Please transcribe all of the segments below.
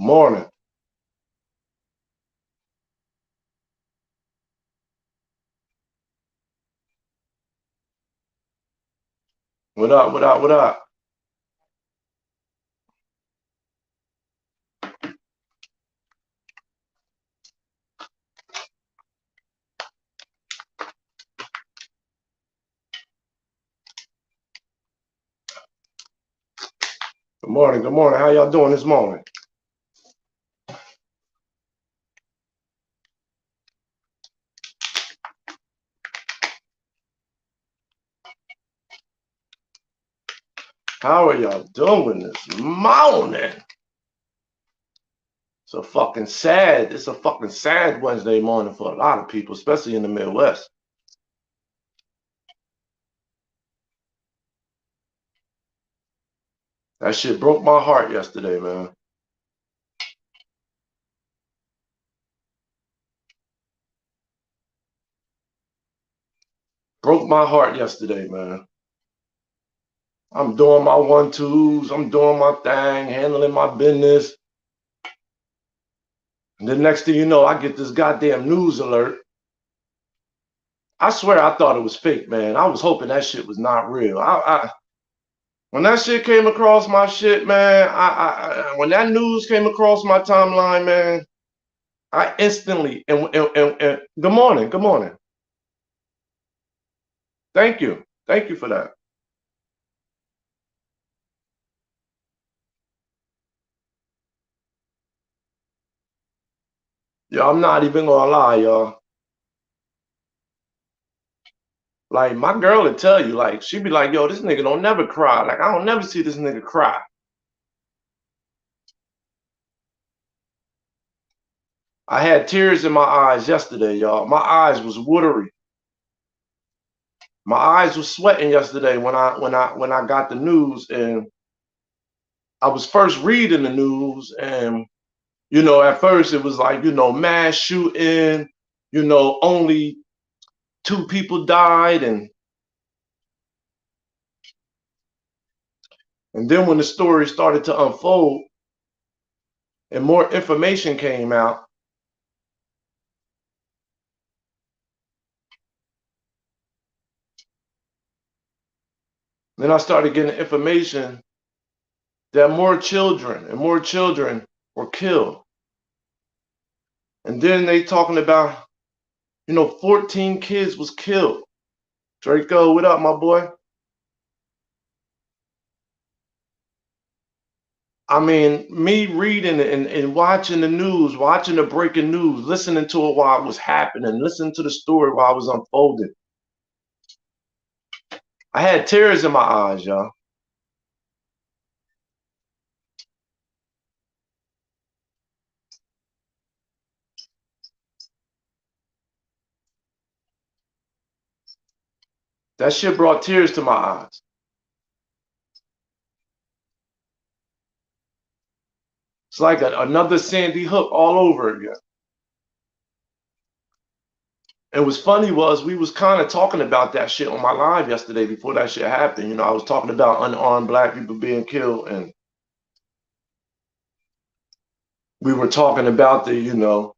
Morning. What up? What up? What up? Good morning. Good morning. How y'all doing this morning? How are y'all doing this morning? It's a fucking sad Wednesday morning for a lot of people, especially in the Midwest. That shit broke my heart yesterday, man. Broke my heart yesterday, man. I'm doing my 1-2s. I'm doing my thing, handling my business. And the next thing you know, I get this goddamn news alert. I swear I thought it was fake, man. I was hoping that shit was not real. When that shit came across my shit, man, when that news came across my timeline, man, I instantly and good morning, good morning. Thank you for that. Yo, I'm not even gonna lie, y'all. Like my girl would tell you, like she'd be like, "Yo, this nigga don't never cry. Like I don't never see this nigga cry." I had tears in my eyes yesterday, y'all. My eyes was watery. My eyes was sweating yesterday when I got the news, and I was first reading the news, and at first it was like, mass shooting, only two people died, and then when the story started to unfold and more information came out, then I started getting information that more children were killed. And then they talking about, 14 kids was killed. Draco, what up, my boy? I mean, me reading and watching the news, watching the breaking news, listening to it while it was happening, listening to the story while it was unfolding. I had tears in my eyes, y'all. That shit brought tears to my eyes. It's like another Sandy Hook all over again. And what's funny was we was kind of talking about that shit on my live yesterday before that shit happened. I was talking about unarmed black people being killed, and we were talking about the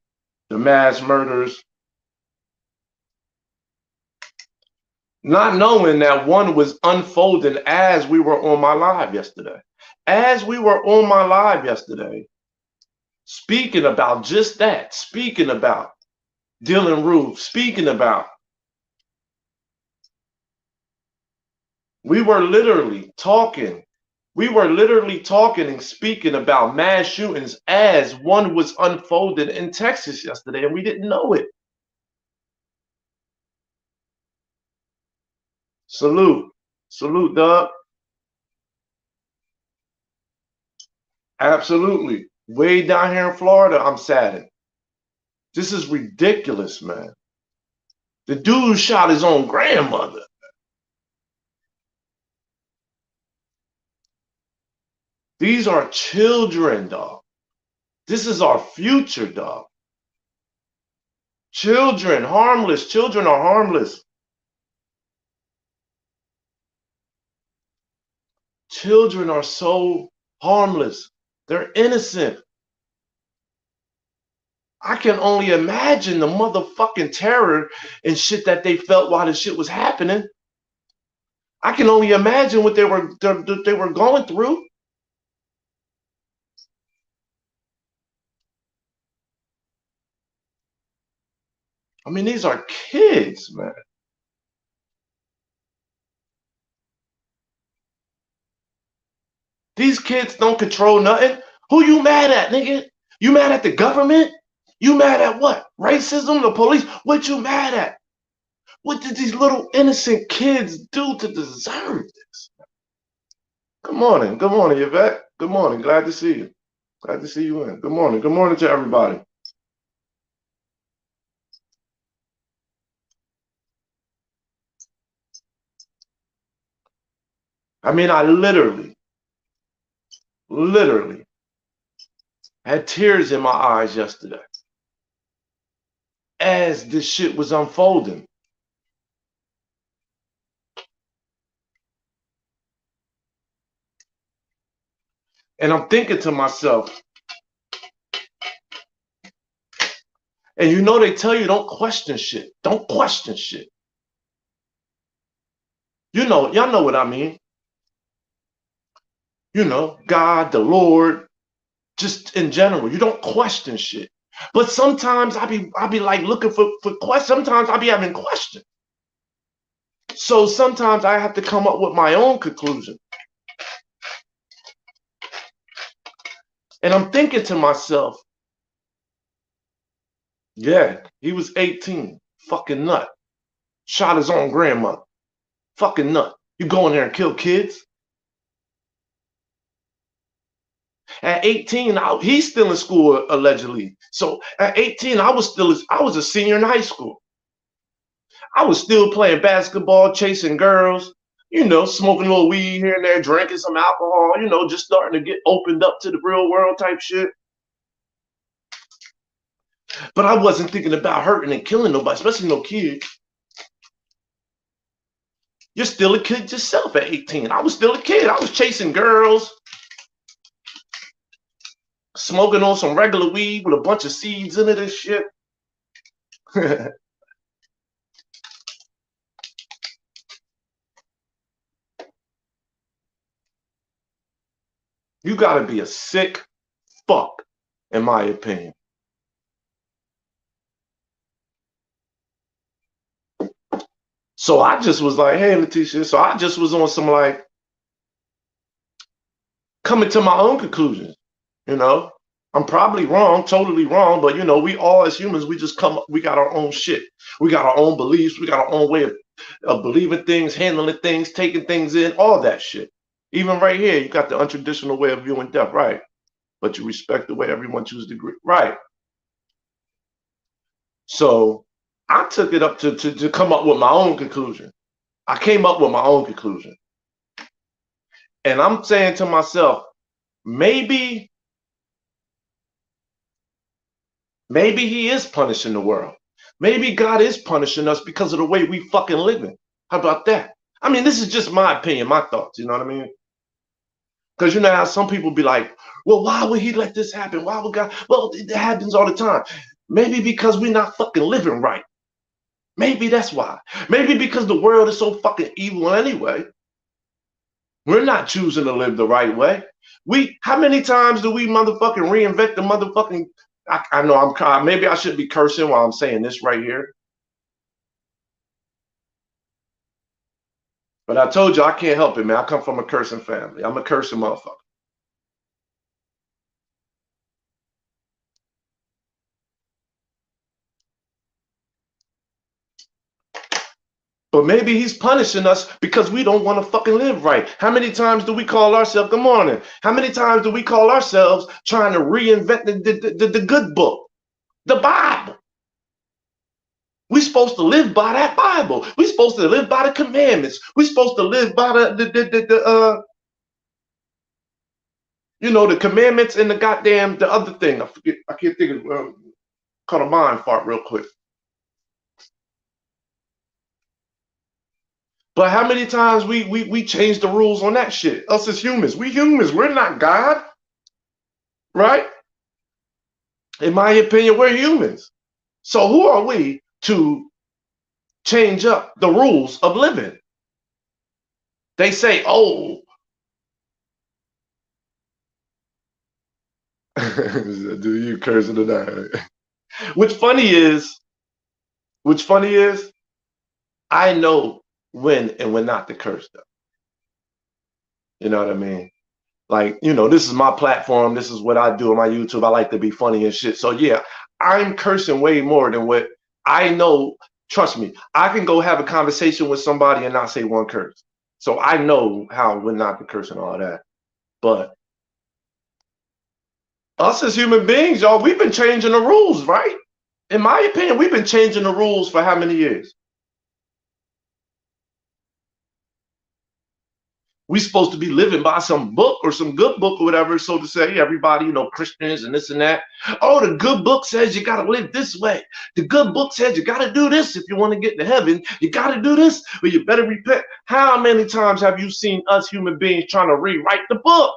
mass murders, not knowing that one was unfolding as we were on my live yesterday. As we were on my live yesterday, speaking about just that, speaking about Dylan Roof, speaking about, we were literally talking. We were literally talking and speaking about mass shootings as one was unfolded in Texas yesterday, and we didn't know it. Salute. Salute, Doug. Absolutely. Way down here in Florida, I'm saddened. This is ridiculous, man. The dude shot his own grandmother. These are children, dog. This is our future, dog. Children, harmless. Children are harmless. Children are so harmless. They're innocent. I can only imagine the motherfucking terror and shit that they felt while the shit was happening. I can only imagine what they were going through. I mean, these are kids, man. These kids don't control nothing. Who you mad at, nigga? You mad at the government? You mad at what? Racism, the police? What you mad at? What did these little innocent kids do to deserve this? Good morning. Good morning, Yvette. Good morning. Glad to see you. Glad to see you in. Good morning. Good morning to everybody. I mean, I literally had tears in my eyes yesterday as this shit was unfolding. And I'm thinking to myself, and you know they tell you don't question shit. Don't question shit. You know, y'all know what I mean. You know, God, the Lord, just in general. You don't question shit. But sometimes I be like looking for questions. Sometimes I be having questions. So sometimes I have to come up with my own conclusion. And I'm thinking to myself, yeah, he was 18. Fucking nut. Shot his own grandmother. Fucking nut. You go in there and kill kids? At 18, he's still in school allegedly. So at 18, I was a senior in high school. I was still playing basketball, chasing girls, you know, smoking a little weed here and there, drinking some alcohol, you know, just starting to get opened up to the real world type shit. But I wasn't thinking about hurting and killing nobody, especially no kids. You're still a kid yourself at 18. I was still a kid. I was chasing girls, smoking on some regular weed with a bunch of seeds in it and shit. You gotta be a sick fuck, in my opinion. So I just was like, hey, Leticia. So I just was on some like coming to my own conclusions, you know. I'm probably wrong, totally wrong, but you know, we all as humans, we just come up, we got our own shit. We got our own beliefs, we got our own way of believing things, handling things, taking things in, all that shit. Even right here, you got the untraditional way of viewing death, right? But you respect the way everyone chooses to agree, right? So I took it up to come up with my own conclusion. I came up with my own conclusion. And I'm saying to myself, maybe he is punishing the world. Maybe God is punishing us because of the way we fucking living. How about that? I mean, this is just my opinion, my thoughts, you know what I mean? Because you know how some people be like, well, why would he let this happen? Why would God? Well, it happens all the time. Maybe because we're not fucking living right. Maybe that's why. Maybe because the world is so fucking evil anyway. We're not choosing to live the right way. How many times do we motherfucking reinvent the motherfucking? I know maybe I should be cursing while I'm saying this right here. But I told you I can't help it, man. I come from a cursing family. I'm a cursing motherfucker. But maybe he's punishing us because we don't want to fucking live right. How many times do we call ourselves, good morning? How many times do we call ourselves trying to reinvent the good book, the Bible? We're supposed to live by that Bible. We're supposed to live by the commandments. We're supposed to live by the commandments and the other thing. I can't think of caught a mind fart real quick. But how many times we change the rules on that shit? Us as humans, we're not God, right? In my opinion, we're humans. So who are we to change up the rules of living? They say, oh, do you cursing or not? What's funny is, what's funny is, I know when and when not to curse them. You know what I mean? Like, this is my platform. This is what I do on my YouTube. I like to be funny and shit. So yeah, I'm cursing way more than what I know. Trust me, I can go have a conversation with somebody and not say one curse. So I know how when not to curse and all that. But us as human beings, y'all, we've been changing the rules, right? In my opinion, we've been changing the rules for how many years? We supposed to be living by some book or some good book or whatever, so to say, everybody, Christians and this and that. Oh, the good book says you got to live this way. The good book says you got to do this if you want to get to heaven. You got to do this, or you better repent. How many times have you seen us human beings trying to rewrite the book?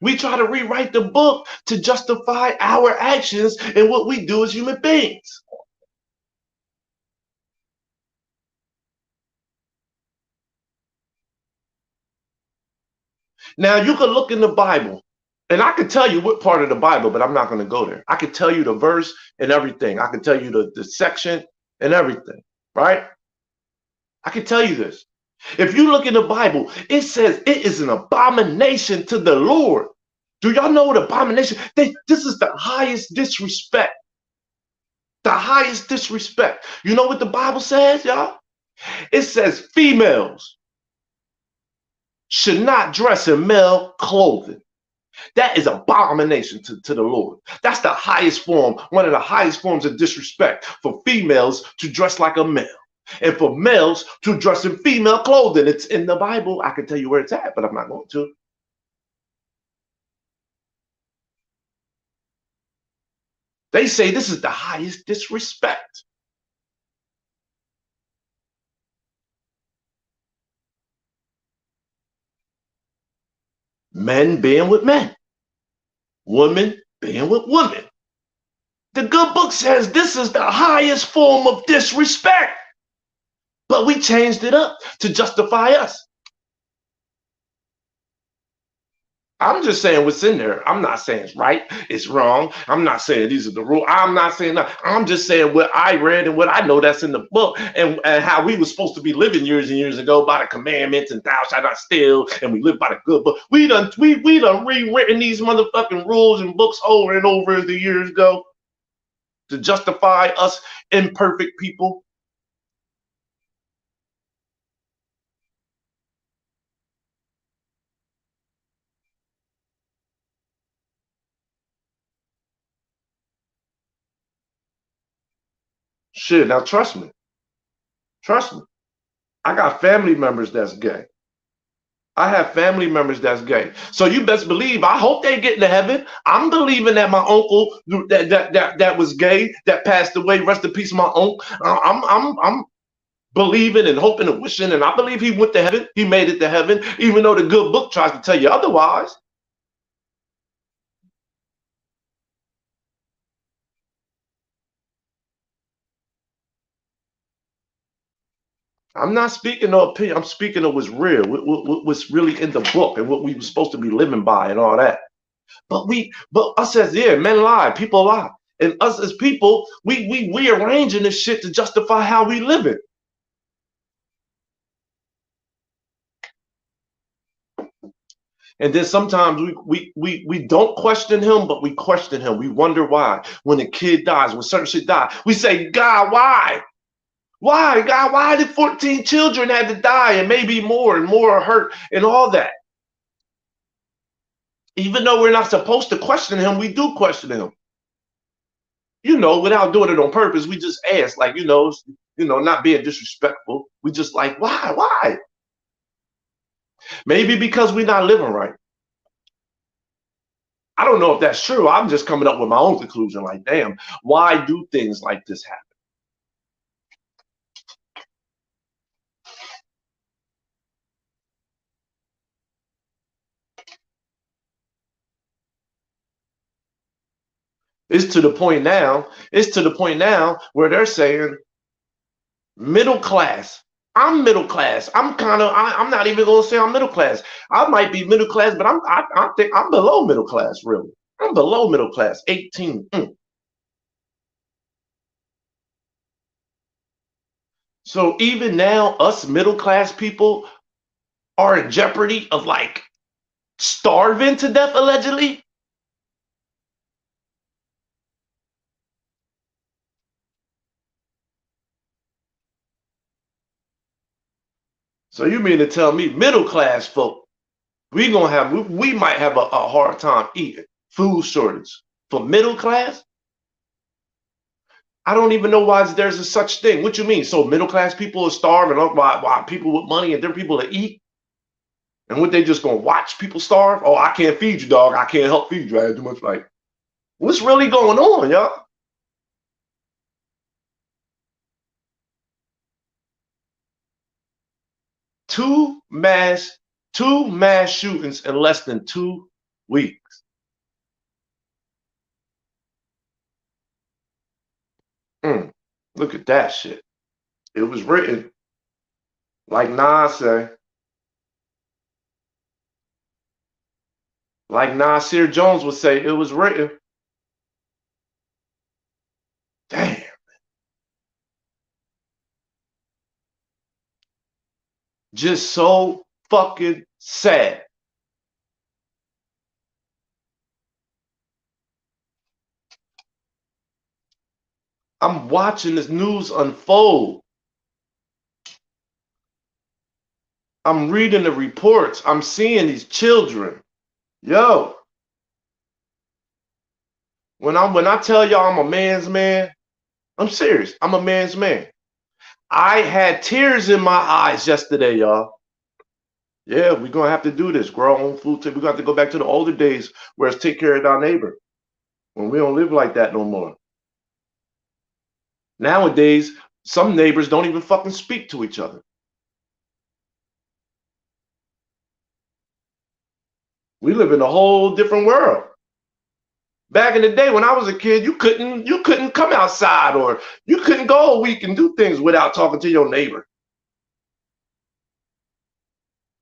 We try to rewrite the book to justify our actions and what we do as human beings. Now, you can look in the Bible, and I can tell you what part of the Bible, but I'm not going to go there. I can tell you the verse and everything. I can tell you the section and everything, right? I can tell you this. If you look in the Bible, it says it is an abomination to the Lord. Do y'all know what abomination? This is the highest disrespect. The highest disrespect. You know what the Bible says, y'all? It says females should not dress in male clothing. That is abomination to the Lord. That's the highest form, one of the highest forms of disrespect, for females to dress like a male and for males to dress in female clothing. It's in the Bible. I can tell you where it's at, but I'm not going to. They say this is the highest disrespect. Men being with men, women being with women. The good book says this is the highest form of disrespect, but we changed it up to justify us. I'm just saying what's in there. I'm not saying it's right, it's wrong. I'm not saying these are the rules. I'm not saying that. I'm just saying what I read and what I know that's in the book, and how we were supposed to be living years and years ago by the commandments and thou shalt not steal, and we live by the good book. We done rewritten these motherfucking rules and books over and over as the years go to justify us imperfect people. Shit, now trust me. Trust me. I got family members that's gay. I have family members that's gay. So you best believe, I hope they get into heaven. I'm believing that my uncle that was gay, that passed away, rest in peace, my uncle. I'm believing and hoping and wishing, and I believe he went to heaven. He made it to heaven, even though the good book tries to tell you otherwise. I'm not speaking of opinion. I'm speaking of what's real, what's really in the book, and what we were supposed to be living by, and all that. But us as men lie, people lie, and us as people, we rearranging this shit to justify how we live it. And then sometimes we don't question him, but we question him. We wonder why. When a kid dies, when certain shit die, we say, God, why? Why, God, why did 14 children had to die, and maybe more and more are hurt and all that? Even though we're not supposed to question him, we do question him. Without doing it on purpose, we just ask, like, not being disrespectful. We just like, why? Why? Maybe because we're not living right. I don't know if that's true. I'm just coming up with my own conclusion. Like, damn, why do things like this happen? It's to the point now. It's to the point now where they're saying middle class. I'm middle class. I'm not even gonna say I'm middle class. I might be middle class, but I think I'm below middle class, really. I'm below middle class, 18. So even now, us middle class people are in jeopardy of like starving to death, allegedly. So you mean to tell me middle class folk, we might have a hard time eating, food shortage for middle class? I don't even know why there's a such thing. What you mean? So middle class people are starving, why people with money and different people to eat? And what they just gonna watch people starve? Oh, I can't feed you, dog. I can't help feed you. I had too much. Like, what's really going on, y'all? Two mass two mass shootings in less than 2 weeks. Look at that shit. It was written like Nas say, like Nasir Jones would say, it was written. Damn. Just so fucking sad. I'm watching this news unfold. I'm reading the reports. I'm seeing these children. Yo, when I tell y'all I'm a man's man, I'm serious. I'm a man's man. I had tears in my eyes yesterday, y'all. Yeah, we're gonna have to do this. Grow our own food. We're gonna have to go back to the older days where it's take care of our neighbor. When we don't live like that no more. Nowadays, some neighbors don't even fucking speak to each other. We live in a whole different world. Back in the day when I was a kid, you couldn't come outside or you couldn't go a week and do things without talking to your neighbor.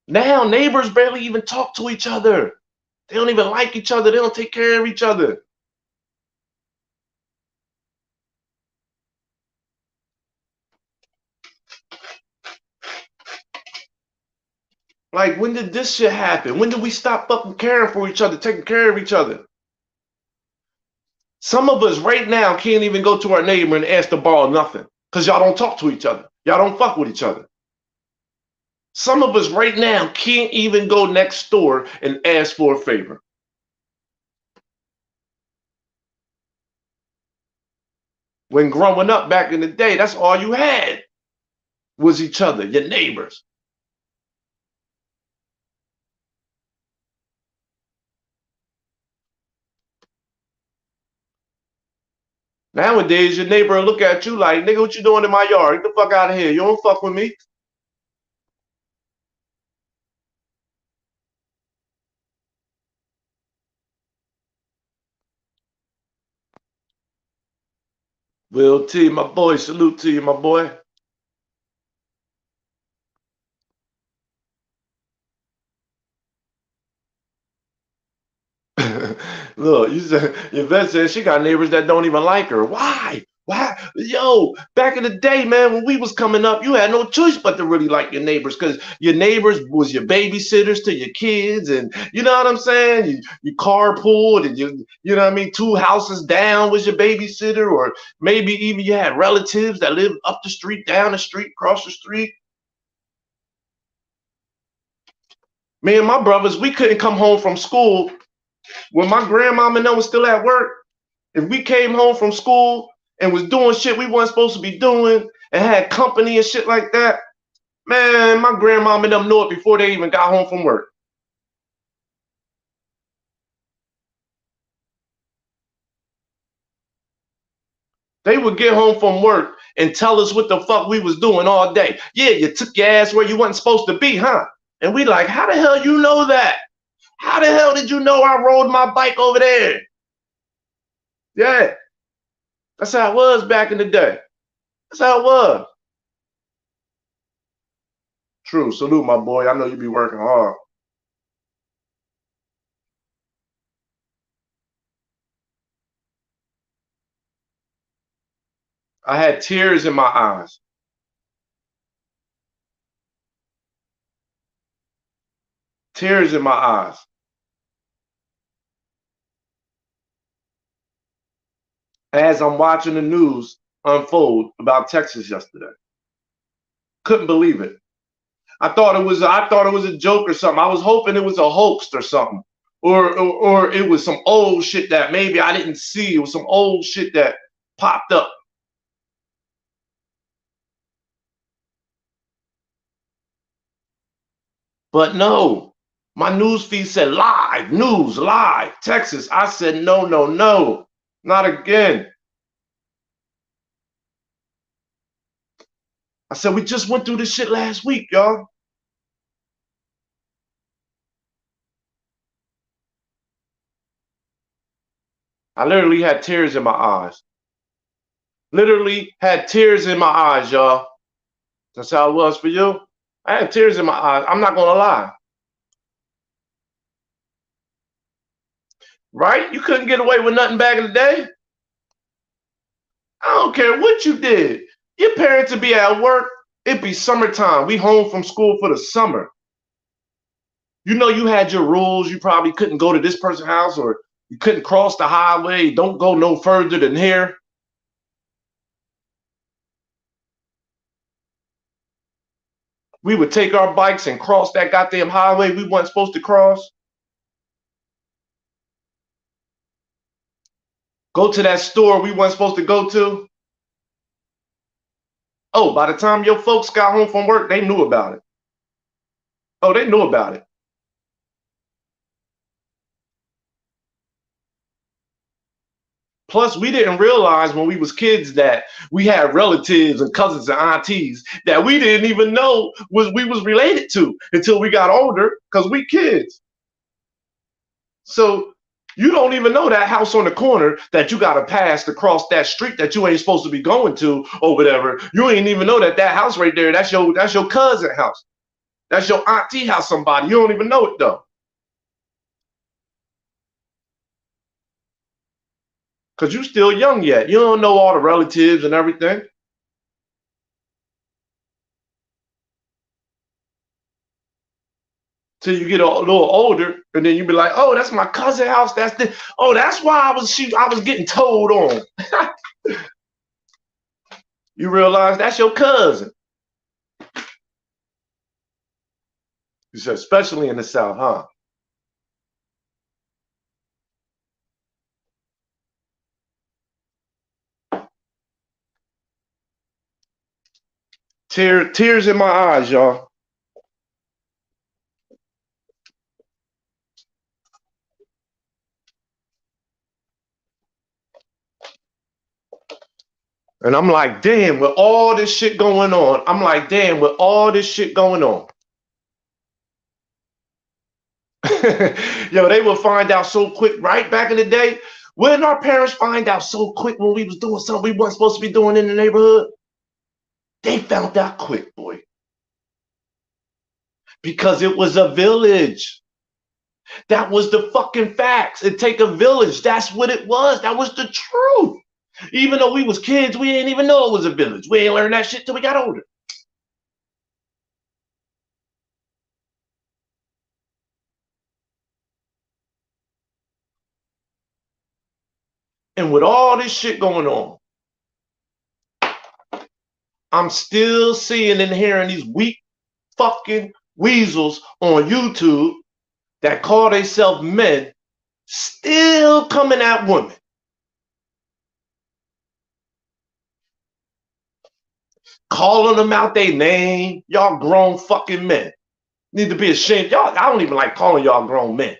Now neighbors barely even talk to each other. They don't even like each other. They don't take care of each other. Like, when did this shit happen? When did we stop fucking caring for each other, taking care of each other? Some of us right now can't even go to our neighbor and ask to borrow nothing because y'all don't talk to each other. Y'all don't fuck with each other. Some of us right now can't even go next door and ask for a favor. When growing up back in the day, that's all you had was each other, your neighbors. Nowadays, your neighbor will look at you like, nigga, what you doing in my yard? Get the fuck out of here. You don't fuck with me. Will T, my boy, salute to you, my boy. Look, you said Yvette said she got neighbors that don't even like her. Why? Why? Yo, back in the day, man, when we was coming up, you had no choice but to really like your neighbors because your neighbors was your babysitters to your kids, and you know what I'm saying? You carpooled, and you know what I mean. 2 houses down was your babysitter, or maybe even you had relatives that lived up the street, down the street, across the street. Me and my brothers, we couldn't come home from school when my grandmom and them was still at work. If we came home from school and was doing shit we weren't supposed to be doing and had company and shit like that, man, my grandmom and them knew it before they even got home from work. They would get home from work and tell us what the fuck we was doing all day. Yeah, you took your ass where you wasn't supposed to be, huh? And we like, how the hell you know that? How the hell did you know I rode my bike over there? Yeah, that's how it was back in the day. That's how it was. True. Salute, my boy. I know you be working hard. I had tears in my eyes. Tears in my eyes. As I'm watching the news unfold about Texas yesterday. Couldn't believe it. I thought it was a joke or something. I was hoping it was a hoax or something. Or it was some old shit that maybe I didn't see. It was some old shit that popped up. But no, my news feed said live, news, live, Texas. I said, no, no, no, not again. I said, we just went through this shit last week, y'all. I literally had tears in my eyes. Literally had tears in my eyes, y'all. That's how it was for you. I had tears in my eyes. I'm not gonna lie. Right? You couldn't get away with nothing back in the day. I don't care what you did. Your parents would be at work. It'd be summertime. We home from school for the summer. You know you had your rules. You probably couldn't go to this person's house or you couldn't cross the highway. Don't go no further than here. We would take our bikes and cross that goddamn highway we weren't supposed to cross. Go to that store we weren't supposed to go to. Oh, by the time your folks got home from work, they knew about it. Oh, they knew about it. Plus, we didn't realize when we was kids that we had relatives and cousins and aunties that we didn't even know we was related to until we got older because we kids. So you don't even know that house on the corner that you got to pass to cross that street that you ain't supposed to be going to or whatever. You ain't even know that house right there. That's your cousin house. That's your auntie house. Somebody you don't even know it though, because you still young yet. You don't know all the relatives and everything. Till you get a little older, and then you be like, "Oh, that's my cousin house. That's the oh, that's why I was getting told on." You realize that's your cousin. You said, especially in the South, huh? Tears in my eyes, y'all. And I'm like, damn, with all this shit going on, I'm like, damn, with all this shit going on. Yo, they will find out so quick, right? Back in the day, when our parents find out so quick when we was doing something we weren't supposed to be doing in the neighborhood, they found out quick, boy. Because it was a village. That was the fucking facts. It take a village. That's what it was. That was the truth. Even though we was kids, we didn't even know it was a village. We ain't learned that shit till we got older. And with all this shit going on, I'm still seeing and hearing these weak fucking weasels on YouTube that call themselves men still coming at women. Calling them out their name. Y'all grown fucking men. Need to be ashamed. Y'all, I don't even like calling y'all grown men.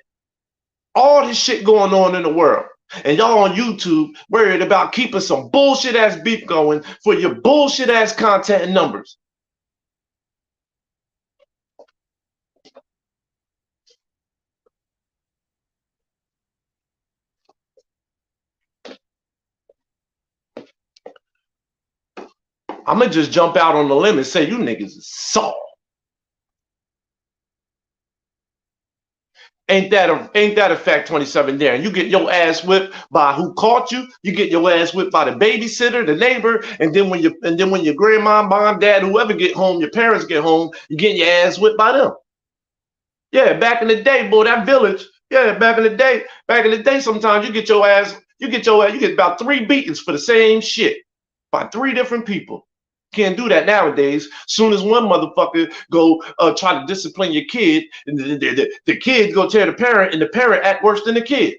All this shit going on in the world. And y'all on YouTube worried about keeping some bullshit ass beef going for your bullshit ass content and numbers. I'm gonna just jump out on the limb and say you niggas is soft. Ain't that a fact, 27 there? And you get your ass whipped by who caught you. You get your ass whipped by the babysitter, the neighbor, and then when your grandma, mom, dad, whoever get home, your parents get home, you getting your ass whipped by them. Yeah, back in the day, boy, that village. Yeah, back in the day, sometimes you get about 3 beatings for the same shit by 3 different people. Can't do that nowadays. Soon as one motherfucker go try to discipline your kid, and the kid go tell the parent, and the parent act worse than the kid.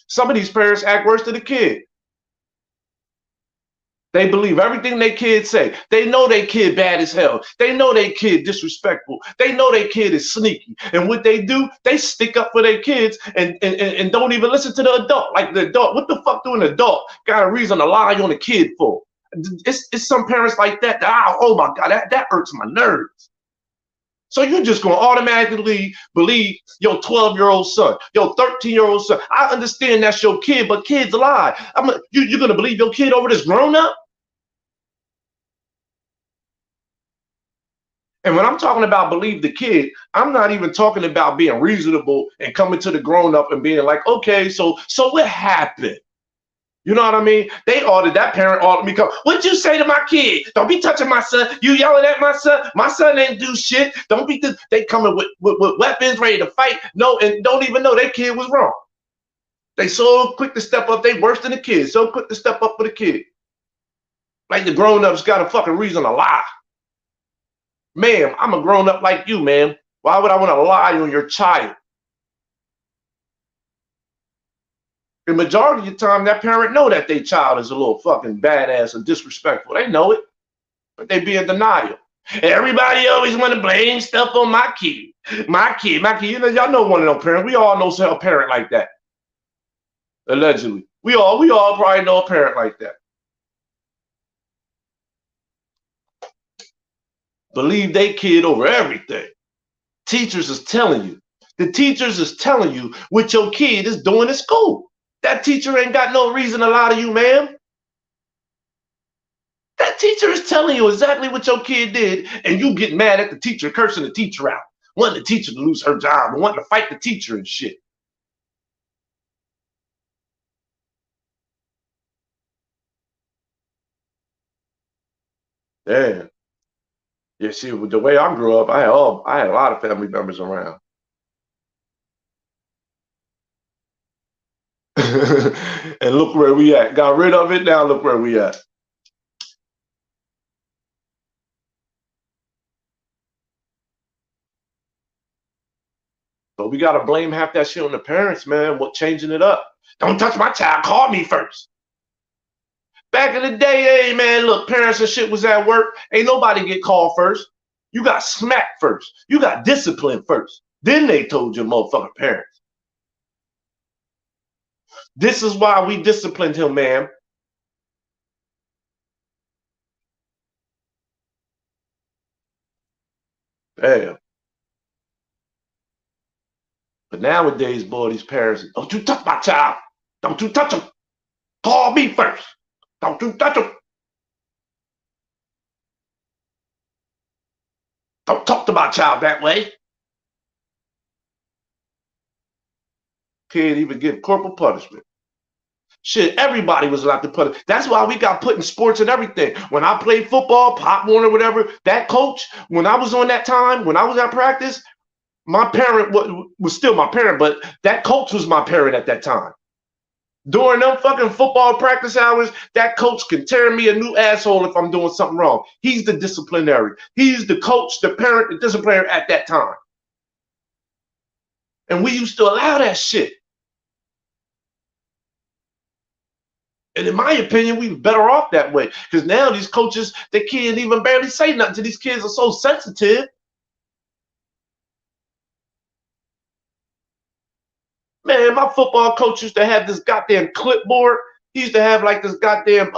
Some of these parents act worse than the kid. They believe everything they kids say. They know their kid bad as hell. They know their kid disrespectful. They know their kid is sneaky. And what they do, they stick up for their kids and don't even listen to the adult. Like the adult, what the fuck do an adult got a reason to lie on a kid for? It's some parents like that. Oh my God, that hurts my nerves. So you're just gonna automatically believe your 12-year-old son, your 13-year-old son. I understand that's your kid, but kids lie. You're gonna believe your kid over this grown up? And when I'm talking about believe the kid, I'm not even talking about being reasonable and coming to the grown up and being like, okay, so what happened? You know what I mean? That parent ordered me come. What'd you say to my kid? Don't be touching my son. You yelling at my son. My son ain't do shit. Don't be. They coming with weapons ready to fight. No, and don't even know their kid was wrong. They so quick to step up. They worse than the kid. So quick to step up for the kid. Like the grown ups got a fucking reason to lie. Ma'am, I'm a grown up like you, man. Why would I want to lie on your child? The majority of the time, that parent know that their child is a little fucking badass and disrespectful. They know it, but they be in denial. Everybody always want to blame stuff on my kid. My kid. You know, y'all know one of them parents. We all know a parent like that. Allegedly. We all probably know a parent like that. Believe they kid over everything. Teachers is telling you. The teachers is telling you what your kid is doing at school. That teacher ain't got no reason to lie to you, ma'am. That teacher is telling you exactly what your kid did, and you get mad at the teacher, cursing the teacher out, wanting the teacher to lose her job, and wanting to fight the teacher and shit. Damn. Yeah, see, the way I grew up, I had a lot of family members around. And look where we at. Got rid of it, now look where we at. So we gotta blame half that shit on the parents, man. What changing it up? Don't touch my child. Call me first. Back in the day, hey man, look, parents and shit was at work. Ain't nobody get called first. You got smacked first. You got disciplined first. Then they told your motherfucking parents. This is why we disciplined him, man. Damn. But nowadays, boy, these parents, don't you touch my child. Don't you touch him. Call me first. Don't you touch him. Don't talk to my child that way. Can't even give corporal punishment. Shit, everybody was allowed to put it. That's why we got put in sports and everything. When I played football, Pop Warner, whatever, that coach, when I was on that time, when I was at practice, my parent was still my parent, but that coach was my parent at that time. During them fucking football practice hours, that coach can tear me a new asshole if I'm doing something wrong. He's the disciplinary. He's the coach, the parent, the disciplinary at that time. And we used to allow that shit. And in my opinion, we were better off that way. Because now these coaches, they can't even barely say nothing to these kids are so sensitive. Man, my football coach used to have this goddamn clipboard. He used to have like this goddamn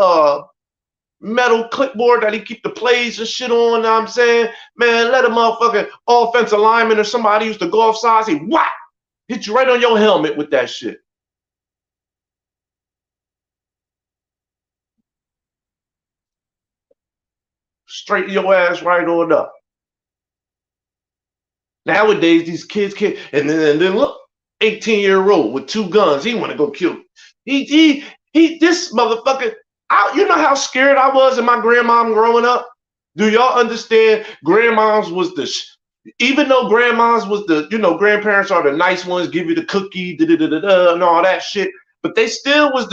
metal clipboard that he keep the plays and shit on. You know what I'm saying? Man, let a motherfucking offensive lineman or somebody used to go offside, say, whack! Hit you right on your helmet with that shit. straighten your ass right on up. Nowadays, these kids can't, and then look, 18-year-old with 2 guns, he want to go kill. This motherfucker. You know how scared I was of my grandmom growing up. Do y'all understand? Grandmoms was even though grandmas was grandparents are the nice ones, give you the cookie, and all that shit, but they still was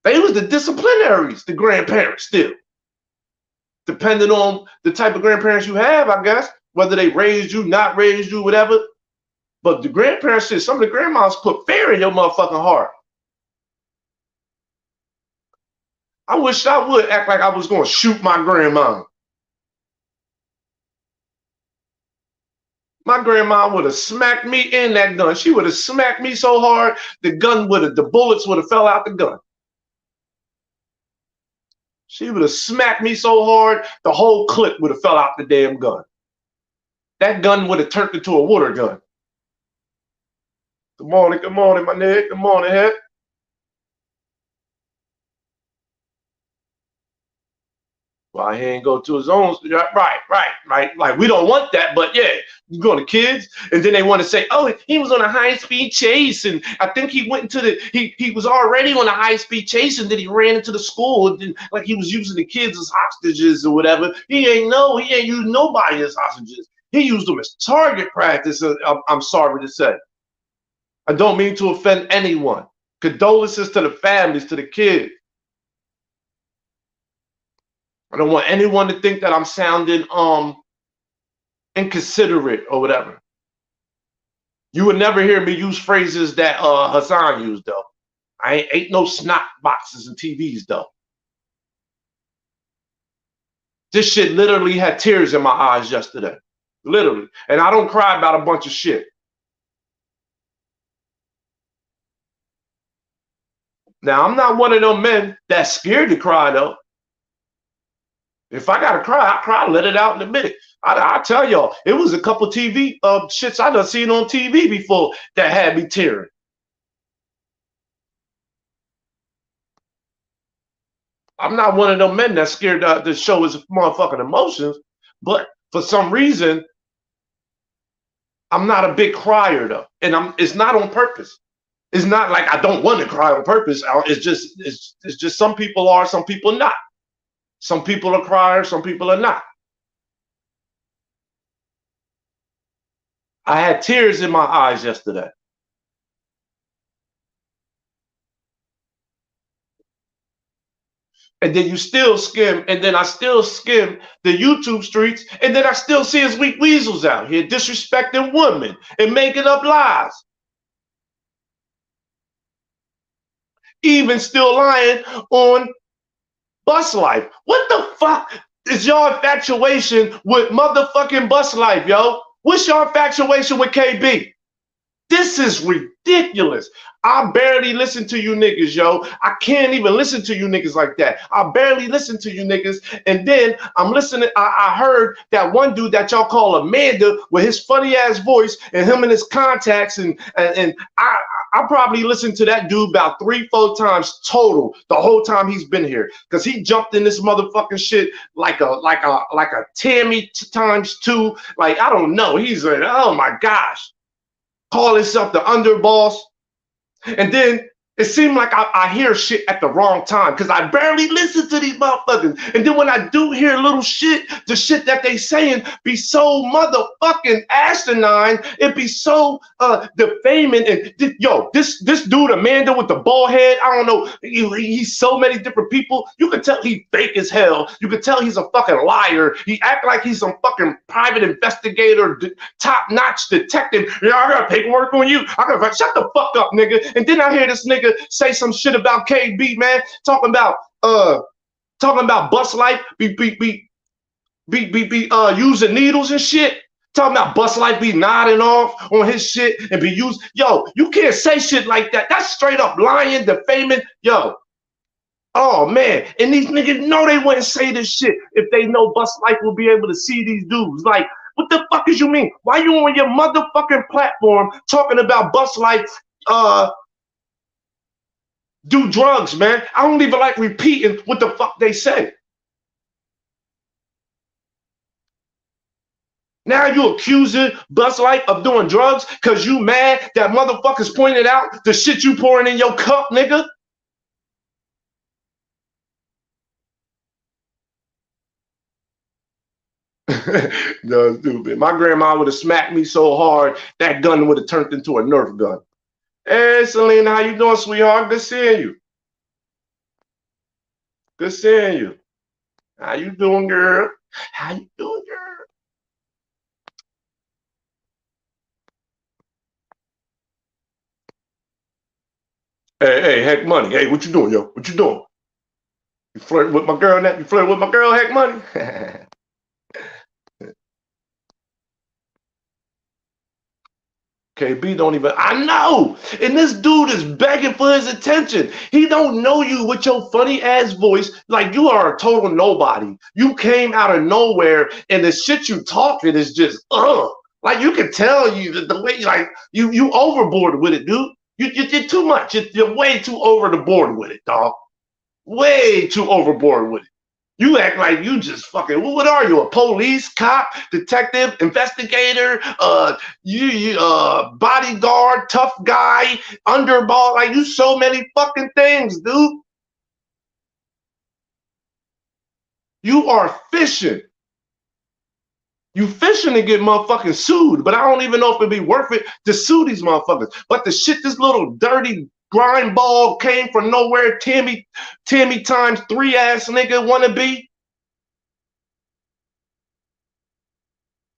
they was the disciplinaries, the grandparents still. Depending on the type of grandparents you have, I guess, whether they raised you, not raised you, whatever. But the grandparents said some of the grandmas put fear in your motherfucking heart. I wish I would act like I was going to shoot my grandma. My grandma would have smacked me in that gun. She would have smacked me so hard, the bullets would have fell out the gun. She would have smacked me so hard, the whole clip would have fell out the damn gun. That gun would have turned into a water gun. Good morning, my nigga. Good morning, head. Why he ain't go to his own? Right. Like, we don't want that, but yeah, you go to kids, and then they want to say, oh, he was on a high-speed chase, and I think he went into he was already on a high-speed chase, and then he ran into the school, and then, like, he was using the kids as hostages or whatever. He ain't used nobody as hostages. He used them as target practice. I'm sorry to say. I don't mean to offend anyone. Condolences to the families, to the kids. I don't want anyone to think that I'm sounding inconsiderate or whatever. You would never hear me use phrases that Hassan used, though. I ain't no snot boxes and TVs, though. This shit literally had tears in my eyes yesterday. Literally. And I don't cry about a bunch of shit. Now, I'm not one of them men that's scared to cry, though. If I gotta cry, I cry, let it out in a minute. I tell y'all, it was a couple TV shits I done seen on TV before that had me tearing. I'm not one of them men that's scared to show his motherfucking emotions, but for some reason, I'm not a big crier though, and it's not on purpose. It's not like I don't want to cry on purpose. It's just some people are, some people not. Some people are criers, some people are not. I had tears in my eyes yesterday. And then you still skim, and then I still skim the YouTube streets, and then I still see his weak weasels out here disrespecting women and making up lies. Even still lying on Bus Life. What the fuck is your infatuation with motherfucking Bus Life, yo? What's your infatuation with KB? This is ridiculous. I barely listen to you niggas, yo. I can't even listen to you niggas like that. I barely listen to you niggas. And then I'm listening. I heard that one dude that y'all call Amanda with his funny ass voice and him and his contacts. And I probably listened to that dude about 3-4 times total the whole time he's been here. Because he jumped in this motherfucking shit like a Tammy times 2. Like, I don't know. He's like, oh my gosh. Call himself the underboss. And then it seemed like I hear shit at the wrong time because I barely listen to these motherfuckers. And then when I do hear little shit, the shit that they saying be so motherfucking asinine. It be so defaming. And yo, this dude Amanda with the bald head, I don't know. He's so many different people. You can tell he fake as hell. You can tell he's a fucking liar. He act like he's some fucking private investigator, top-notch detective. Yeah, I got paperwork on you. Shut the fuck up, nigga. And then I hear this nigga say some shit about KB, man, talking about Bus Life be using needles and shit. Talking about Bus Life be nodding off on his shit and be used. Yo, you can't say shit like that. That's straight up lying, defaming. Yo. Oh man, and these niggas know they wouldn't say this shit if they know Bus Life will be able to see these dudes. Like, what the fuck is you mean? Why you on your motherfucking platform talking about Bus Life do drugs, man? I don't even like repeating what the fuck they say. Now you accusing Bus Life of doing drugs because you mad that motherfuckers pointed out the shit you pouring in your cup, nigga. No, stupid. My grandma would have smacked me so hard that gun would have turned into a Nerf gun. Hey, Selena, how you doing, sweetheart? Good seeing you. Good seeing you. How you doing, girl? How you doing, girl? Hey, hey, Heck Money. Hey, what you doing, yo? What you doing? You flirting with my girl now? You flirting with my girl, Heck Money? KB don't even, I know. And this dude is begging for his attention. He don't know you with your funny ass voice. Like you are a total nobody. You came out of nowhere and the shit you talking is just, ugh. Like you can tell you that the way, like you overboard with it, dude. You're too much. You're way too over the board with it, dog. Way too overboard with it. You act like you just fucking. What are you? A police, cop, detective, investigator, bodyguard, tough guy, underball? Like you, so many fucking things, dude. You are fishing. You fishing to get motherfucking sued, but I don't even know if it'd be worth it to sue these motherfuckers. But the shit, this little dirty grind ball came from nowhere. Timmy times three ass nigga wanna be.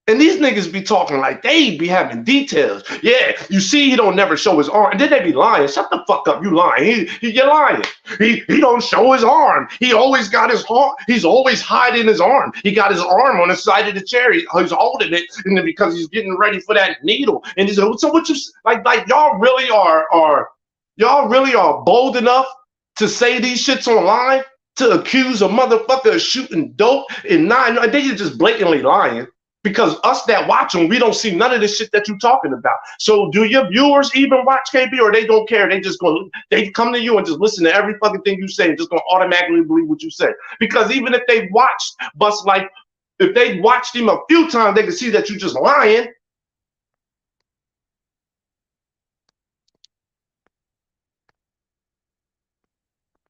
And these niggas be talking like they be having details. Yeah, you see, he don't never show his arm. And then they be lying. Shut the fuck up, you lying. You're lying. He don't show his arm. He always got his arm. He's always hiding his arm. He got his arm on the side of the chair. He's holding it, and then because he's getting ready for that needle. And he's like, so what you like y'all really are bold enough to say these shits online to accuse a motherfucker of shooting dope and not they just blatantly lying because us that watch them, we don't see none of the shit that you're talking about. So do your viewers even watch KB or they don't care? They come to you and just listen to every fucking thing you say and just gonna automatically believe what you say. Because even if they watched Bus Life, if they watched him a few times, they can see that you're just lying.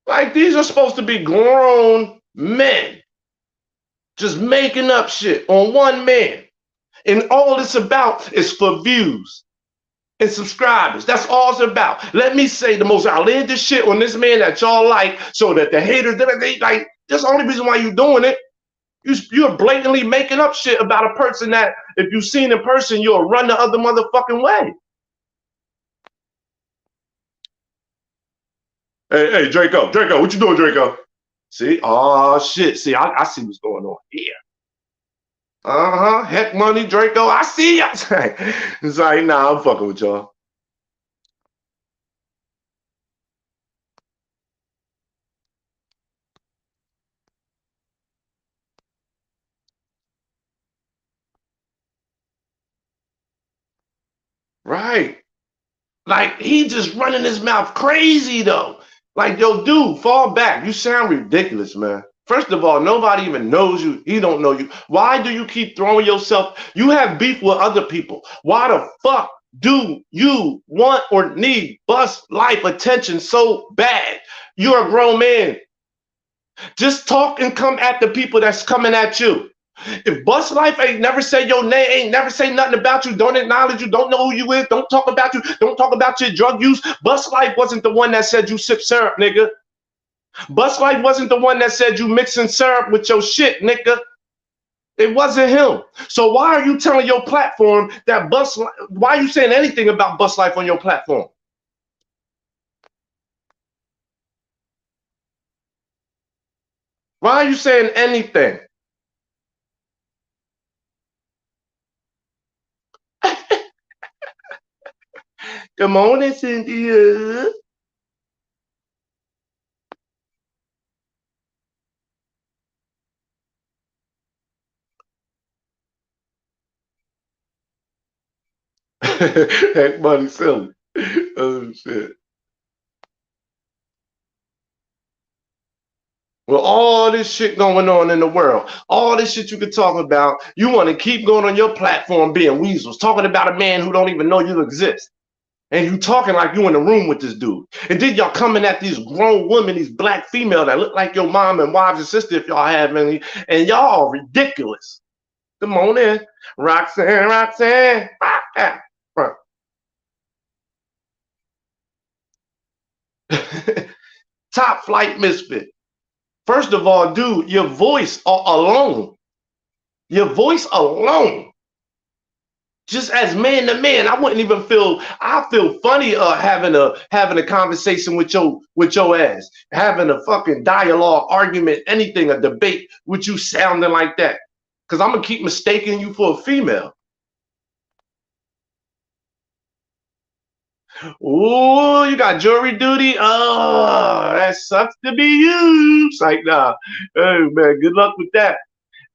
Like these are supposed to be grown men just making up shit on one man. And all it's about is for views and subscribers. That's all it's about. Let me say the most outlandish shit on this man that y'all like so that the haters, they like, that's the only reason why you're doing it. You're blatantly making up shit about a person that if you've seen in person, you'll run the other motherfucking way. Hey, Draco, what you doing, Draco? See? Oh, shit. See, I see what's going on here. Heck Money, Draco, I see ya. It's like, nah, I'm fucking with y'all. Right. Like he just running his mouth crazy though. Like, yo, dude, fall back. You sound ridiculous, man. First of all, nobody even knows you. He don't know you. Why do you keep throwing yourself? You have beef with other people. Why the fuck do you want or need Bus Life attention so bad? You're a grown man. Just talk and come at the people that's coming at you. If Bus Life ain't never say your name, ain't never say nothing about you, don't acknowledge you, don't know who you is, don't talk about you, don't talk about your drug use. Bus Life wasn't the one that said you sip syrup, nigga. Bus Life wasn't the one that said you mixing syrup with your shit, nigga. It wasn't him. So why are you telling your platform that why are you saying anything about Bus Life on your platform? Why are you saying anything? Good morning, Cynthia. Heck, money silly. Oh shit. With all this shit going on in the world, all this shit you could talk about, you want to keep going on your platform being weasels, talking about a man who don't even know you exist. And you talking like you in the room with this dude. And then y'all coming at these grown women, these black female that look like your mom and wives and sister if y'all have any, and y'all are ridiculous. Come on in. Roxanne, Roxanne. Top flight misfit. First of all, dude, your voice alone, just as man to man, I wouldn't even feel. I feel funny having a conversation with your ass, having a fucking dialogue, argument, anything, a debate with you sounding like that. Cause I'm gonna keep mistaking you for a female. Oh, you got jury duty. Oh, that sucks to be you. It's like, nah, hey man, good luck with that.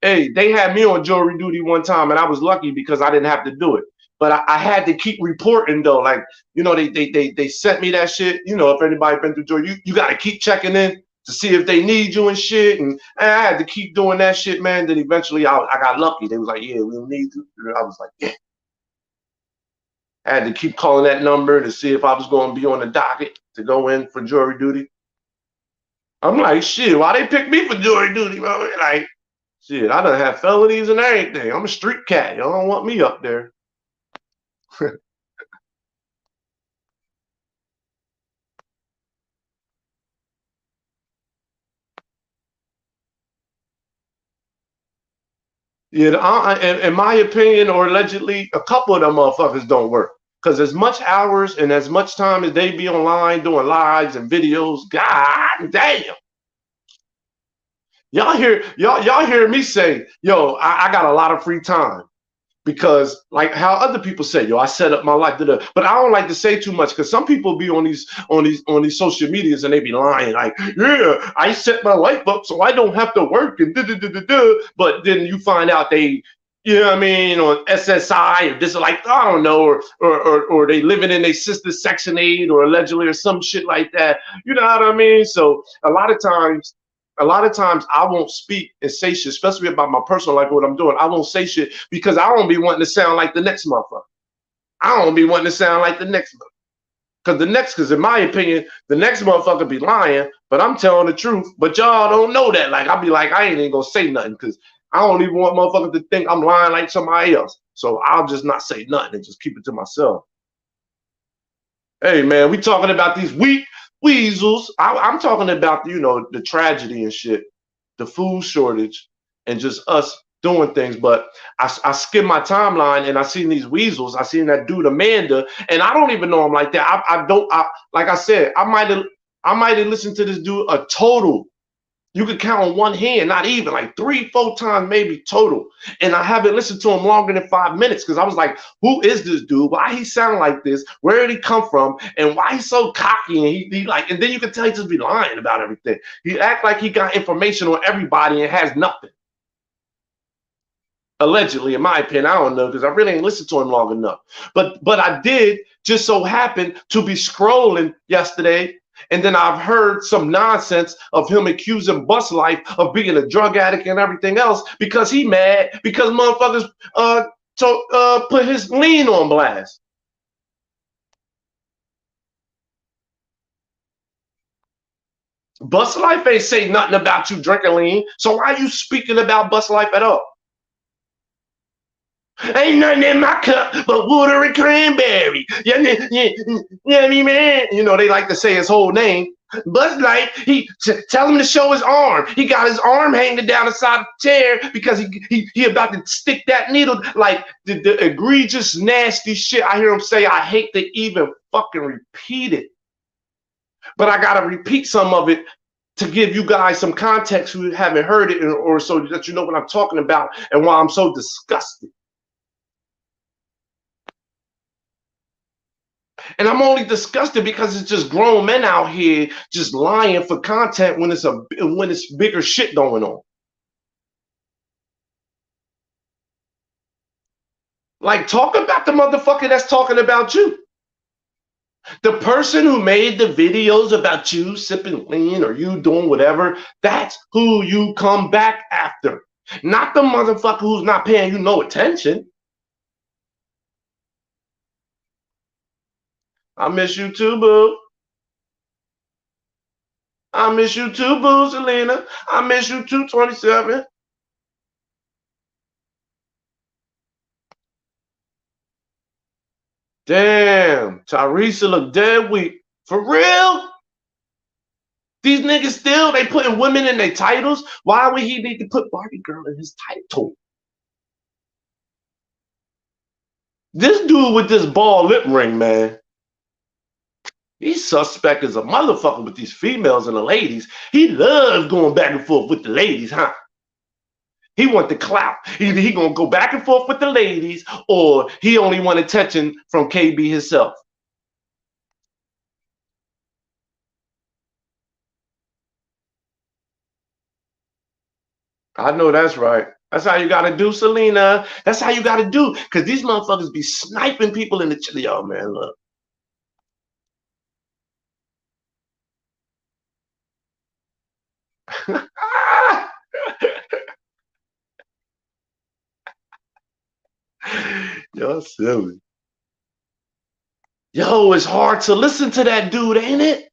Hey, they had me on jury duty one time, and I was lucky because I didn't have to do it. But I had to keep reporting though. Like, they sent me that shit. If anybody been through jury, you got to keep checking in to see if they need you and shit. And I had to keep doing that shit, man. Then eventually I got lucky. They was like, yeah, we don't need you. I was like, yeah. I had to keep calling that number to see if I was going to be on the docket to go in for jury duty. I'm like, shit, why they pick me for jury duty, bro? Like, shit, I done have felonies and everything. I'm a street cat. Y'all don't want me up there. Yeah, in my opinion, or allegedly, a couple of them motherfuckers don't work. Because as much hours and as much time as they be online doing lives and videos, god damn. Y'all hear me say, yo, I got a lot of free time. Because like how other people say, yo, I set up my life, but I don't like to say too much because some people be on these social medias and they be lying like, yeah, I set my life up so I don't have to work and but then you find out they, you know what I mean, on SSI or this, like, I don't know, or they living in their sister's Section 8 or allegedly or some shit like that. You know what I mean? So a lot of times I won't speak and say shit, especially about my personal life, what I'm doing. I won't say shit because I don't be wanting to sound like the next motherfucker. I don't be wanting to sound like the next motherfucker. Because in my opinion, the next motherfucker be lying, but I'm telling the truth. But y'all don't know that. Like, I'll be like, I ain't even gonna say nothing because I don't even want motherfuckers to think I'm lying like somebody else. So I'll just not say nothing and just keep it to myself. Hey man, we talking about these weak weasels. I'm talking about the tragedy and shit, the food shortage, and just us doing things. But I skimmed my timeline and I seen these weasels. I seen that dude Amanda, and I don't even know him like that. I don't. Like I said, I might have listened to this dude a total. You could count on one hand, not even like 3, 4 times maybe total. And I haven't listened to him longer than 5 minutes because I was like, who is this dude? Why he sound like this? Where did he come from? And why he's so cocky? And he like, and then you can tell he just be lying about everything. He act like he got information on everybody and has nothing. Allegedly, in my opinion, I don't know because I really ain't listened to him long enough. But I did just so happen to be scrolling yesterday, and then I've heard some nonsense of him accusing Bus Life of being a drug addict and everything else because he mad because motherfuckers put his lean on blast. Bus Life ain't say nothing about you drinking lean, so why are you speaking about Bus Life at all? Ain't nothing in my cup but water and cranberry. Yeah, me man. They like to say his whole name. Buzz Light, tell him to show his arm. He got his arm hanging down the side of the chair because he about to stick that needle. Like the egregious, nasty shit I hear him say. I hate to even fucking repeat it, but I gotta repeat some of it to give you guys some context who haven't heard it, or so that you know what I'm talking about and why I'm so disgusted. And I'm only disgusted because it's just grown men out here just lying for content when it's bigger shit going on. Like, talk about the motherfucker that's talking about you. The person who made the videos about you sipping lean or you doing whatever, that's who you come back after. Not the motherfucker who's not paying you no attention. I miss you too, boo. I miss you too, boo, Selena. I miss you too, 27. Damn, Tyrese look dead weak. For real? These niggas still, they putting women in their titles? Why would he need to put Barbie girl in his title? This dude with this ball lip ring, man. He's suspect as a motherfucker with these females and the ladies. He loves going back and forth with the ladies, huh? He want the clout. Either he gonna go back and forth with the ladies, or he only want attention from KB himself. I know that's right. That's how you gotta do, Selena. That's how you gotta do. Cause these motherfuckers be sniping people in the yo, man. Look. You're silly. Yo, it's hard to listen to that dude, ain't it?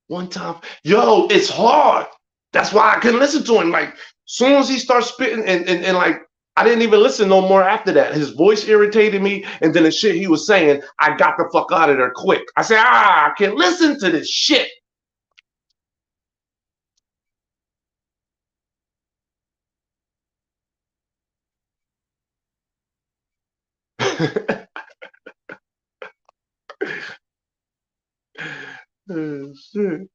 One time, yo, it's hard. That's why I couldn't listen to him. Like, soon as he starts spitting, and like, I didn't even listen no more after that. His voice irritated me, and then the shit he was saying, I got the fuck out of there quick. I said, I can't listen to this shit. Shit.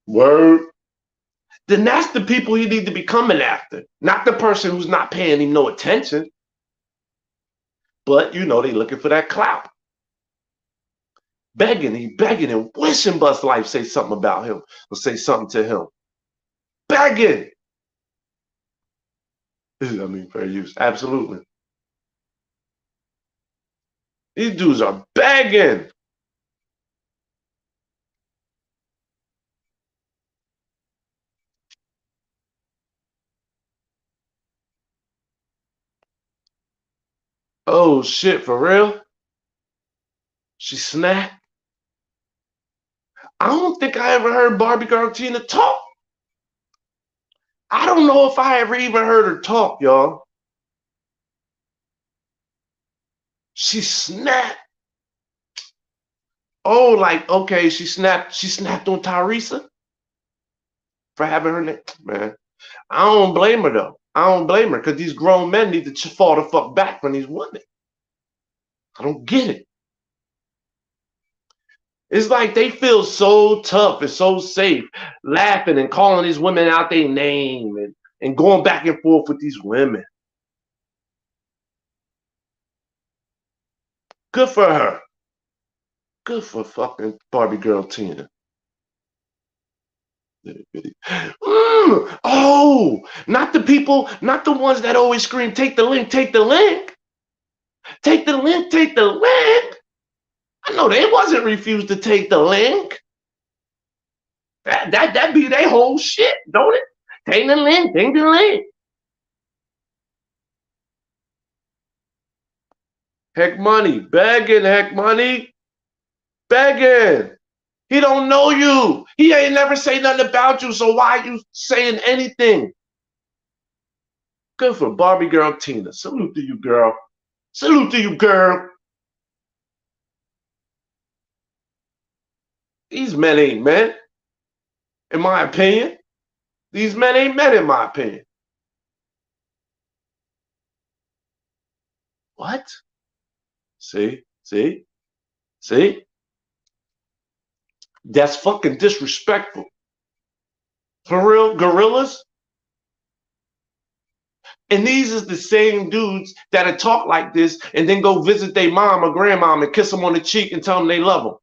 Word. Then that's the people he need to be coming after, not the person who's not paying him no attention. But you know, they looking for that clout. He begging and wishing Bust Life say something about him or say something to him. Begging. I mean, fair use. Absolutely. These dudes are begging. Oh shit, for real? She snapped. I don't think I ever heard Barbie Girl Tina talk. I don't know if I ever even heard her talk, y'all. She snapped. Oh, like, okay, she snapped on Tyrese for having her name. Man, I don't blame her though. I don't blame her because these grown men need to fall the fuck back from these women. I don't get it. It's like they feel so tough and so safe, laughing and calling these women out their name and going back and forth with these women. Good for her. Good for fucking Barbie Girl Tina. Oh, not the people, not the ones that always scream, take the link, take the link. Take the link, take the link. I know they wasn't refused to take the link. That be their whole shit, don't it? Take the link, take the link. Heck Money, begging, Heck Money, begging. He don't know you. He ain't never say nothing about you, so why are you saying anything? Good for Barbie Girl Tina. Salute to you, girl. Salute to you, girl. These men ain't men, in my opinion. These men ain't men, in my opinion. What? See? See? See? That's fucking disrespectful. For real, gorillas? And these is the same dudes that'll talk like this and then go visit their mom or grandmom and kiss them on the cheek and tell them they love them.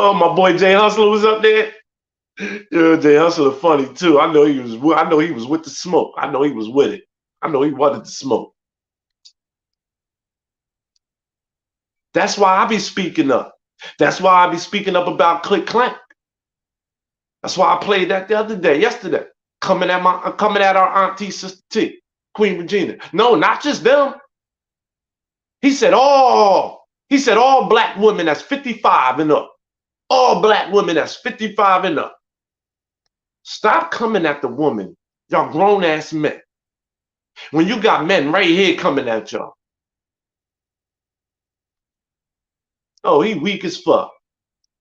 Oh, my boy Jay Hustler was up there. Yeah, Jay Hustler funny too. I know he was. I know he was with the smoke. I know he was with it. I know he wanted to smoke. That's why I be speaking up. That's why I be speaking up about Click Clank. That's why I played that the other day, yesterday, coming at our auntie Sister T, Queen Regina. No, not just them. He said all black women that's 55 and up. All black women that's 55 and up. Stop coming at the woman. Y'all grown ass men. When you got men right here coming at y'all. Oh, he weak as fuck.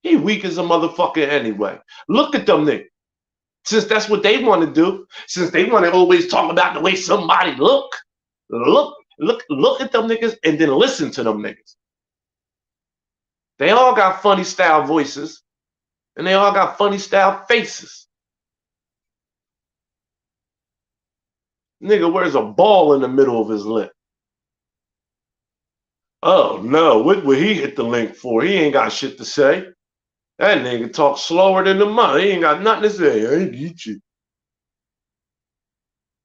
He weak as a motherfucker anyway. Look at them niggas. Since that's what they want to do, since they want to always talk about the way somebody look at them niggas and then listen to them niggas. They all got funny style voices and they all got funny style faces. Nigga wears a ball in the middle of his lip. Oh no, what would he hit the link for? He ain't got shit to say. That nigga talk slower than the mother. He ain't got nothing to say. I ain't get you.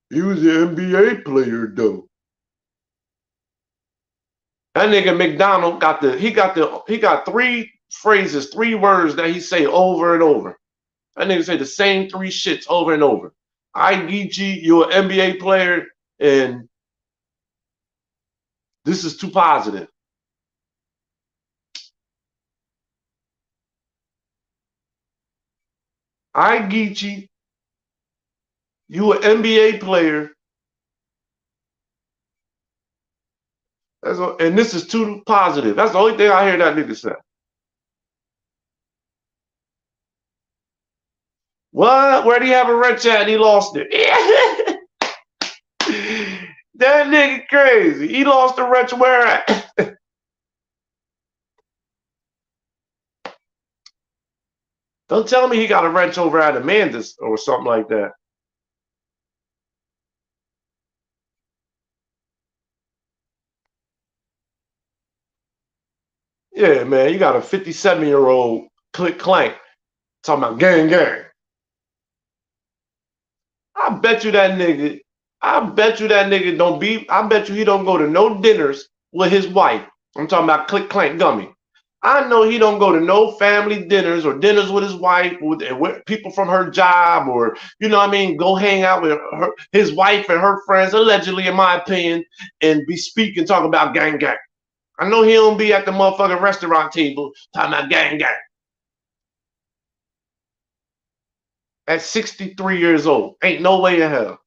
He was an NBA player though. That nigga McDonald got three phrases, 3 words that he say over and over. That nigga say the same 3 shits over and over. I get you, you're an NBA player, and this is too positive. I get you, you an NBA player, and this is too positive. That's the only thing I hear that nigga say. What? Where'd he have a wrench at? And he lost it. That nigga crazy. He lost the wrench where at? Don't tell me he got a wrench over at Amanda's or something like that. Yeah, man, you got a 57-year-old Click Clank talking about gang gang. I bet you that nigga don't be, I bet you he don't go to no dinners with his wife. I'm talking about Click Clank Gummy. I know he don't go to no family dinners or dinners with his wife, with people from her job, or, you know what I mean, go hang out with his wife and her friends, allegedly, in my opinion, and be speaking, talking about gang gang. I know he don't be at the motherfucking restaurant table talking about gang gang. At 63 years old, ain't no way in hell.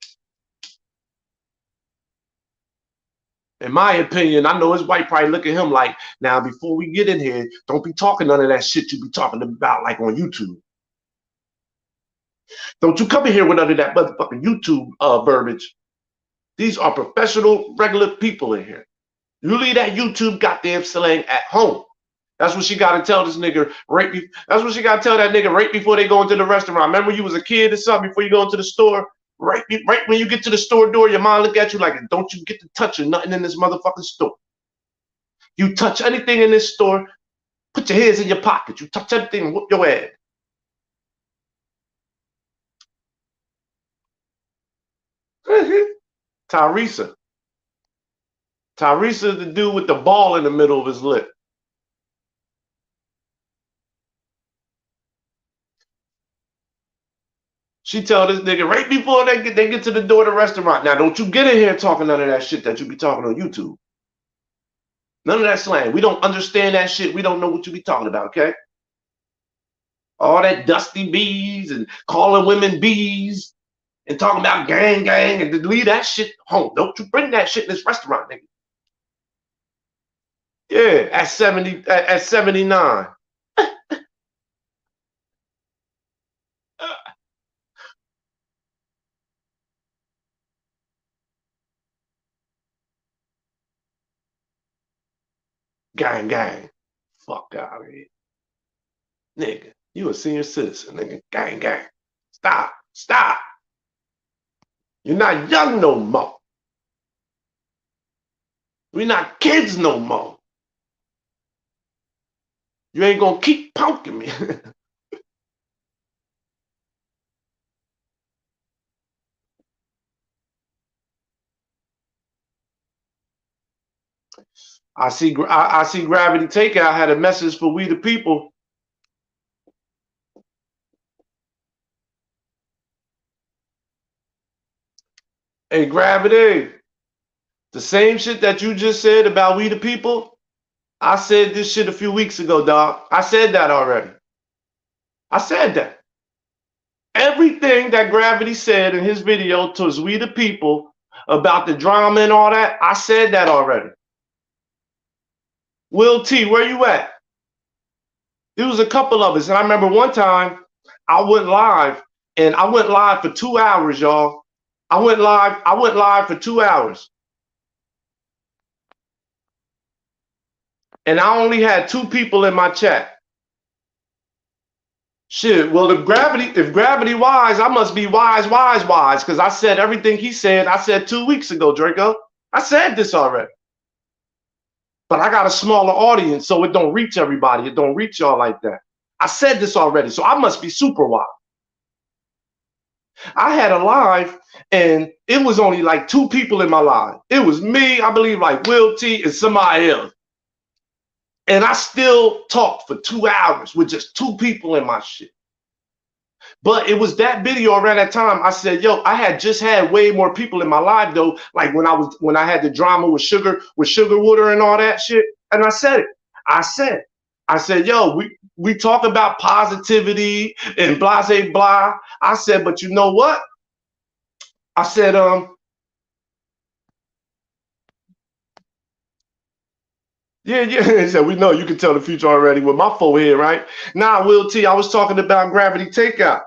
In my opinion, I know his wife probably look at him like, now before we get in here, don't be talking none of that shit you be talking about like on YouTube. Don't you come in here with none of that motherfucking YouTube verbiage. These are professional, regular people in here. You leave that YouTube goddamn slang at home. That's what she got to tell this nigga that's what she got to tell that nigga right before they go into the restaurant. Remember you was a kid or something before you go into the store? Right when you get to the store door, your mom look at you like, don't you get to touching nothing in this motherfucking store. You touch anything in this store, put your hands in your pocket. You touch anything and whoop your ass. Tyrese. Tyrese is the dude with the ball in the middle of his lip. She tell this nigga right before they get to the door of the restaurant. Now, don't you get in here talking none of that shit that you be talking on YouTube. None of that slang. We don't understand that shit. We don't know what you be talking about, okay? All that dusty bees and calling women bees and talking about gang gang and leave that shit home. Don't you bring that shit in this restaurant, nigga. Yeah, at 79. Gang gang. Fuck out of here. Nigga, you a senior citizen, nigga. Gang gang. Stop. Stop. You're not young no more. We're not kids no more. You ain't gonna keep punking me. I see Gravity Takeout had a message for we the people. Hey, Gravity, the same shit that you just said about we the people, I said this shit a few weeks ago, dog. I said that already. I said that. Everything that Gravity said in his video to we the people about the drama and all that, I said that already. Will T, where you at? There was a couple of us, and I remember one time I went live, and I went live for 2 hours, y'all. I went live for 2 hours. And I only had 2 people in my chat. Shit, well, if gravity wise, I must be wise, because I said everything he said, I said 2 weeks ago, Draco. I said this already. But I got a smaller audience, so it don't reach everybody. It don't reach y'all like that. I said this already, so I must be super wise. I had a live, and it was only like 2 people in my live. It was me, I believe, like Will T and somebody else. And I still talked for 2 hours with just 2 people in my shit. But it was that video around that time. I said, yo, I had just had way more people in my live though. Like when I had the drama with Sugar Water and all that shit. And I said it. I said, yo, we talk about positivity and blah, blah. I said, but you know what? I said, yeah. He said, we know you can tell the future already with my forehead, right? Nah, Will T, I was talking about Gravity Takeout.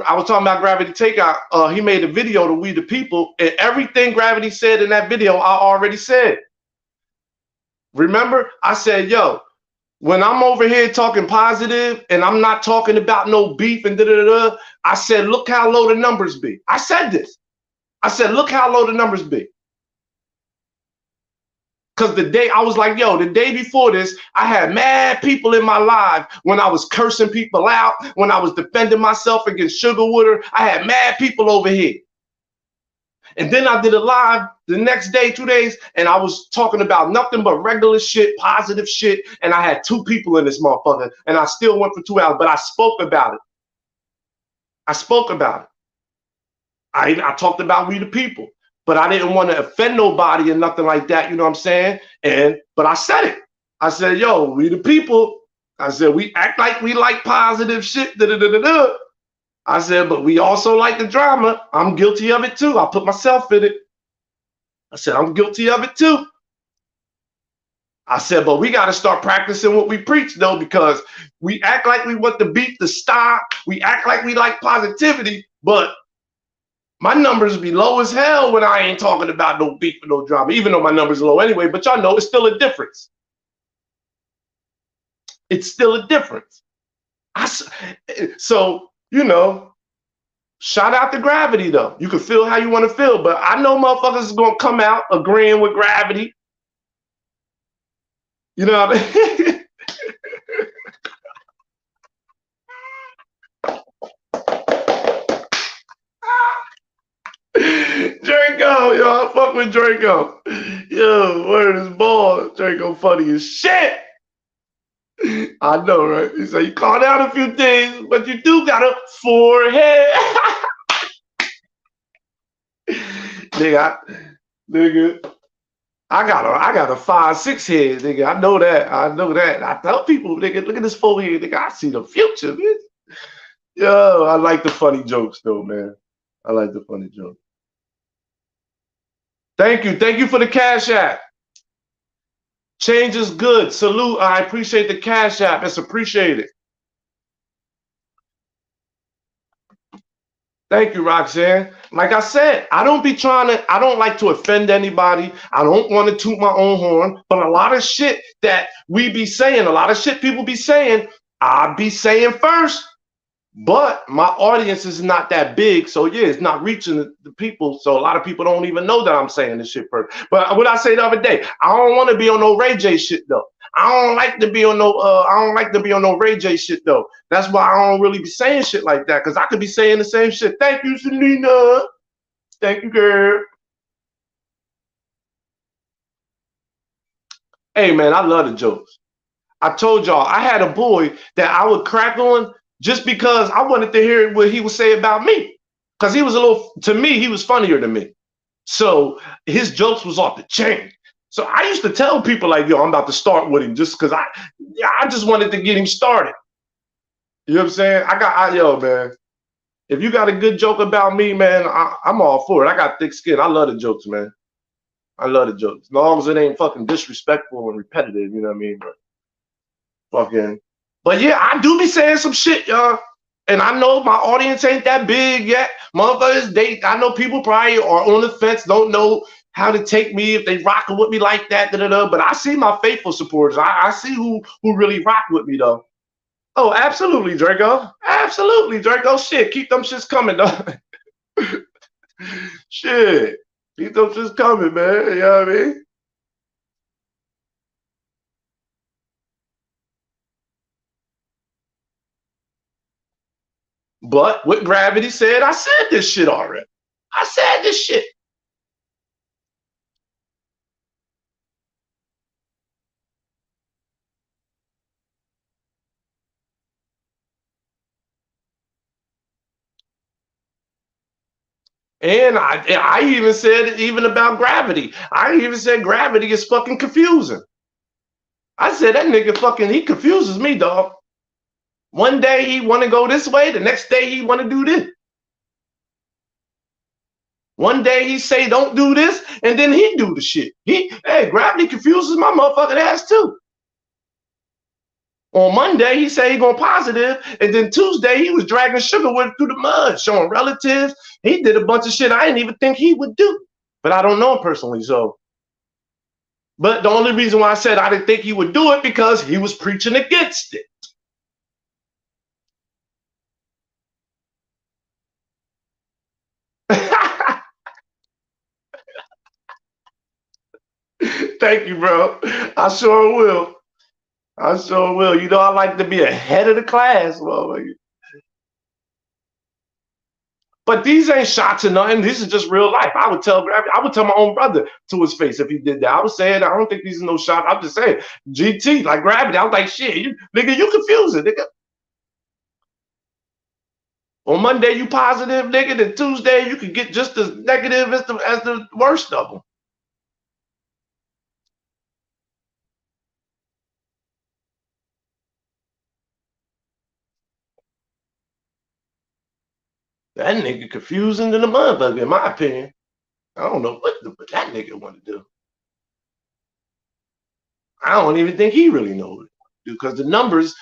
I was talking about Gravity Takeout. He made a video to we the people, and everything Gravity said in that video, I already said. Remember, I said, yo, when I'm over here talking positive and I'm not talking about no beef and da-da-da-da, I said, look how low the numbers be. I said this. I said, look how low the numbers be. Because the day I was like, yo, the day before this, I had mad people in my live when I was cursing people out, when I was defending myself against Sugar Water. I had mad people over here. And then I did a live the next day, 2 days, and I was talking about nothing but regular shit, positive shit. And I had 2 people in this motherfucker, and I still went for 2 hours, but I spoke about it. I spoke about it. I talked about we the people, but I didn't want to offend nobody or nothing like that. You know what I'm saying? But I said it. I said, yo, we the people. I said, we act like we like positive shit. Da, da, da, da, da. I said, but we also like the drama. I'm guilty of it too. I put myself in it. I said, I'm guilty of it too. I said, but we got to start practicing what we preach though, because we act like we want the beat to stop. We act like we like positivity, but my numbers be low as hell when I ain't talking about no beef or no drama, even though my numbers are low anyway, but y'all know it's still a difference. It's still a difference. So, you know, shout out to Gravity though. You can feel how you want to feel, but I know motherfuckers is going to come out agreeing with Gravity. You know what I mean? Draco, yo, I fuck with Draco. Yo, word is ball. Draco funny as shit. I know, right? He said, you called out a few things, but you do got a forehead. nigga, I got a 5'6" head, nigga. I know that. I tell people, nigga, look at this forehead, nigga. I see the future, man. Yo, I like the funny jokes though, man. I like the funny jokes. Thank you for the Cash App. Change is good. Salute. I appreciate the Cash App. It's appreciated. Thank you, Roxanne. Like I said, I don't like to offend anybody. I don't want to toot my own horn, but a lot of shit that we be saying, a lot of shit people be saying, I be saying first. But my audience is not that big, so yeah, it's not reaching the people. So a lot of people don't even know that I'm saying this shit first. But what I say the other day, I don't want to be on no Ray J shit though. I don't like to be on no I don't like to be on no Ray J shit though. That's why I don't really be saying shit like that, because I could be saying the same shit. Thank you, Selena. Thank you, girl. Hey man, I love the jokes. I told y'all I had a boy that I would crack on just because I wanted to hear what he would say about me. Because he was a little, to me, he was funnier than me. So his jokes was off the chain. So I used to tell people like, yo, I'm about to start with him just because I just wanted to get him started. You know what I'm saying? Yo, man, if you got a good joke about me, man, I'm all for it. I got thick skin. I love the jokes, man. I love the jokes. As long as it ain't fucking disrespectful and repetitive, you know what I mean? Fucking, but yeah, I do be saying some shit, y'all. And I know my audience ain't that big yet. Motherfuckers, I know people probably are on the fence, don't know how to take me if they rocking with me like that, But I see my faithful supporters. I see who really rock with me though. Oh, absolutely, Draco. Absolutely, Draco. Shit, keep them shits coming, though. Shit, keep them shits coming, man. You know what I mean? But what Gravity said, I said this shit already. I said this shit. And I even said it even about Gravity. I even said Gravity is fucking confusing. I said that nigga fucking, he confuses me, dog. One day he want to go this way, the next day he want to do this. One day he say don't do this, and then he do the shit. Hey, Gravity confuses my motherfucking ass too. On Monday he say he going positive, and then Tuesday he was dragging Sugarwood through the mud, showing relatives. He did a bunch of shit I didn't even think he would do, but I don't know him personally, so. But the only reason why I said I didn't think he would do it because he was preaching against it. Thank you, bro. I sure will. I sure will. You know, I like to be ahead of the class, motherfucker. But these ain't shots or nothing. This is just real life. I would tell my own brother to his face if he did that. I was saying, I don't think these are no shots. I'm just saying, GT, like Gravity. I was like, shit, nigga, you confusing, nigga. On Monday you positive, nigga. Then Tuesday you could get just as negative as the worst of them. That nigga confusing than the motherfucker, in my opinion. I don't know what that nigga want to do. I don't even think he really knows because the numbers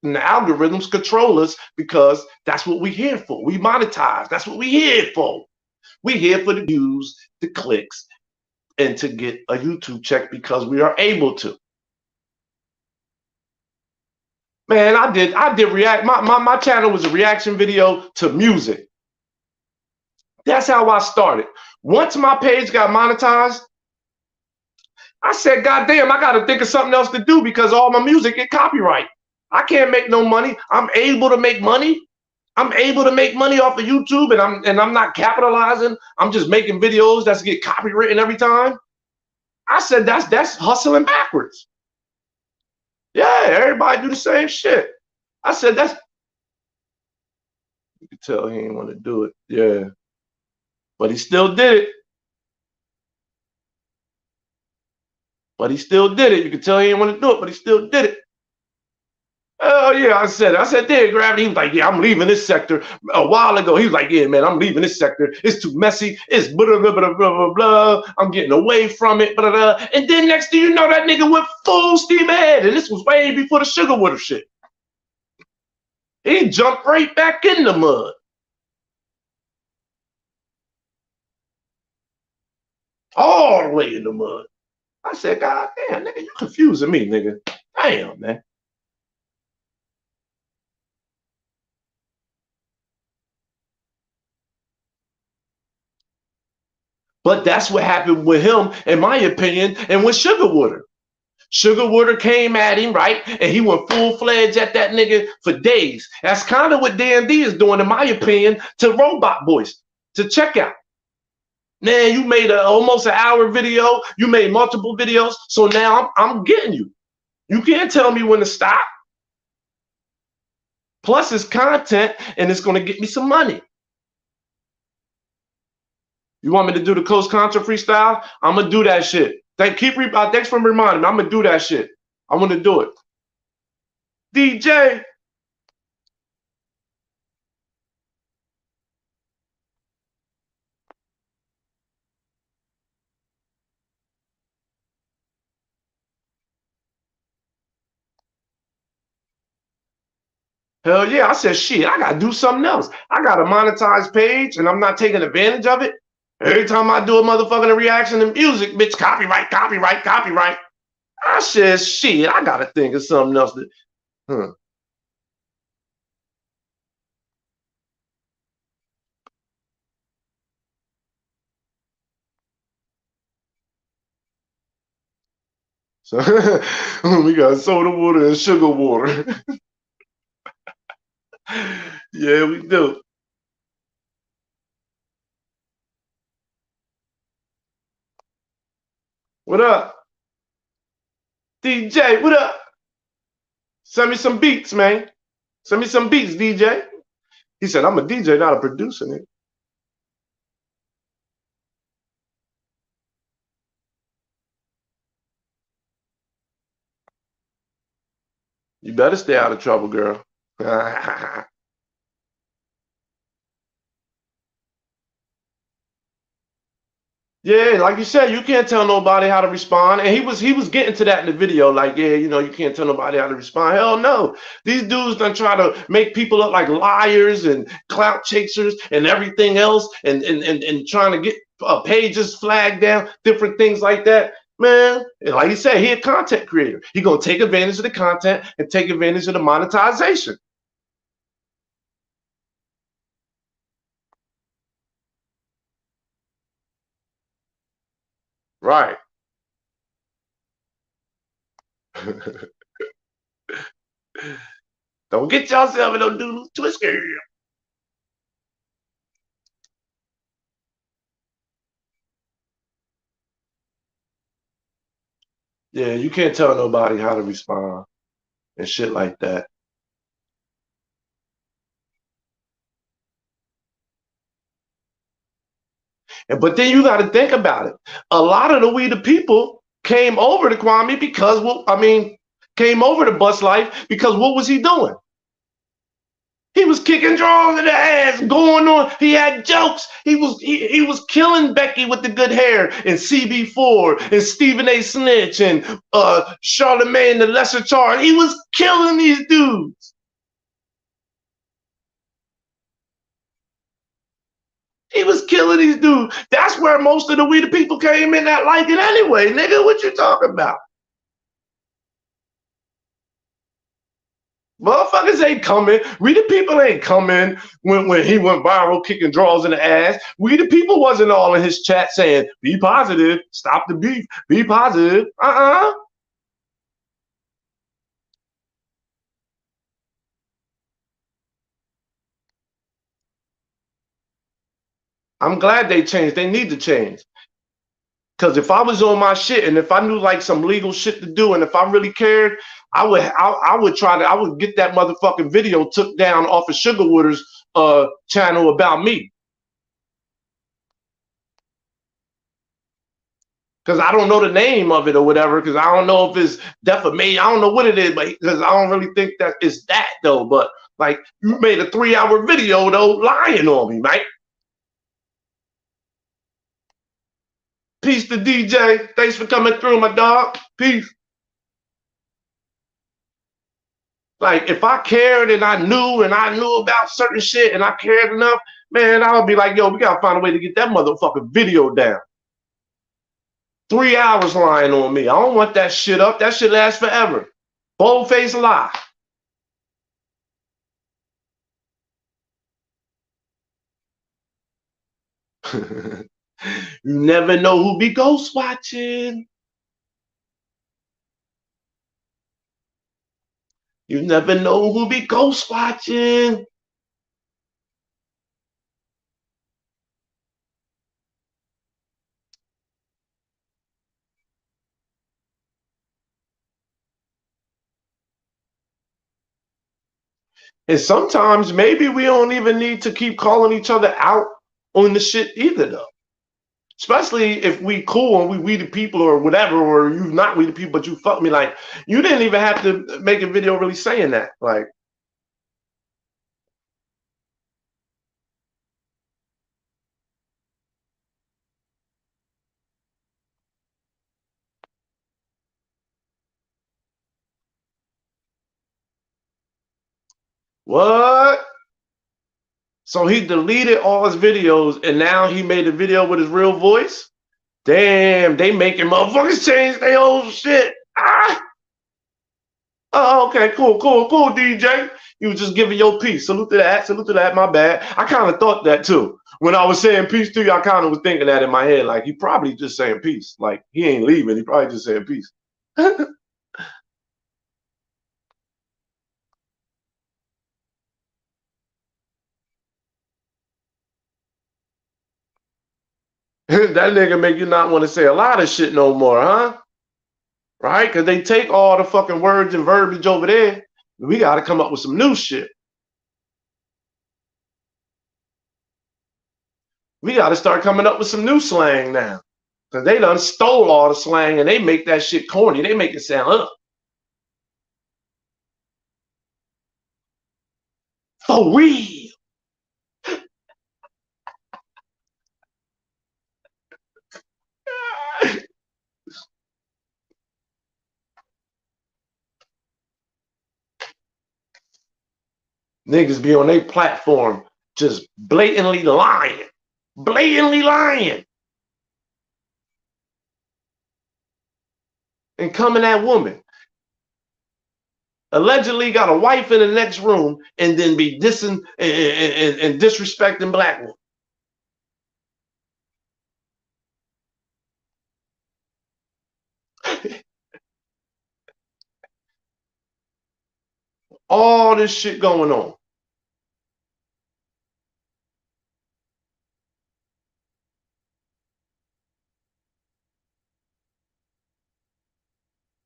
and the algorithms control us because that's what we're here for. We monetize. That's what we're here for. We're here for the views, the clicks, and to get a YouTube check because we are able to. Man, I did react. My channel was a reaction video to music. That's how I started. Once my page got monetized, I said, God damn, I got to think of something else to do because all my music get copyright. I can't make no money. I'm able to make money. I'm able to make money off of YouTube, and I'm not capitalizing. I'm just making videos that's get copywritten every time. I said that's hustling backwards. Yeah, everybody do the same shit. I said that's. You could tell he didn't want to do it. Yeah, but he still did it. But he still did it. You could tell he didn't want to do it, but he still did it. Oh yeah, I said, there, Gravity. He was like, yeah, I'm leaving this sector. A while ago, he was like, yeah, man, I'm leaving this sector. It's too messy. It's blah, blah, blah, blah, blah, blah. I'm getting away from it, blah, blah. And then next thing you know, that nigga went full steam ahead. And this was way before the Sugarwater shit. He jumped right back in the mud. All the way in the mud. I said, God damn, nigga, you confusing me, nigga. Damn, man. But that's what happened with him, in my opinion, and with Sugarwater. Sugar Water came at him, right? And he went full-fledged at that nigga for days. That's kind of what DMD is doing, in my opinion, to Robot Boys, to Checkout. Man, you made almost an hour video. You made multiple videos. So now I'm getting you. You can't tell me when to stop. Plus, it's content, and it's going to get me some money. You want me to do the Coast Contra freestyle? I'm going to do that shit. Thanks for reminding me. I'm going to do that shit. I want to do it. DJ. Hell yeah. I said, shit, I got to do something else. I got a monetized page, and I'm not taking advantage of it. Every time I do a motherfucking reaction to music, bitch, copyright. I said, shit, I got to think of something else. So we got soda water and sugar water. Yeah, we do. What up? DJ, what up? Send me some beats, man. Send me some beats, DJ. He said, I'm a DJ, not a producer, nigga. You better stay out of trouble, girl. Yeah, like you said, you can't tell nobody how to respond. And he was getting to that in the video, like, yeah, you know, you can't tell nobody how to respond. Hell no. These dudes done try to make people look like liars and clout chasers and everything else, and trying to get pages flagged down, different things like that. Man, and like you said, he a content creator. He gonna take advantage of the content and take advantage of the monetization. Right. Don't get yourself in no doodle twist. Yeah, you can't tell nobody how to respond and shit like that. But then you got to think about it. A lot of the We the People came over to Kwame because, well, I mean, came over to Bus Life because what was he doing? He was kicking draws in the ass, going on. He had jokes. He was killing Becky with the good hair and CB4 and Stephen A. Snitch and Charlemagne the Lesser Charge. He was killing these dudes. He was killing these dudes. That's where most of the We the People came in at liking anyway. Nigga, what you talking about? Motherfuckers ain't coming. We the People ain't coming when he went viral kicking draws in the ass. We the People wasn't all in his chat saying, be positive, stop the beef, be positive. I'm glad they changed. They need to change. Because if I was on my shit and if I knew like some legal shit to do and if I really cared, I would get that motherfucking video took down off of Sugar Water's channel about me. Because I don't know the name of it or whatever, because I don't know if it's defamation. I don't know what it is, but because I don't really think that it's that though. But like, you made a 3-hour video though, lying on me, right? Peace to DJ. Thanks for coming through, my dog. Peace. Like, if I cared and I knew about certain shit and I cared enough, man, I would be like, yo, we gotta find a way to get that motherfucking video down. 3 hours lying on me. I don't want that shit up. That shit lasts forever. Boldface lie. You never know who be ghost watching. You never know who be ghost watching. And sometimes maybe we don't even need to keep calling each other out on the shit either, though. Especially if we cool and we the people or whatever, or you not we the people, but you fuck me. Like, you didn't even have to make a video really saying that. Like, what? So he deleted all his videos and now he made a video with his real voice? Damn, they making motherfuckers change their old shit. Ah! Oh, okay, cool, DJ. You was just giving your piece. Salute to that, salute to that, my bad. I kind of thought that too. When I was saying peace to you, I kind of was thinking that in my head. Like, he probably just saying peace. Like, he ain't leaving. He probably just saying peace. That nigga make you not want to say a lot of shit no more, huh? Right? Because they take all the fucking words and verbiage over there. We got to come up with some new shit. We got to start coming up with some new slang now. Because they done stole all the slang and they make that shit corny. They make it sound up. For real. Niggas be on their platform just blatantly lying. Blatantly lying. And coming at woman. Allegedly got a wife in the next room and then be dissing and disrespecting black women. All this shit going on.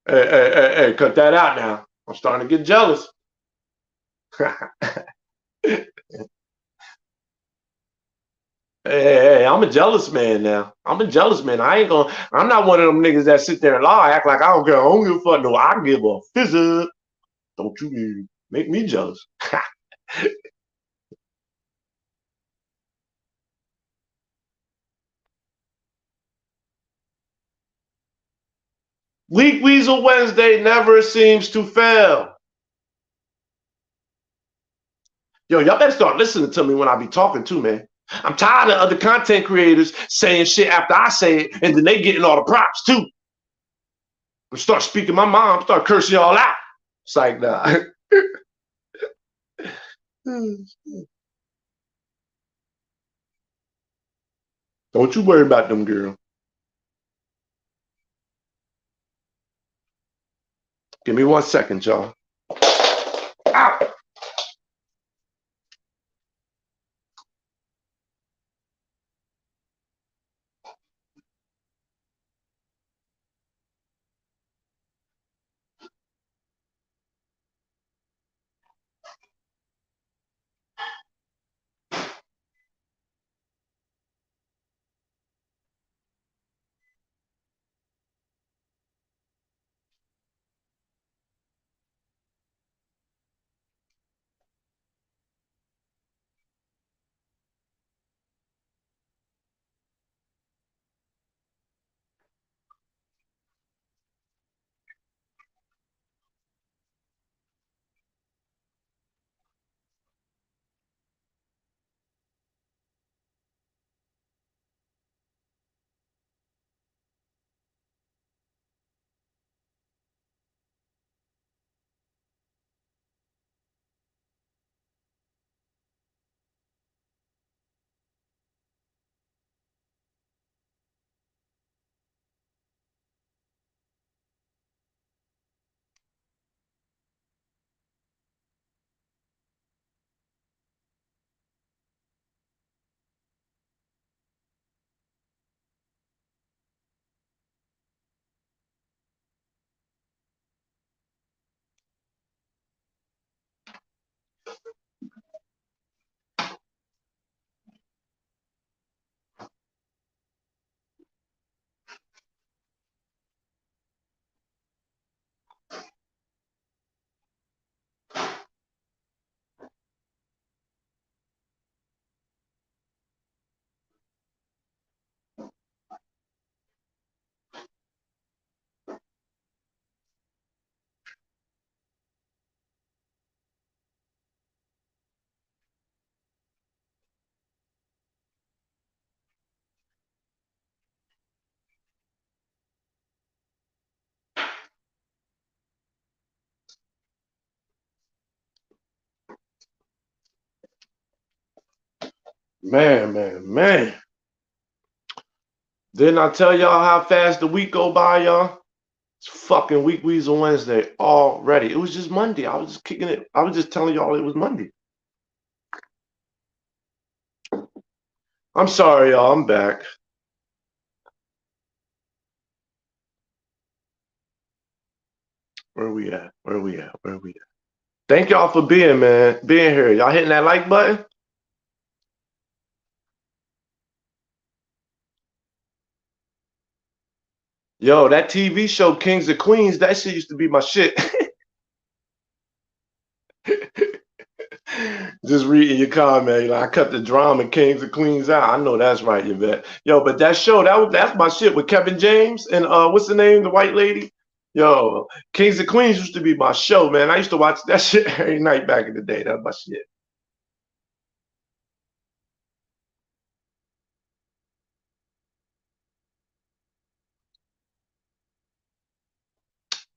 Hey, cut that out now. I'm starting to get jealous. Hey, I'm a jealous man now. I'm a jealous man. I'm not one of them niggas that sit there and lie, act like I don't care. I don't give a fuck. No, I give a fizz. Don't you make me jealous. Weak Weasel Wednesday never seems to fail. Yo, y'all better start listening to me when I be talking too, man. I'm tired of other content creators saying shit after I say it, and then they getting all the props too. I start speaking my mind, start cursing y'all out. It's like, nah. Don't you worry about them, girl. Give me 1 second, y'all. Ow! Man. Didn't I tell y'all how fast the week go by, y'all? It's fucking Week Weasel Wednesday already. It was just Monday. I was just kicking it. I was just telling y'all it was Monday. I'm sorry, y'all. I'm back. Where we at? Where we at? Where we at? Thank y'all for being here. Y'all hitting that like button? Yo, that TV show Kings of Queens, that shit used to be my shit. Just reading your comment, I cut the drama Kings of Queens out. I know that's right, Yvette. Yo, but that show, that's my shit with Kevin James and what's the name, the white lady? Yo, Kings of Queens used to be my show, man. I used to watch that shit every night back in the day. That's my shit.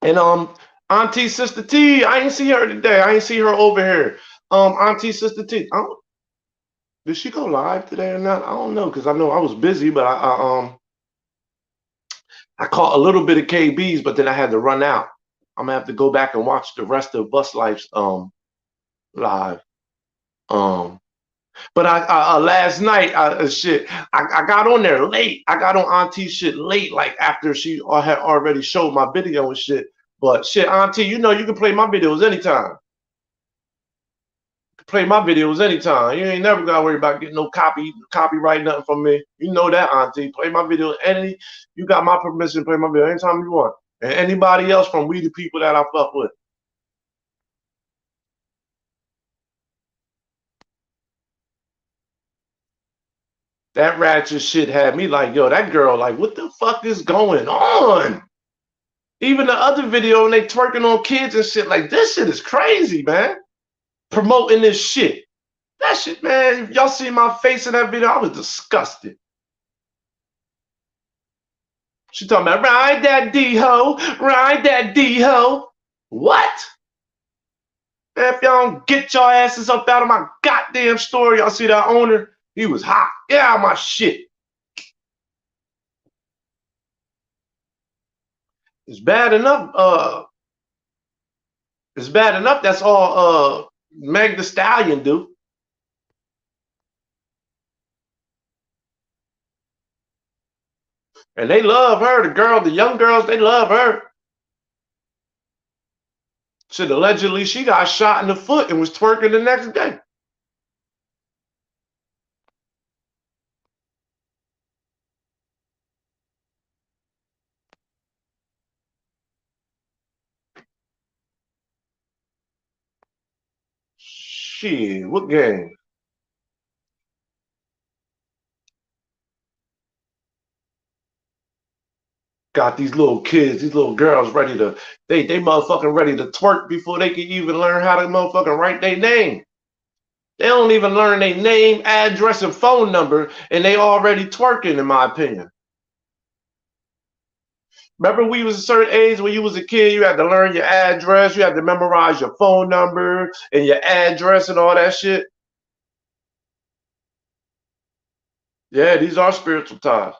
And Auntie Sister T, I ain't see her today. I ain't see her over here. Auntie Sister T, did she go live today or not? I don't know because I know I was busy, but I caught a little bit of KB's, but then I had to run out. I'm gonna have to go back and watch the rest of Bus Life's live. Um, but I last night I got on there late. I got on Auntie shit late, like after she had already showed my video and shit. But shit, Auntie, you know you can play my videos anytime. Play my videos anytime. You ain't never gotta worry about getting no copyright nothing from me. You know that, Auntie. Play my video you got my permission to play my video anytime you want. And anybody else from We the People that I fuck with. That ratchet shit had me like, yo, that girl, like, what the fuck is going on? Even the other video, and they twerking on kids and shit, like, this shit is crazy, man. Promoting this shit. That shit, man, y'all see my face in that video? I was disgusted. She talking about ride that D-ho, ride that D-ho. What? Man, if y'all don't get your asses up out of my goddamn story, y'all see that owner? He was hot. Get out of my shit. It's bad enough. It's bad enough. That's all. Meg the Stallion do. And they love her. The young girls, they love her. Shit, allegedly she got shot in the foot and was twerking the next day. Shit, what game? Got these little kids, these little girls ready to, they motherfucking ready to twerk before they can even learn how to motherfucking write their name. They don't even learn their name, address, and phone number, and they already twerking, in my opinion. Remember we was a certain age when you was a kid, you had to learn your address, you had to memorize your phone number and your address and all that shit. Yeah, these are spiritual ties.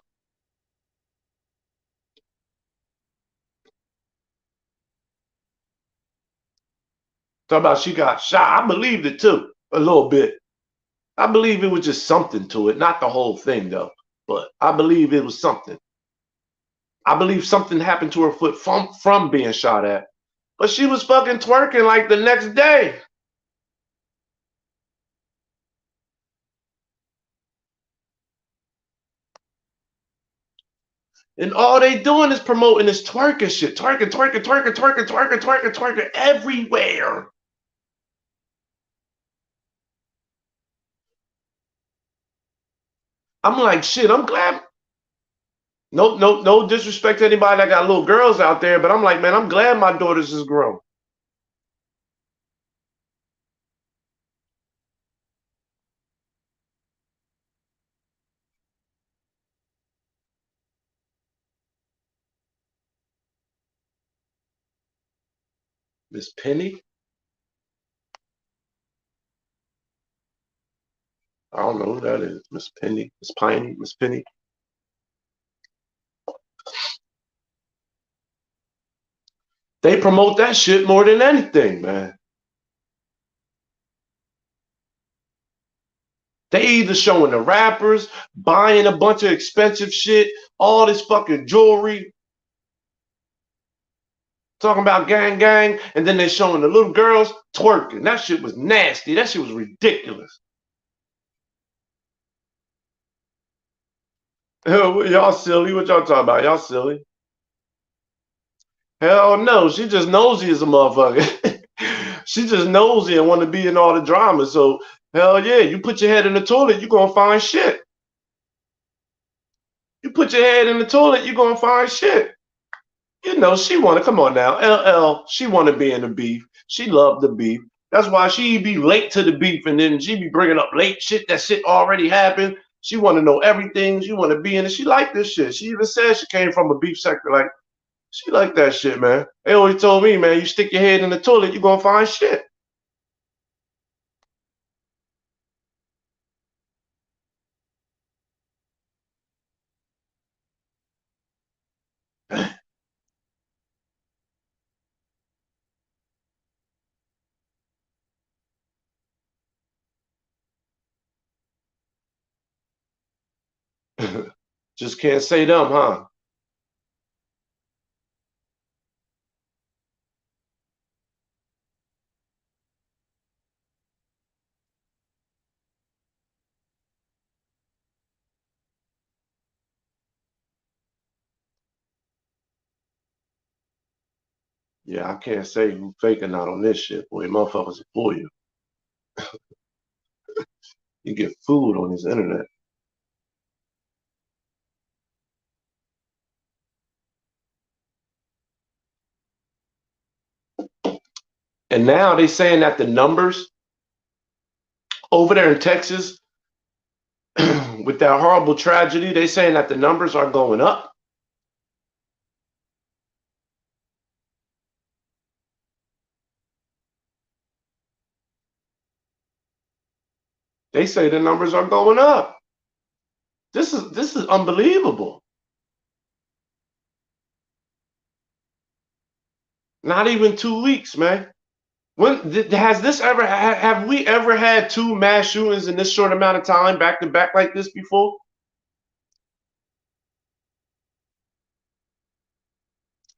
Talk about she got shot. I believed it too, a little bit. I believe it was just something to it, not the whole thing though. But I believe it was something. I believe something happened to her foot from being shot at. But she was fucking twerking like the next day. And all they doing is promoting this twerking shit. Twerking everywhere. I'm like, shit, I'm glad. No disrespect to anybody that got little girls out there, but I'm like, man, I'm glad my daughters is grown. Miss Penny. I don't know who that is. Miss Penny, Miss Piney, Miss Penny. They promote that shit more than anything, man. They either showing the rappers buying a bunch of expensive shit, all this fucking jewelry, talking about gang gang, and then they showing the little girls twerking. That shit was nasty. That shit was ridiculous. Hell, y'all silly. What y'all talking about? Y'all silly. Hell no. She just nosy as a motherfucker. She just nosy and want to be in all the drama. So hell yeah, you put your head in the toilet, you gonna find shit. You put your head in the toilet, you gonna find shit. You know, she wanna come on now. LL, she wanna be in the beef. She loved the beef. That's why she be late to the beef, and then she be bringing up late shit. That shit already happened. She want to know everything. She want to be in it. She like this shit. She even said she came from a beef sector. Like, she like that shit, man. They always told me, man, you stick your head in the toilet, you gonna find shit. Just can't say them, huh? Yeah, I can't say who fake or not on this shit. Boy, motherfuckers will fool you. You get fooled on this internet. And now they saying that the numbers over there in Texas with that horrible tragedy, they saying that the numbers are going up. They say the numbers are going up. This is unbelievable. Not even 2 weeks, man. When has this ever have we ever had two mass shootings in this short amount of time back to back like this before?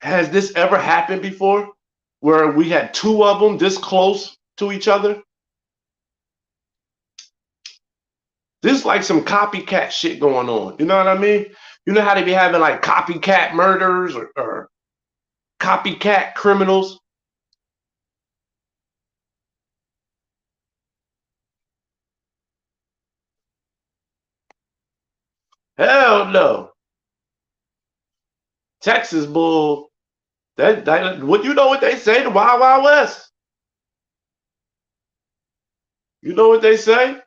Has this ever happened before where we had two of them this close to each other? This is like some copycat shit going on. You know what I mean? You know how they be having like copycat murders or copycat criminals? Hell no. Texas bull. That what you know what they say, the Wild Wild West. You know what they say?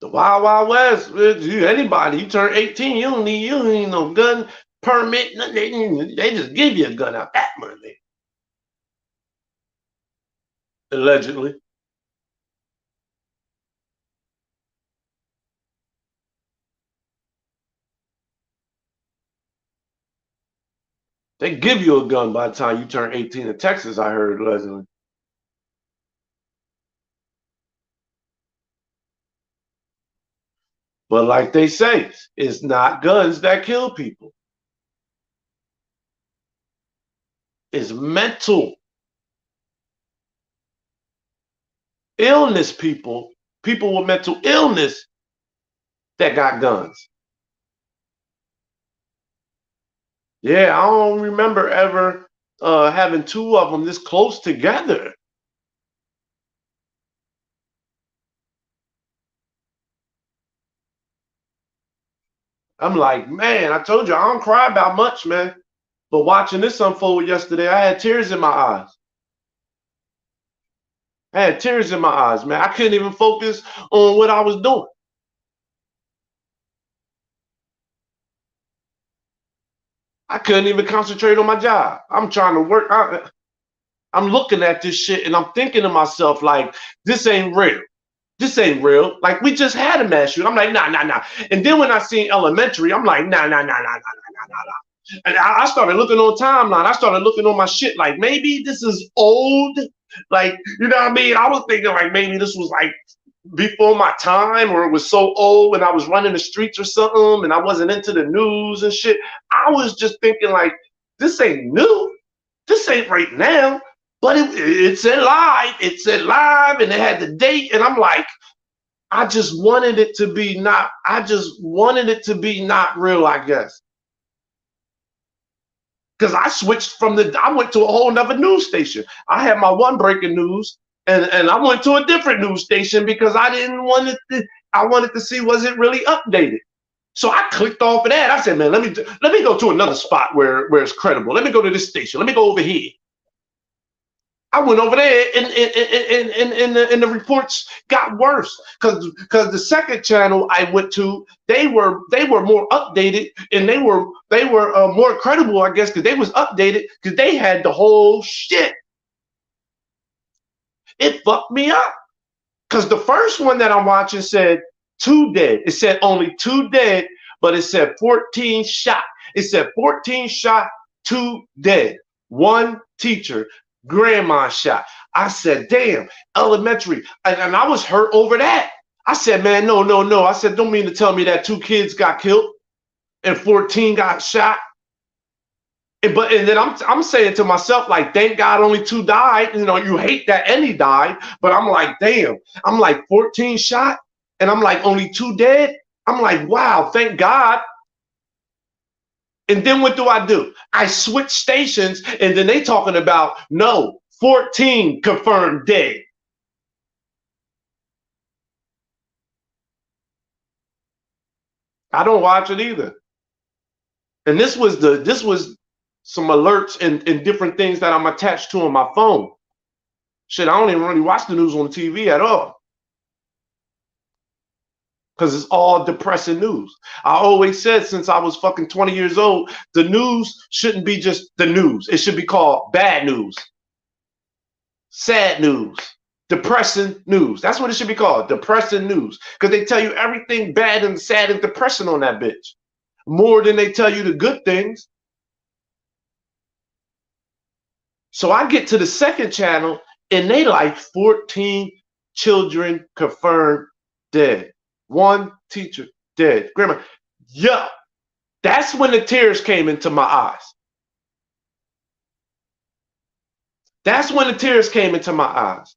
The Wild Wild West. Anybody, you turn 18, you don't need no gun permit. They just give you a gun out that money. Allegedly. They give you a gun by the time you turn 18 in Texas, I heard allegedly. But like they say, it's not guns that kill people. It's mental illness people with mental illness that got guns. Yeah, I don't remember ever having two of them this close together. I'm like, man, I told you I don't cry about much, man. But watching this unfold yesterday, I had tears in my eyes. I had tears in my eyes, man. I couldn't even focus on what I was doing. I couldn't even concentrate on my job. I'm trying to work. I'm looking at this shit and I'm thinking to myself, like, this ain't real. This ain't real. Like, we just had a mass shooting. I'm like, nah, nah, nah. And then when I seen Elementary, I'm like, nah, nah, nah, nah, nah, nah, nah, nah, nah. And I started looking on timeline. I started looking on my shit. Like, maybe this is old. Like, you know what I mean? I was thinking like maybe this was like before my time, or it was so old when I was running the streets or something, and I wasn't into the news and shit. I was just thinking like, this ain't new. This ain't right now. But it said live. It said live, and it had the date. And I'm like, I just wanted it to be not. I just wanted it to be not real, I guess. Because I switched from I went to a whole nother news station. I had my one breaking news, and I went to a different news station because I didn't want it to, I wanted to see, was it really updated? So I clicked off of that. I said, man, let me go to another spot where it's credible. Let me go to this station. Let me go over here. I went over there, and the reports got worse because the second channel I went to, they were more updated, and they were more credible, I guess, because they was updated because they had the whole shit. It fucked me up because the first one that I'm watching said 2 dead. It said only 2 dead, but it said 14 shot. It said 14 shot, 2 dead. 1 teacher, grandma shot. I said, damn, Elementary. And I was hurt over that. I said, man, no, no, no. I said, don't mean to tell me that 2 kids got killed and 14 got shot. And then I'm saying to myself, like, thank God only 2 died. You know, you hate that any died, but I'm like, damn. I'm like 14 shot, and I'm like only 2 dead. I'm like, wow, thank God. And then what do? I switch stations, and then they talking about no, 14 confirmed dead. I don't watch it either. And this was some alerts and different things that I'm attached to on my phone. Shit, I don't even really watch the news on the TV at all, because it's all depressing news. I always said since I was fucking 20 years old, the news shouldn't be just the news. It should be called bad news, sad news, depressing news. That's what it should be called, depressing news. Because they tell you everything bad and sad and depressing on that bitch, more than they tell you the good things. So I get to the second channel, and they like 14 children confirmed dead. 1 teacher dead. Grandma. Yeah. That's when the tears came into my eyes. That's when the tears came into my eyes.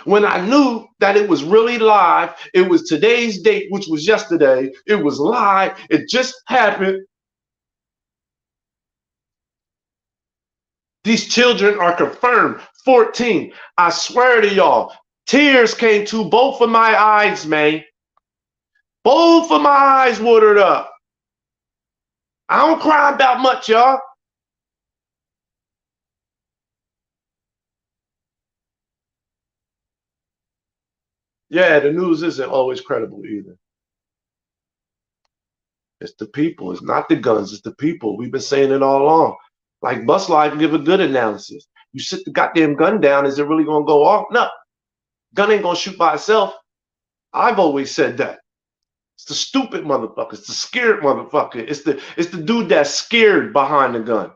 When I knew that it was really live, it was today's date, which was yesterday. It was live. It just happened. These children are confirmed. 14. I swear to y'all, tears came to both of my eyes, man. Both of my eyes watered up. I don't cry about much, y'all. Yeah, the news isn't always credible either. It's the people. It's not the guns. It's the people. We've been saying it all along. Like Bus Live give a good analysis. You sit the goddamn gun down, is it really gonna go off? No. Gun ain't gonna shoot by itself. I've always said that. It's the stupid motherfucker. It's the scared motherfucker. It's the dude that's scared behind the gun.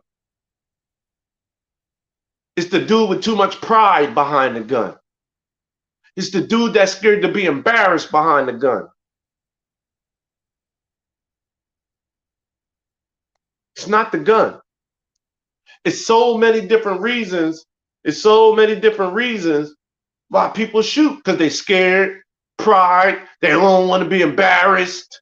It's the dude with too much pride behind the gun. It's the dude that's scared to be embarrassed behind the gun. It's not the gun. It's so many different reasons. It's so many different reasons why people shoot, because they scared, pride, they don't want to be embarrassed.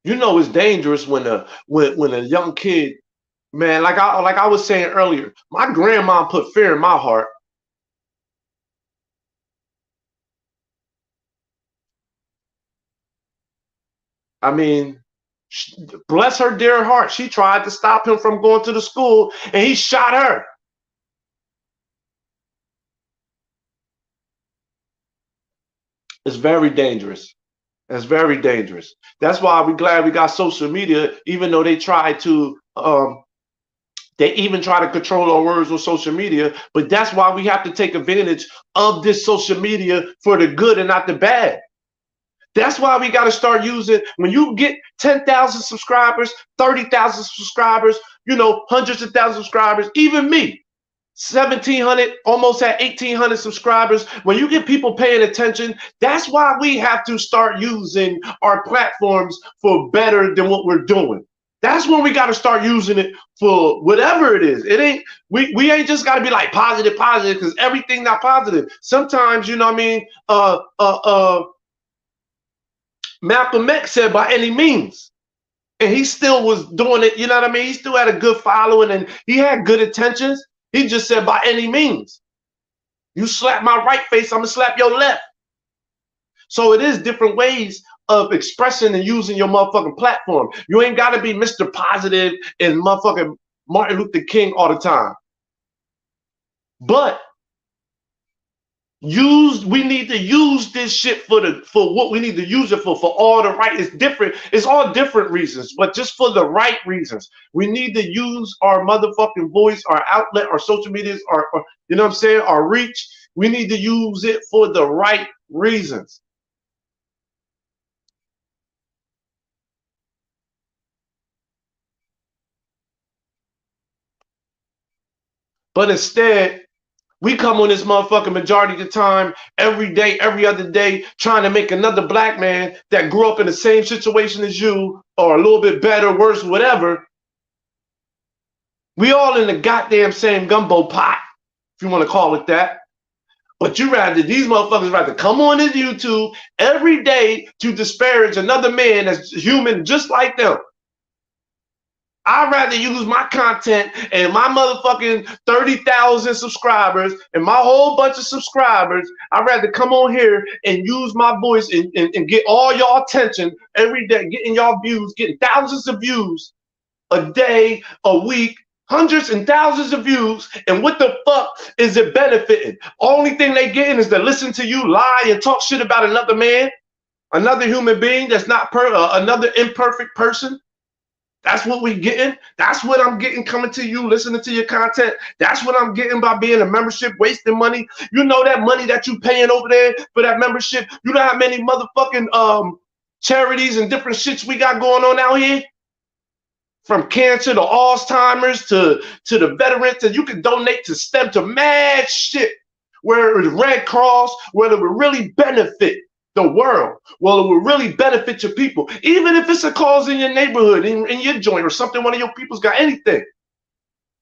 You know it's dangerous when a young kid, man, like I was saying earlier, my grandma put fear in my heart. I mean, bless her dear heart, she tried to stop him from going to the school, and he shot her. It's very dangerous. That's very dangerous. That's why we're glad we got social media, even though they even try to control our words on social media. But that's why we have to take advantage of this social media for the good and not the bad. That's why we got to start using, when you get 10,000 subscribers, 30,000 subscribers, hundreds of thousands of subscribers, even me, 1,700, almost at 1,800 subscribers. When you get people paying attention, that's why we have to start using our platforms for better than what we're doing. That's when we got to start using it for whatever it is. It ain't, we ain't just got to be like positive, because everything not positive. Sometimes, you know what I mean? Malcolm X said by any means. And he still was doing it, you know what I mean? He still had a good following and he had good intentions. He just said by any means. You slap my right face, I'm gonna slap your left. So it is different ways of expressing and using your motherfucking platform. You ain't gotta be Mr. Positive and motherfucking Martin Luther King all the time. But we need to use this shit for what we need to use it for all the right. It's all different reasons, but just for the right reasons. We need to use our motherfucking voice, our outlet, our social medias, our you know what I'm saying, our reach. We need to use it for the right reasons. But instead, we come on this motherfucking majority of the time, every day, every other day, trying to make another black man that grew up in the same situation as you, or a little bit better, worse, whatever. We all in the goddamn same gumbo pot, if you want to call it that. But these motherfuckers rather come on this YouTube every day to disparage another man that's human just like them. I'd rather use my content and my motherfucking 30,000 subscribers and my whole bunch of subscribers. I'd rather come on here and use my voice and get all y'all attention every day, getting y'all views, getting thousands of views a day, a week, hundreds and thousands of views. And what the fuck is it benefiting? Only thing they getting is to listen to you lie and talk shit about another man, another human being that's not another imperfect person. That's what we getting. That's what I'm getting coming to you, listening to your content. That's what I'm getting by being a membership, wasting money. You know that money that you paying over there for that membership. You know how many motherfucking charities and different shits we got going on out here? From cancer to Alzheimer's to the veterans, and you can donate to STEM, to mad shit. Where it's Red Cross, where it would really benefit the world. Well, it will really benefit your people, even if it's a cause in your neighborhood, in your joint, or something one of your people's got, anything.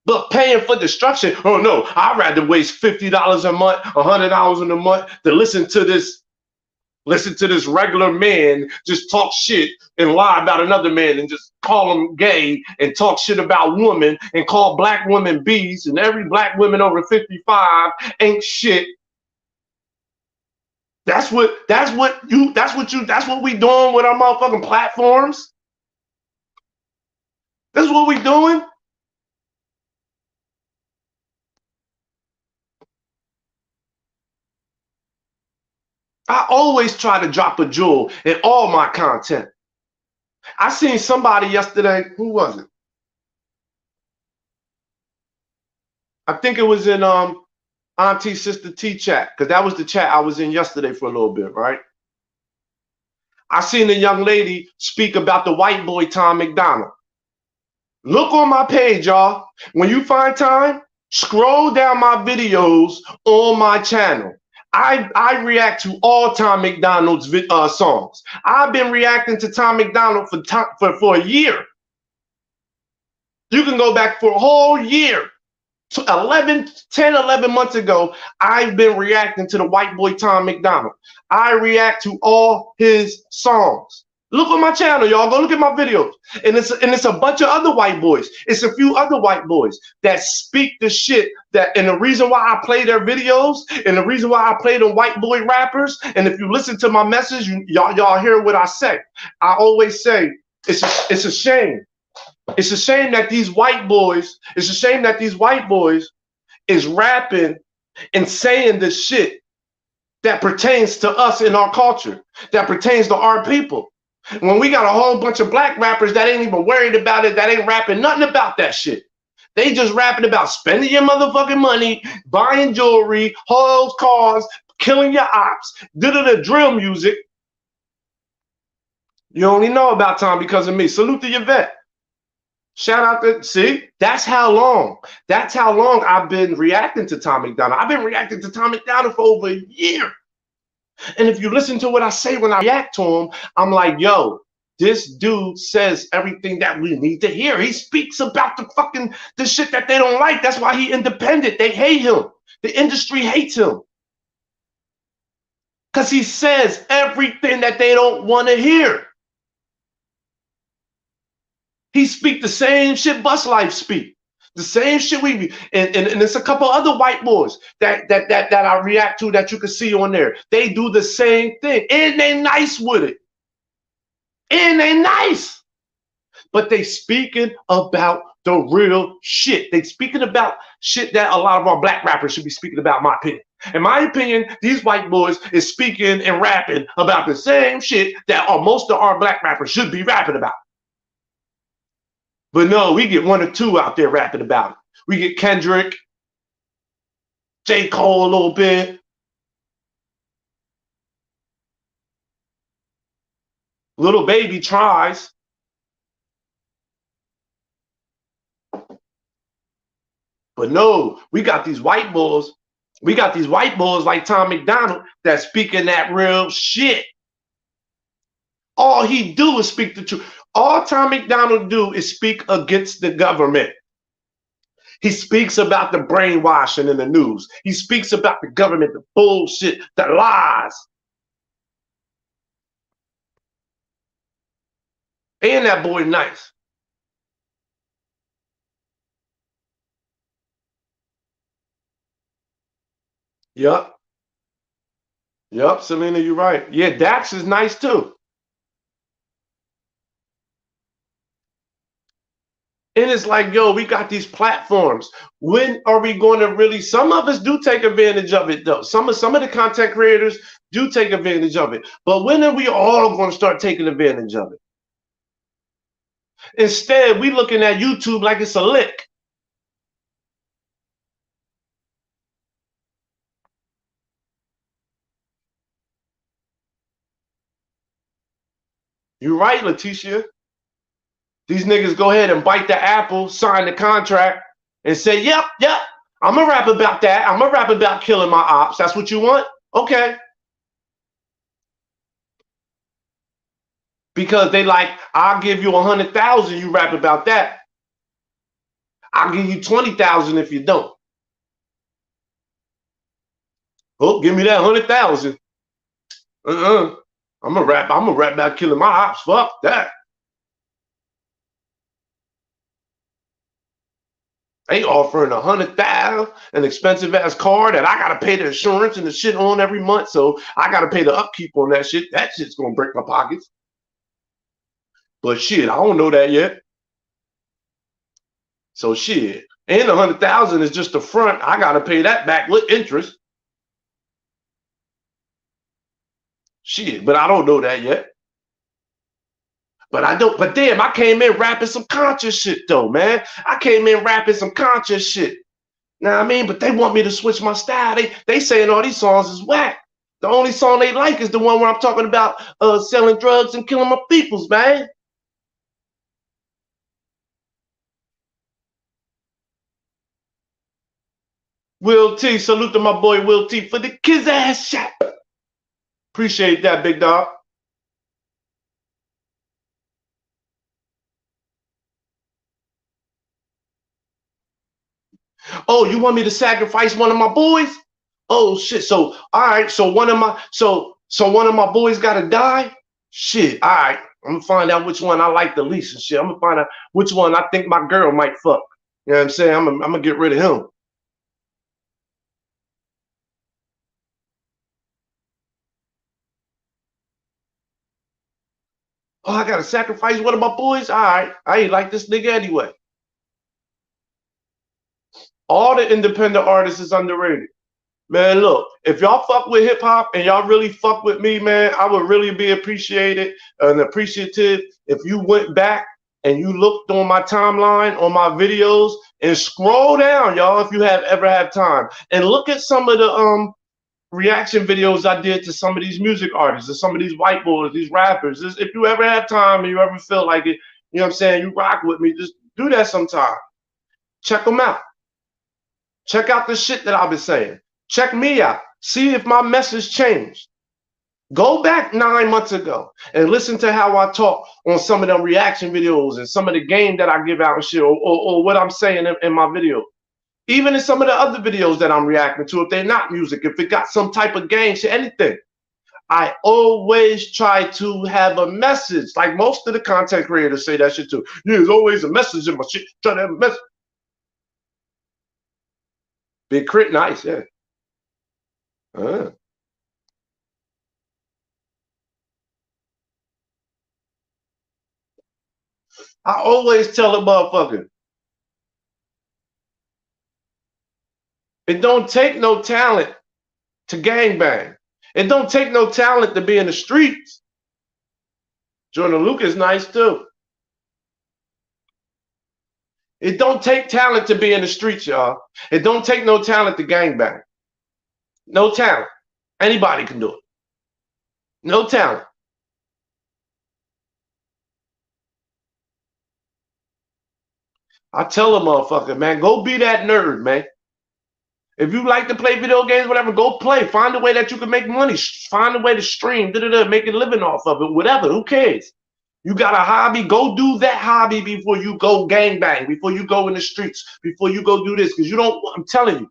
But paying for destruction, oh no, I'd rather waste $50 a month, $100 in a month to listen to this regular man just talk shit and lie about another man and just call him gay and talk shit about women and call black women bees, and every black woman over 55 ain't shit. That's what we doing with our motherfucking platforms. That's what we doing. I always try to drop a jewel in all my content. I seen somebody yesterday. Who was it? I think it was in Auntie Sister T chat, because that was the chat I was in yesterday for a little bit, right? I seen a young lady speak about the white boy Tom MacDonald. Look on my page, y'all. When you find time, scroll down my videos on my channel. I react to all Tom MacDonald's songs. I've been reacting to Tom MacDonald for a year. You can go back for a whole year. 10, 11 months ago, I've been reacting to the white boy Tom MacDonald. I react to all his songs. Look on my channel, y'all. Go look at my videos. And it's a bunch of other white boys. It's a few other white boys that speak the shit and the reason why I play their videos, and the reason why I play the white boy rappers, and if you listen to my message, y'all hear what I say. I always say it's a shame. It's a shame that these white boys is rapping and saying this shit that pertains to us in our culture, that pertains to our people. When we got a whole bunch of black rappers that ain't even worried about it, that ain't rapping nothing about that shit. They just rapping about spending your motherfucking money, buying jewelry, hoes, cars, killing your ops, the drill music. You only know about Tom because of me. Salute to Yvette. Shout out to, see, that's how long I've been reacting to Tom MacDonald. I've been reacting to Tom MacDonald for over a year. And if you listen to what I say when I react to him, I'm like, yo, this dude says everything that we need to hear. He speaks about the shit that they don't like. That's why he independent. They hate him. The industry hates him. Because he says everything that they don't want to hear. He speak the same shit Bus Life speak. The same shit we be, and there's a couple other white boys that I react to that you can see on there. They do the same thing, and they nice with it, and they nice, but they speaking about the real shit. They speaking about shit that a lot of our black rappers should be speaking about. In my opinion, in my opinion, these white boys is speaking and rapping about the same shit that most of our black rappers should be rapping about. But no, we get one or two out there rapping about it. We get Kendrick, J. Cole a little bit. Little Baby tries. But no, we got these white boys. We got these white boys like Tom MacDonald that speaking that real shit. All he do is speak the truth. All Tom MacDonald do is speak against the government. He speaks about the brainwashing in the news. He speaks about the government, the bullshit, the lies. And that boy nice. Yup. Yup, Selena, you're right. Yeah, Dax is nice too. And it's like, yo, we got these platforms. When are we going to really? Some of us do take advantage of it, though. Some of the content creators do take advantage of it. But when are we all going to start taking advantage of it? Instead, we looking at YouTube like it's a lick. You're right, Letitia. These niggas go ahead and bite the apple, sign the contract, and say, yep, I'm going to rap about that. I'm going to rap about killing my ops. That's what you want? Okay. Because they like, I'll give you 100,000, you rap about that. I'll give you 20,000 if you don't. Oh, give me that 100,000. I'm gonna rap about killing my ops. Fuck that. They offering 100,000, an expensive ass car that I gotta pay the insurance and the shit on every month. So I gotta pay the upkeep on that shit. That shit's gonna break my pockets. But shit, I don't know that yet. So shit. And 100,000 is just the front. I gotta pay that back with interest. Shit, but I don't know that yet. But damn, I came in rapping some conscious shit though, man. I came in rapping some conscious shit. Know what I mean? But they want me to switch my style. They saying all these songs is whack. The only song they like is the one where I'm talking about selling drugs and killing my peoples, man. Will T, salute to my boy Will T for the kids ass shot. Appreciate that, big dog. Oh, you want me to sacrifice one of my boys? Oh shit. So all right. So one of my boys gotta die. Shit. All right. I'm gonna find out which one I like the least and shit. I'm gonna find out which one I think my girl might fuck. You know what I'm saying? I'm gonna get rid of him. Oh, I gotta sacrifice one of my boys. All right. I ain't like this nigga anyway. All the independent artists is underrated. Man, look, if y'all fuck with hip hop and y'all really fuck with me, man, I would really be appreciated and appreciative if you went back and you looked on my timeline, on my videos, and scroll down, y'all, if you have ever had time, and look at some of the reaction videos I did to some of these music artists and some of these white boys, these rappers. If you ever have time and you ever feel like it, you know what I'm saying, you rock with me, just do that sometime. Check them out. Check out the shit that I've been saying. Check me out. See if my message changed. Go back 9 months ago and listen to how I talk on some of them reaction videos and some of the game that I give out and shit, or what I'm saying in my video. Even in some of the other videos that I'm reacting to, if they're not music, if it got some type of game, shit, anything. I always try to have a message. Like most of the content creators say that shit too. Yeah, there's always a message in my shit. Try to have a message. Big Crit, nice, yeah. I always tell a motherfucker, it don't take no talent to gangbang. It don't take no talent to be in the streets. Jordan Lucas nice too. It don't take talent to be in the streets, y'all. It don't take no talent to gangbang. No talent. Anybody can do it. No talent. I tell a motherfucker, man, go be that nerd, man. If you like to play video games, whatever, go play. Find a way that you can make money. Find a way to stream, make a living off of it, whatever. Who cares? You got a hobby, go do that hobby before you go gangbang, before you go in the streets, before you go do this. Because you don't, I'm telling you.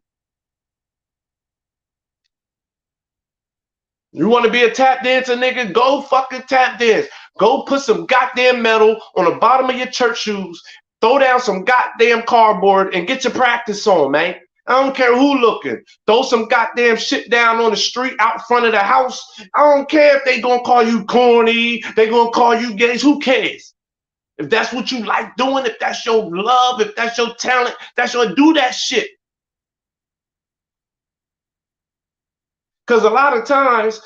You want to be a tap dancer, nigga? Go fucking tap dance. Go put some goddamn metal on the bottom of your church shoes. Throw down some goddamn cardboard and get your practice on, man. I don't care who looking. Throw some goddamn shit down on the street out front of the house. I don't care if they gonna call you corny. They gonna call you gays. Who cares? If that's what you like doing, if that's your love, if that's your talent, that's your do that shit. Because a lot of times,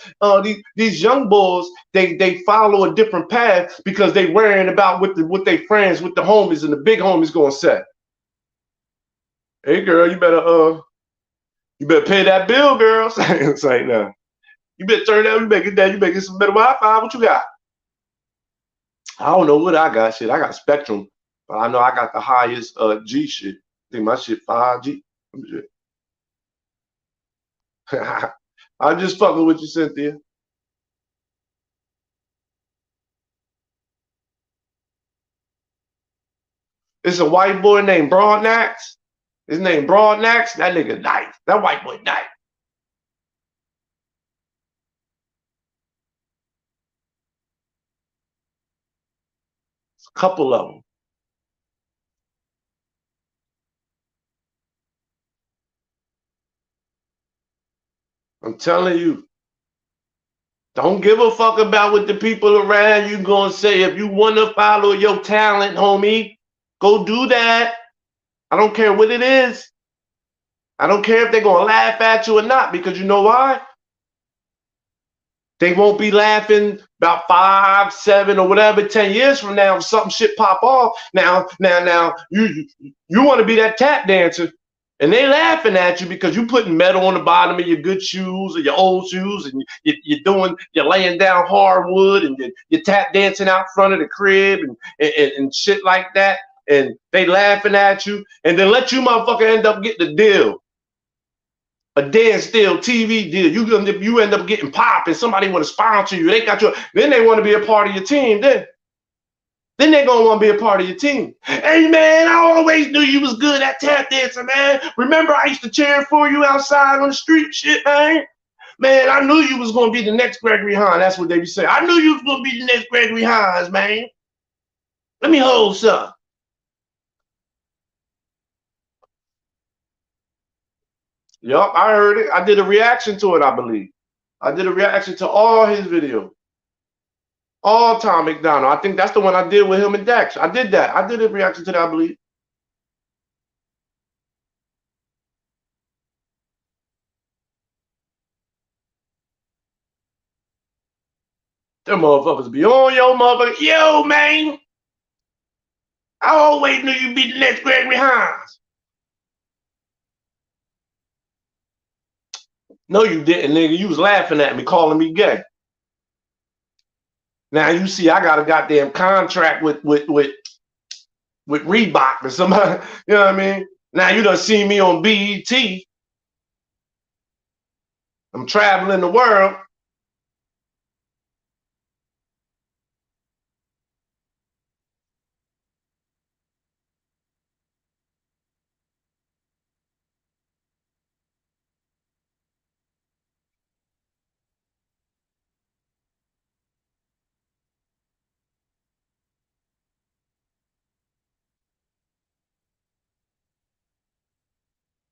these young boys, they follow a different path because they worrying about what they friends, with the homies and the big homies gonna say. Hey girl, you better pay that bill, girl. It's like, no. You better turn down, you better get that, you better get some better Wi-Fi. What you got? I don't know what I got. Shit, I got Spectrum, but I know I got the highest G shit. I think my shit 5G. I'm just fucking with you, Cynthia. It's a white boy named Broadnax. His name Broadnax. That nigga nice. That white boy nice. It's a couple of them. I'm telling you. Don't give a fuck about what the people around you gonna say. If you wanna follow your talent, homie, go do that. I don't care what it is. I don't care if they're gonna laugh at you or not, because you know why? They won't be laughing about 5, 7, or whatever 10 years from now if something shit pop off. Now, you want to be that tap dancer, and they laughing at you because you putting metal on the bottom of your good shoes or your old shoes, and you're laying down hardwood, and you're tap dancing out front of the crib and shit like that, and they laughing at you, and then let you motherfucker end up getting the deal. A dance deal, TV deal, you end up getting pop, and somebody want to sponsor you. They got you. Then they want to be a part of your team. Then they gonna want to be a part of your team. Hey man, I always knew you was good at tap dancing, man. Remember I used to cheer for you outside on the street, shit, man. Man, I knew you was gonna be the next Gregory Hines. That's what they be saying. I knew you was gonna be the next Gregory Hines, man. Let me hold some. Yup, I heard it. I did a reaction to it, I believe. I did a reaction to all his videos. All Tom McDonald. I think that's the one I did with him and Dax. I did that. I did a reaction to that, I believe. Them motherfuckers be on your motherfucker. Yo, man. I always knew you'd be the next Gregory Hines. No, you didn't, nigga. You was laughing at me, calling me gay. Now you see I got a goddamn contract with Reebok or somebody. You know what I mean? Now you done see me on BET. I'm traveling the world.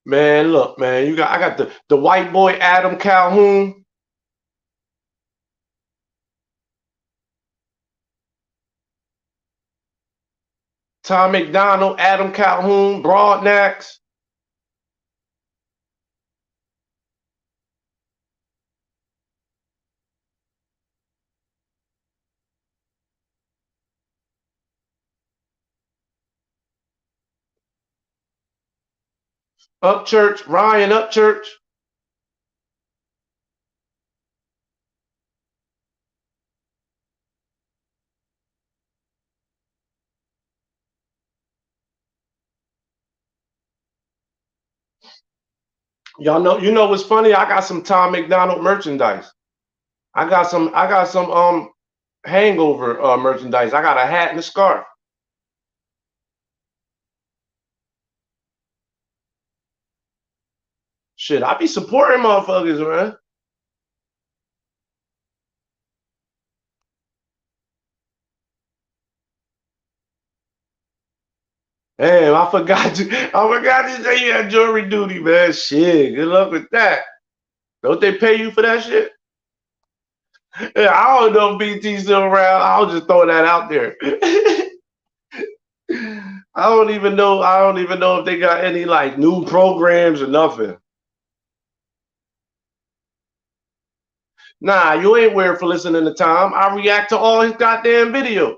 Man, look, man, I got the white boy Adam Calhoun. Tom McDonald, Adam Calhoun, Broadnax. Upchurch, Ryan Upchurch. Y'all know, you know what's funny? I got some Tom McDonald merchandise. I got some hangover merchandise. I got a hat and a scarf. Shit, I be supporting motherfuckers, man. Damn, I forgot you. I forgot you say you had jury duty, man. Shit, good luck with that. Don't they pay you for that shit? Yeah, I don't know if BT's still around. I'll just throw that out there. I don't even know. I don't even know if they got any like new programs or nothing. Nah, you ain't weird for listening to Tom. I react to all his goddamn videos.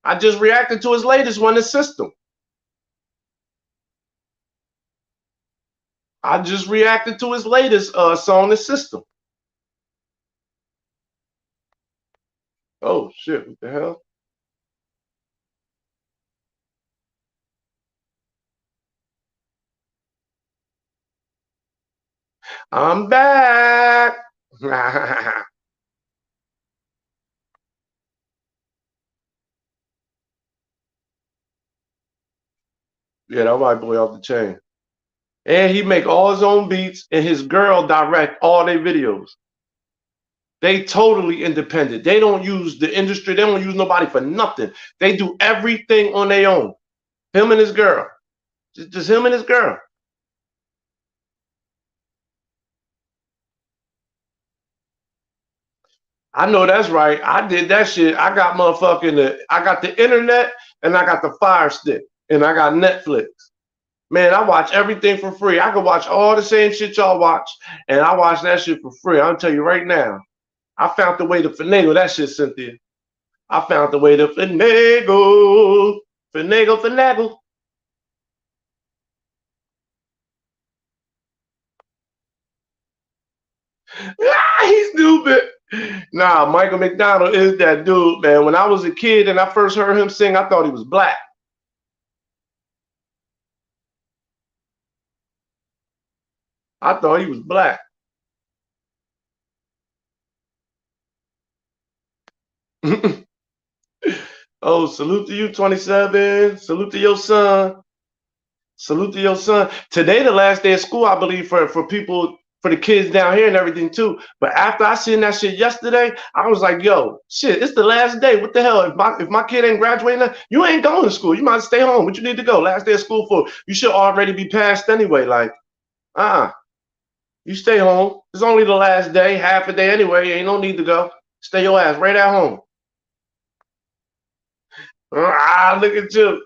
I just reacted to his latest one, the System. I just reacted to his latest song, the System. Oh shit! What the hell? I'm back. Yeah, that white boy off the chain. And he make all his own beats, and his girl direct all their videos. They totally independent. They don't use the industry. They don't use nobody for nothing. They do everything on their own. Him and his girl. Just him and his girl. I know that's right. I did that shit. I got I got the internet and I got the Fire Stick and I got Netflix. Man, I watch everything for free. I can watch all the same shit y'all watch, and I watch that shit for free. I'll tell you right now. I found the way to finagle that shit, Cynthia. I found the way to finagle. Finagle. Ah, he's stupid. Nah, Michael McDonald is that dude, man. When I was a kid and I first heard him sing, I thought he was black. I thought he was black. Oh, salute to you, 27. Salute to your son. Salute to your son. Today, the last day of school, I believe, for people, for the kids down here and everything too. But after I seen that shit yesterday, I was like, yo, shit, it's the last day. What the hell? If my kid ain't graduating, you ain't going to school. You might stay home. What you need to go? Last day of school for? You should already be passed anyway. Like, you stay home. It's only the last day, half a day anyway. Ain't no need to go. Stay your ass right at home. Look at you.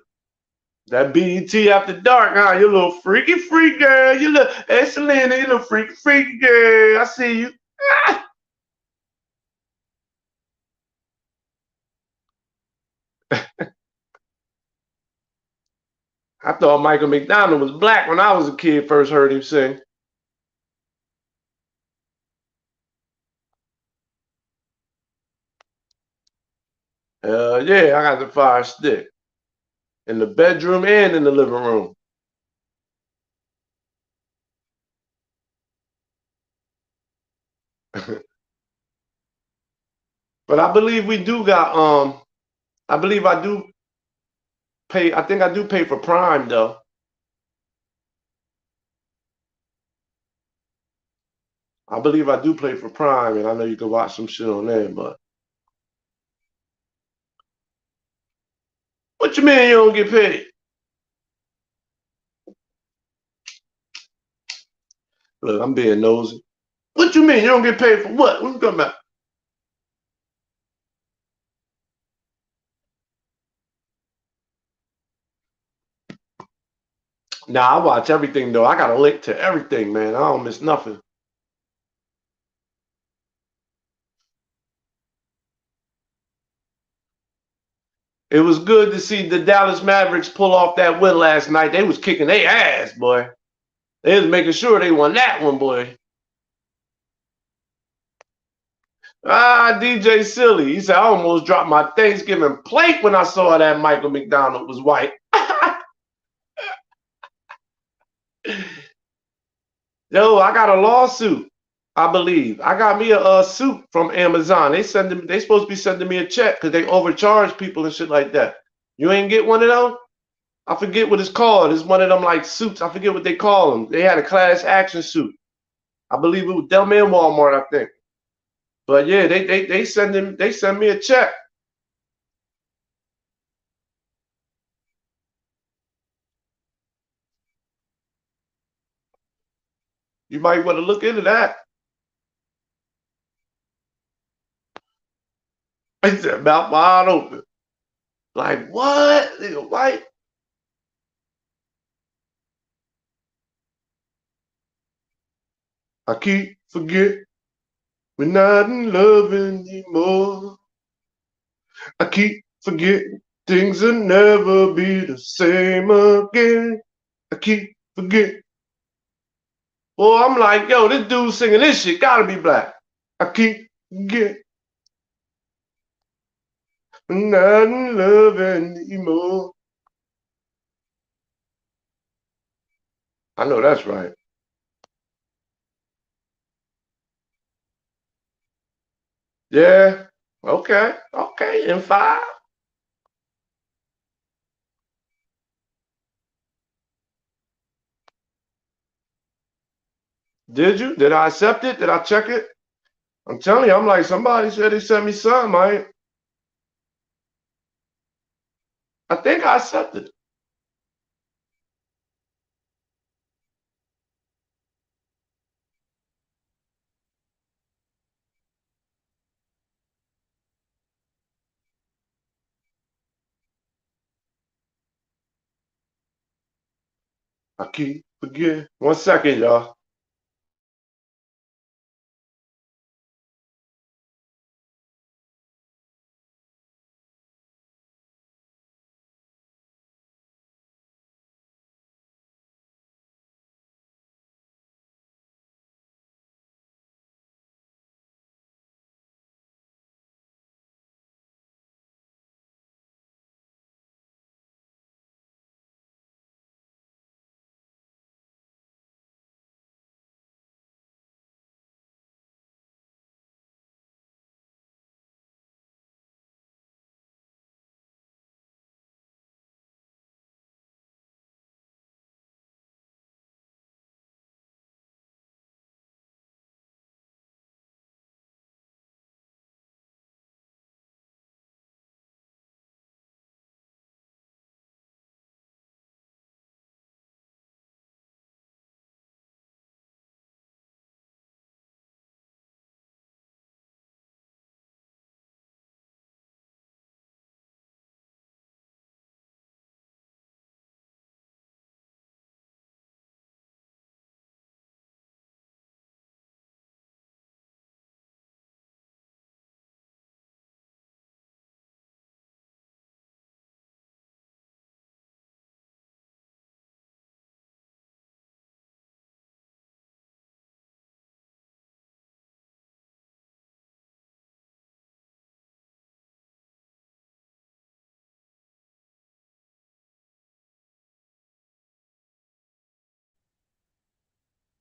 That BET after dark, huh? You little freaky freak girl. You little Selena, you little freaky girl. I see you. Ah! I thought Michael McDonald was black when I was a kid, first heard him sing. Yeah, I got the fire stick in the bedroom and in the living room. But I believe we do got I believe I do pay. I think I do pay for Prime though. I believe I do pay for Prime, and I know you can watch some shit on there. But what you mean you don't get paid? Look, I'm being nosy. What you mean you don't get paid for what? What you talking about? Nah, I watch everything though. I got a link to everything, man. I don't miss nothing. It was good to see the Dallas Mavericks pull off that win last night. They was kicking their ass, boy. They was making sure they won that one, boy. DJ Silly. He said, I almost dropped my Thanksgiving plate when I saw that Michael McDonald was white. Yo, I got a lawsuit, I believe. I got me a suit from Amazon. They supposed to be sending me a check because they overcharge people and shit like that. You ain't get one of them? I forget what it's called. It's one of them like suits. I forget what they call them. They had a class action suit. I believe it was Delman Walmart, I think. But yeah, they send me a check. You might want to look into that. I said mouth wide open. Like what? Nigga, white? I keep forget we're not in love anymore. I keep forgetting things will never be the same again. I keep forgetting. Well, I'm like, yo, this dude singing this shit gotta be black. I keep forgetting we're not in love anymore. I know that's right. Yeah. Okay. Okay. In five. Did you? Did I accept it? Did I check it? I'm telling you, I'm like, somebody said they sent me something. I think I accepted it. I keep forgetting. 1 second, y'all.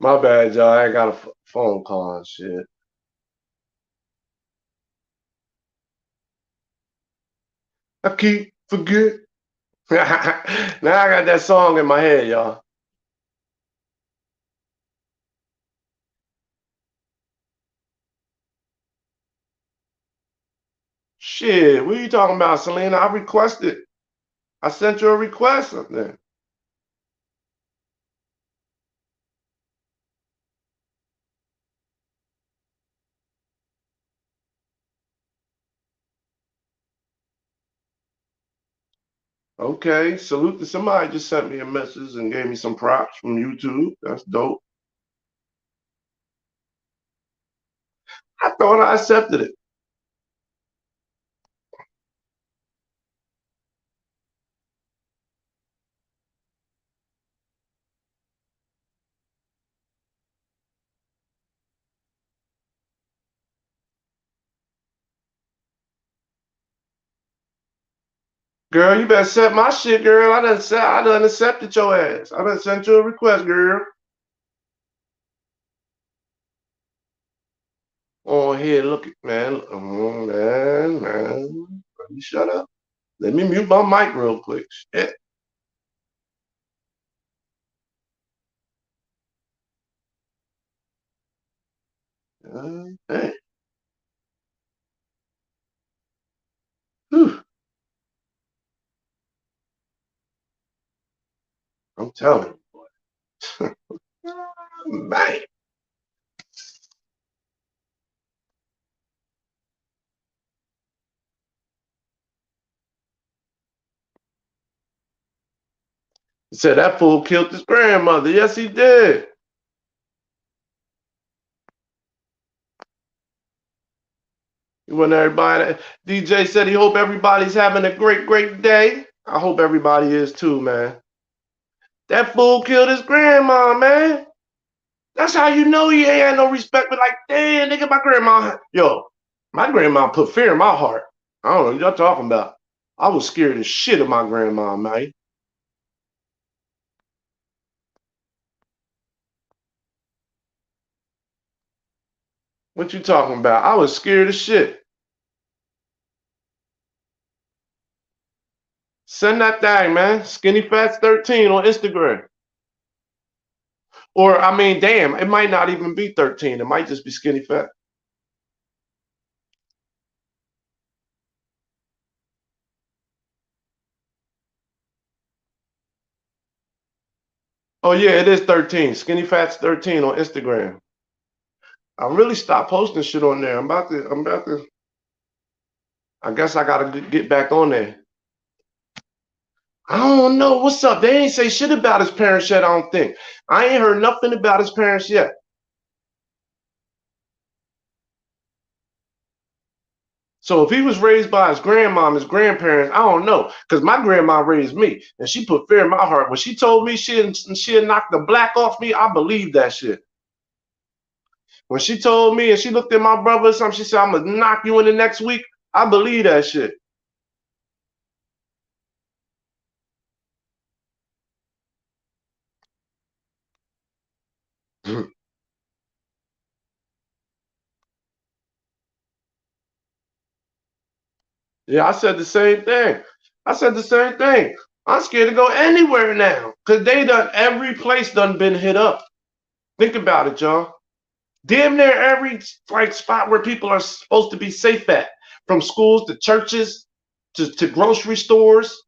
My bad, y'all. I ain't got a phone call and shit. I keep forget. Now I got that song in my head, y'all. Shit, what are you talking about, Selena? I requested. I sent you a request up there. Okay, salute to somebody just sent me a message and gave me some props from YouTube. That's dope. I thought I accepted it. Girl, you better accept my shit, girl. I done accepted your ass. I done sent you a request, girl. Oh, here, look, man. Oh, man. Let me shut up. Let me mute my mic real quick. Shit. Hey. Whew. I'm telling you. Man. He said that fool killed his grandmother. Yes, he did. You want everybody. DJ said he hope everybody's having a great day. I hope everybody is too, man. That fool killed his grandma, man. That's how you know he ain't had no respect. But like, damn, nigga, my grandma. Yo, my grandma put fear in my heart. I don't know what y'all talking about. I was scared as shit of my grandma, man. What you talking about? I was scared as shit. Send that thing, man. Skinny Fats 13 on Instagram. Or I mean, damn, it might not even be 13. It might just be Skinny Fat. Oh yeah, it is 13. Skinny Fats 13 on Instagram. I really stopped posting shit on there. I'm about to. I guess I gotta get back on there. I don't know what's up. They ain't say shit about his parents yet. I don't think. I ain't heard nothing about his parents yet. So if he was raised by his grandmom, his grandparents, I don't know. Because my grandma raised me, and she put fear in my heart. When she told me she'd knock the black off me, I believed that shit. When she told me and she looked at my brother or something, she said, I'm gonna knock you in the next week. I believe that shit. Yeah, I said the same thing. I said the same thing. I'm scared to go anywhere now. Cause they done every place done been hit up. Think about it, y'all. Damn near every like spot where people are supposed to be safe at. From schools to churches to grocery stores.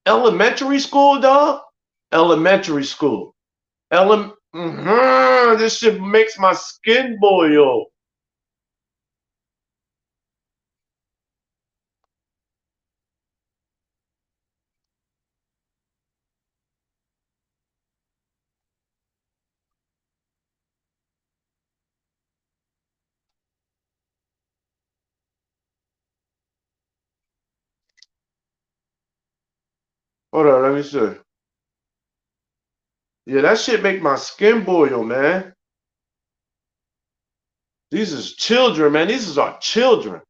Elementary school, dog. Elementary school. This shit makes my skin boil. Hold on, let me see. Yeah, that shit make my skin boil, man. These is children, man. These is our children.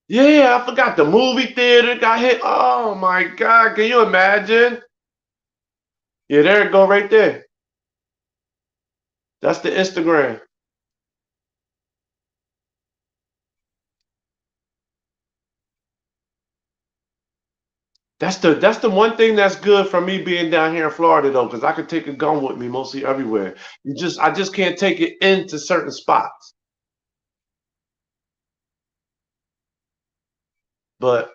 Yeah, I forgot the movie theater got hit. Oh my God, can you imagine? Yeah, there it go right there. That's the Instagram. That's the one thing that's good for me being down here in Florida though, because I could take a gun with me mostly everywhere. I just can't take it into certain spots. But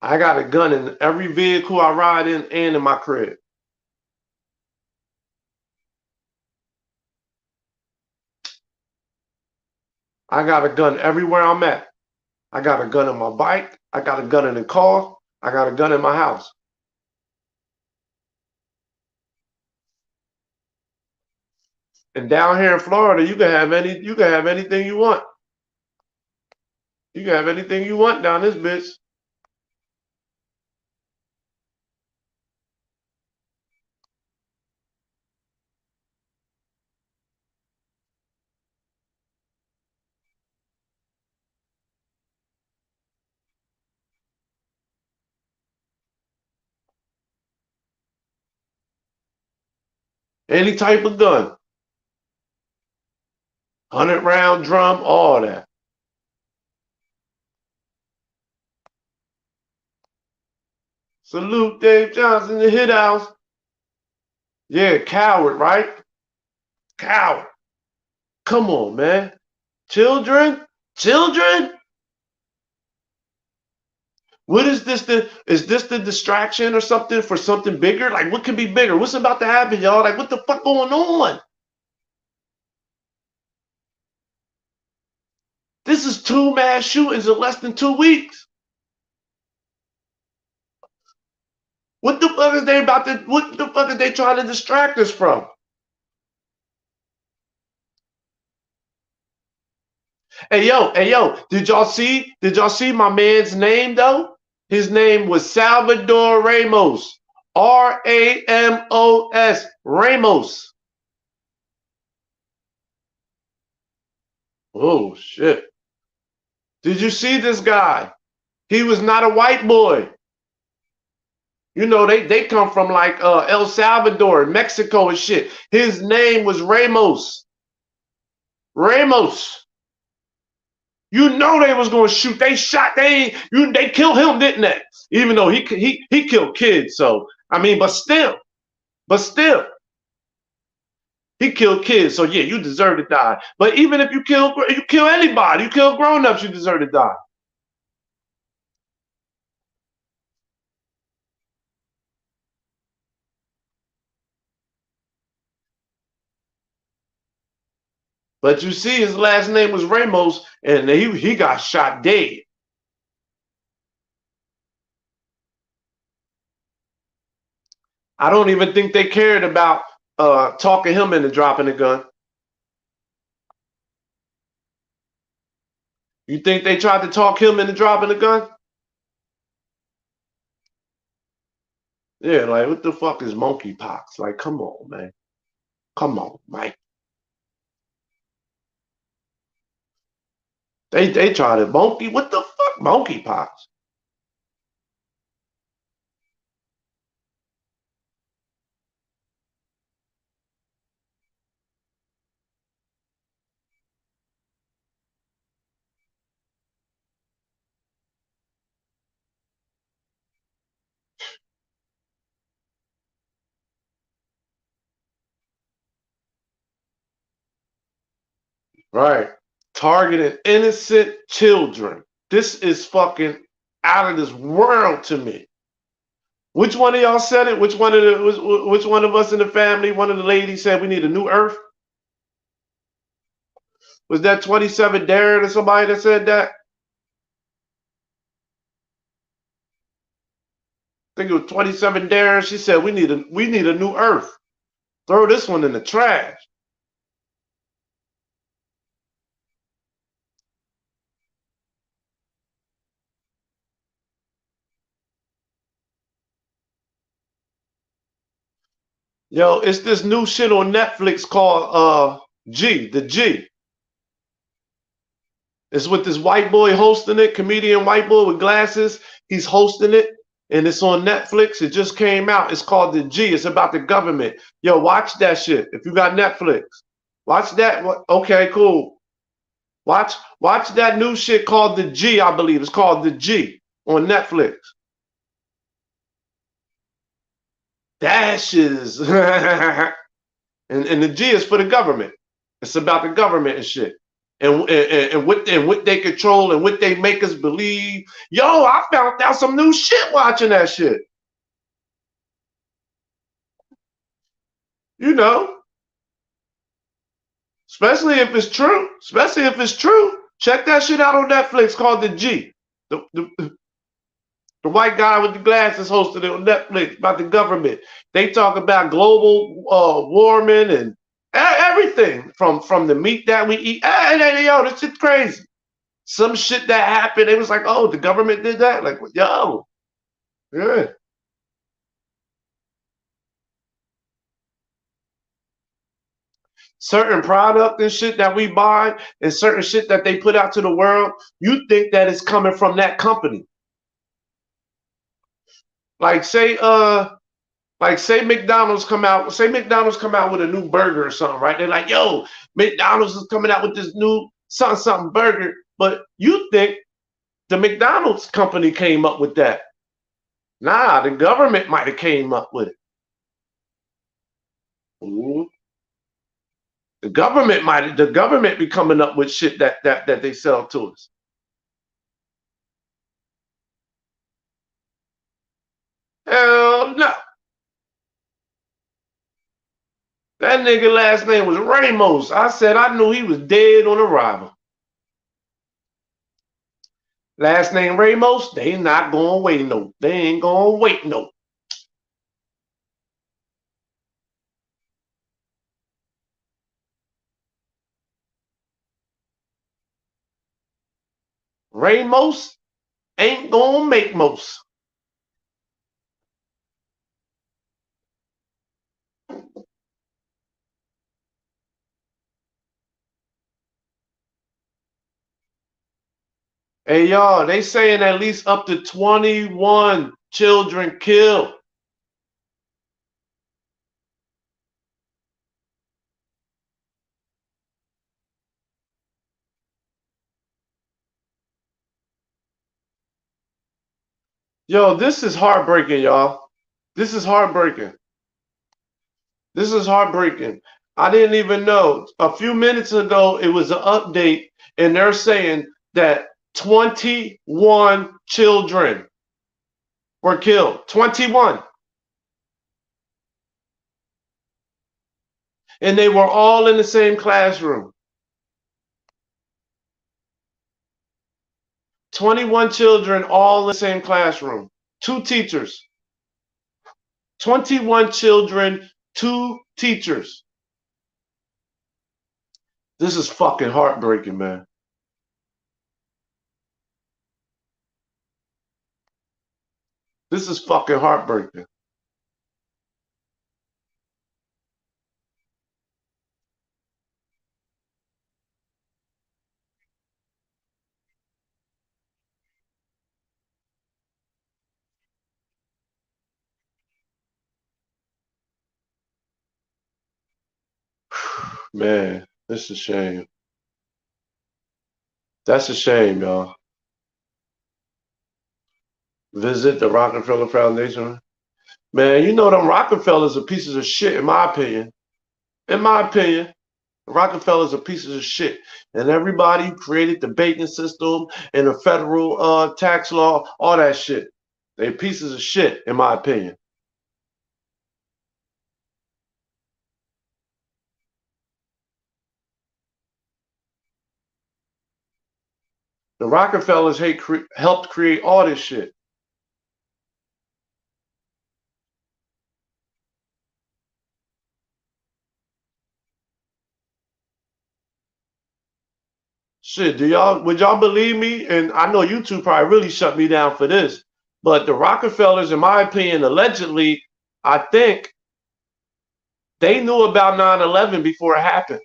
I got a gun in every vehicle I ride in and in my crib. I got a gun everywhere I'm at. I got a gun in my bike. I got a gun in the car. I got a gun in my house. And down here in Florida, you can have anything you want. You can have anything you want down this bitch. Any type of gun. 100 round drum, all that. Salute Dave Johnson, the hit house. Yeah, coward, right? Coward. Come on, man. Children? Children? What is this? Is this the distraction or something for something bigger? Like, what could be bigger? What's about to happen, y'all? Like, what the fuck going on? This is 2 mass shootings in less than 2 weeks. What the fuck is they about to? What the fuck are they trying to distract us from? Hey yo, did y'all see? Did y'all see my man's name though? His name was Salvador Ramos. Ramos. Ramos. Oh shit. Did you see this guy? He was not a white boy. You know, they come from like El Salvador, Mexico and shit. His name was Ramos. Ramos. You know they was gonna shoot. They shot. They killed him, didn't they? Even though he killed kids. So I mean, but still, he killed kids. So yeah, you deserve to die. But even if you kill anybody, you kill grown ups, you deserve to die. But you see, his last name was Ramos, and he got shot dead. I don't even think they cared about talking him into dropping the gun. You think they tried to talk him into dropping the gun? Yeah, like what the fuck is monkeypox? Like, come on, man. Come on, Mike. They tried to monkey. What the fuck, monkeypox? Right. Targeting innocent children. This is fucking out of this world to me. Which one of y'all said it? Which one of us in the family? One of the ladies said we need a new Earth. Was that 27 Darren or somebody that said that? I think it was 27 Darren. She said we need a new Earth. Throw this one in the trash. Yo, it's this new shit on Netflix called G, the G. It's with this white boy hosting it, comedian white boy with glasses. He's hosting it, and it's on Netflix. It just came out. It's called The G. It's about the government. Yo, watch that shit. If you got Netflix, watch that. Okay, cool. Watch that new shit called The G, I believe. It's called The G on Netflix. That shit is and the G is for the government. It's about the government and shit. And what they control and what they make us believe. Yo, I found out some new shit watching that shit. You know, especially if it's true. Especially if it's true. Check that shit out on Netflix called The G. The white guy with the glasses hosted it on Netflix about the government. They talk about global warming and everything from the meat that we eat. Hey, yo, this shit's crazy. Some shit that happened, it was like, oh, the government did that? Like, yo, yeah. Certain product and shit that we buy and certain shit that they put out to the world, you think that it's coming from that company. Like say McDonald's come out with a new burger or something, right? They're like, yo, McDonald's is coming out with this new something burger. But you think the McDonald's company came up with that. Nah, the government might have came up with it. Ooh. The government be coming up with shit that they sell to us. Hell no. That nigga last name was Ramos. I said I knew he was dead on arrival. Last name Ramos, they not gonna wait no. They ain't gonna wait no. Ramos ain't gonna make most. Hey y'all, they saying at least up to 21 children killed. Yo, this is heartbreaking, y'all. This is heartbreaking. This is heartbreaking. I didn't even know. A few minutes ago, it was an update, and they're saying that 21 children were killed. 21. And they were all in the same classroom. 21 children all in the same classroom. 2 teachers. 21 children, 2 teachers. This is fucking heartbreaking, man. This is fucking heartbreaking. Man, this is a shame. That's a shame, y'all. Visit the Rockefeller Foundation. Man, you know them Rockefellers are pieces of shit, in my opinion. In my opinion, Rockefellers are pieces of shit. And everybody who created the banking system and the federal tax law, all that shit. They're pieces of shit, in my opinion. The Rockefellers helped create all this shit. Shit, would y'all believe me? And I know YouTube probably really shut me down for this, but the Rockefellers, in my opinion, allegedly, I think they knew about 9/11 before it happened.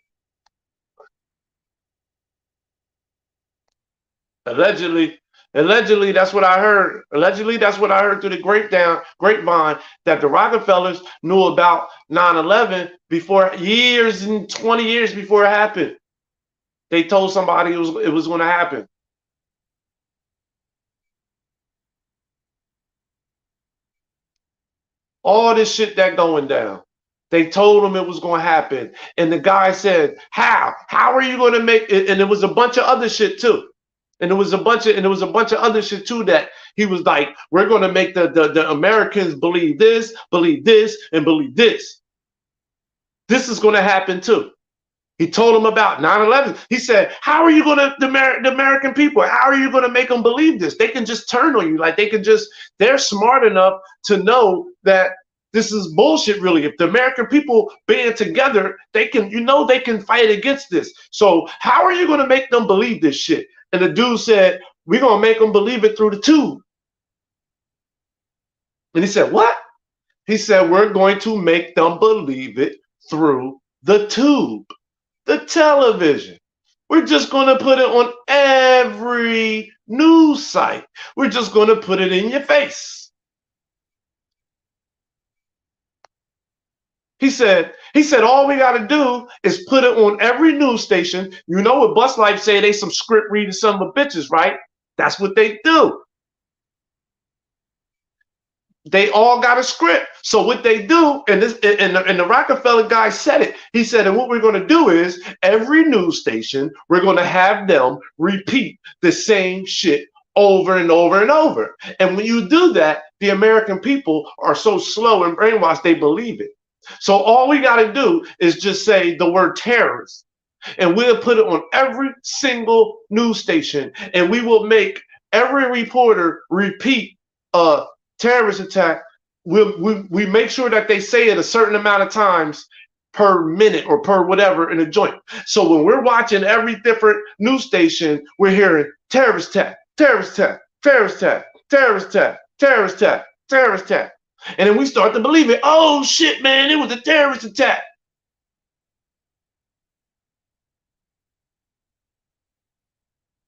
Allegedly, allegedly, that's what I heard. Allegedly, that's what I heard through the grapevine, that the Rockefellers knew about 9/11 before, years and 20 years before it happened. They told somebody it was going to happen. All this shit that going down. They told him it was going to happen. And the guy said, how? How are you going to make it? And it was a bunch of other shit too. And there was a bunch of other shit too, that he was like, we're going to make the Americans believe this, and believe this. This is going to happen too. He told them about 9/11. He said, how are you going to, the American people, how are you going to make them believe this? They can just turn on you. Like they're smart enough to know that this is bullshit, really. If the American people band together, they can fight against this. So how are you going to make them believe this shit? And the dude said, we're going to make them believe it through the tube. And he said, what? He said, we're going to make them believe it through the tube, the television. We're just going to put it on every news site. We're just going to put it in your face. He said, all we got to do is put it on every news station. You know what Bus Life say? They some script reading son of a bitches, right? That's what they do. They all got a script. So what they do, and the Rockefeller guy said it. He said, and what we're going to do is every news station, we're going to have them repeat the same shit over and over and over. And when you do that, the American people are so slow and brainwashed, they believe it. So all we got to do is just say the word terrorist, and we'll put it on every single news station, and we will make every reporter repeat terrorist attack. We make sure that they say it a certain amount of times per minute or per whatever in a joint. So when we're watching every different news station, we're hearing terrorist attack, terrorist attack, terrorist attack, terrorist attack, terrorist attack, terrorist attack. And then we start to believe it. Oh shit, man, it was a terrorist attack.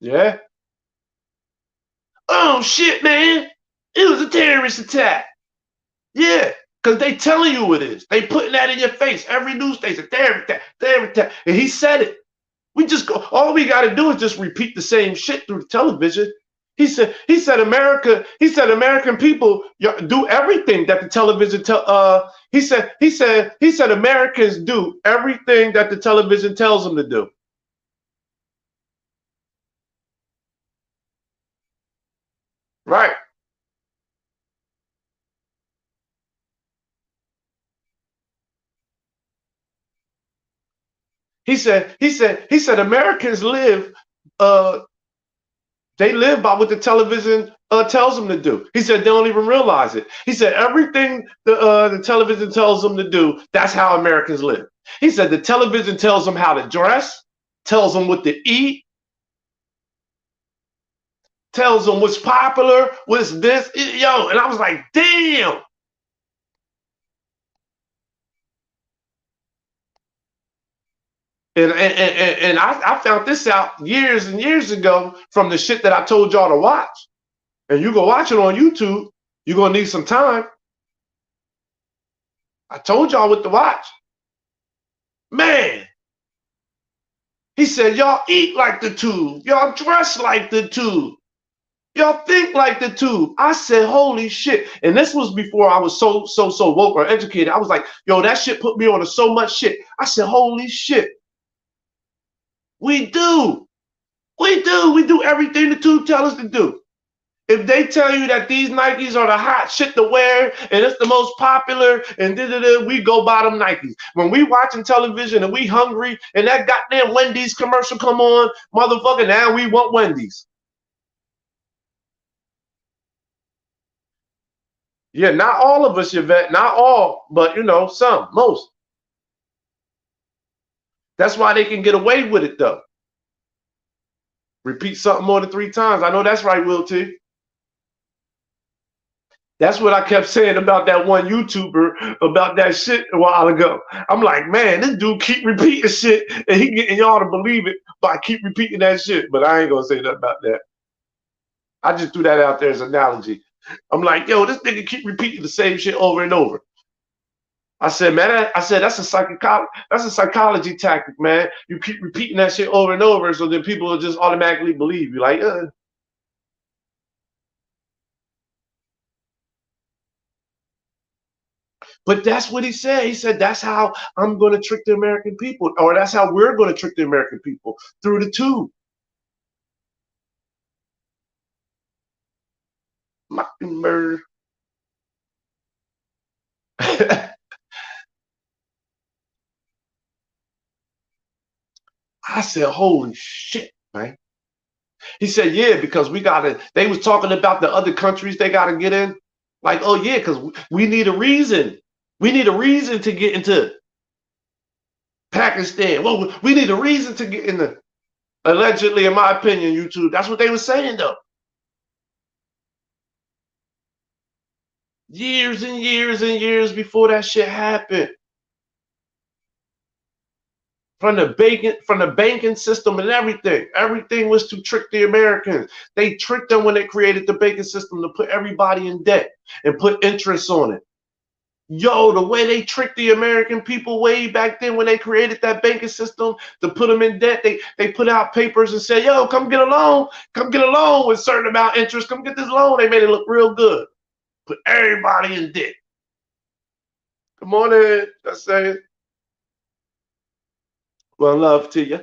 Yeah. Oh shit, man, it was a terrorist attack. Yeah, because they telling you it is. They putting that in your face. Every news station, terrorist attack, terrorist attack. And he said it. All we got to do is just repeat the same shit through the television. He said American people do everything that the television he said Americans do everything that the television tells them to do. Right. He said Americans live they live by what the television tells them to do. He said they don't even realize it. He said everything the television tells them to do, that's how Americans live. He said the television tells them how to dress, tells them what to eat, tells them what's popular, what's this. Yo, and I was like, damn. And I found this out years and years ago from the shit that I told y'all to watch. And you go watch it on YouTube, you're going to need some time. I told y'all what to watch. Man. He said, y'all eat like the tube. Y'all dress like the tube. Y'all think like the tube. I said, holy shit. And this was before I was so woke or educated. I was like, yo, that shit put me on to so much shit. I said, holy shit. We do. We do everything the tube tells us to do. If they tell you that these Nikes are the hot shit to wear and it's the most popular and we go buy them Nikes. When we watching television and we hungry and that goddamn Wendy's commercial come on, motherfucker, now we want Wendy's. Yeah, not all of us, Yvette, not all, but you know, some, most. That's why they can get away with it though. Repeat something more than 3 times. I know that's right, Will T. That's what I kept saying about that one YouTuber about that shit a while ago. I'm like, man, this dude keep repeating shit and he getting y'all to believe it by keep repeating that shit. But I ain't gonna say nothing about that. I just threw that out there as an analogy. I'm like, yo, this nigga keep repeating the same shit over and over. I said, man, I said that's a psychology tactic, man. You keep repeating that shit over and over, so then people will just automatically believe you. Like, But that's what he said. He said that's how I'm going to trick the American people, or that's how we're going to trick the American people through the tube. Mockingbird. I said, holy shit, man. He said, yeah, because we got to, they was talking about the other countries they got to get in. Like, oh, yeah, because we need a reason. We need a reason to get into Pakistan. Well, we need a reason to get in the, allegedly, in my opinion, YouTube. That's what they were saying, though. Years and years and years before that shit happened. From the banking system and everything. Everything was to trick the Americans. They tricked them when they created the banking system to put everybody in debt and put interest on it. Yo, the way they tricked the American people way back then when they created that banking system to put them in debt, they put out papers and said, yo, come get a loan with a certain amount of interest, come get this loan. They made it look real good. Put everybody in debt. Good morning, just saying. Well, love to you.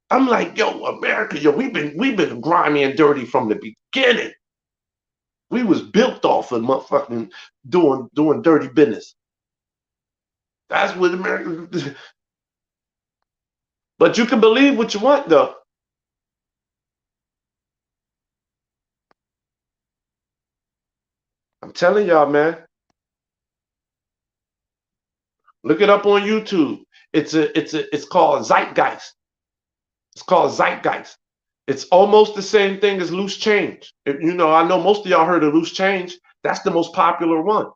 I'm like, yo, America, yo, we've been grimy and dirty from the beginning. We was built off of motherfucking doing dirty business. That's what America. But you can believe what you want, though. I'm telling y'all, man. Look it up on YouTube. It's called Zeitgeist. It's called Zeitgeist. It's almost the same thing as Loose Change. I know most of y'all heard of Loose Change. That's the most popular one.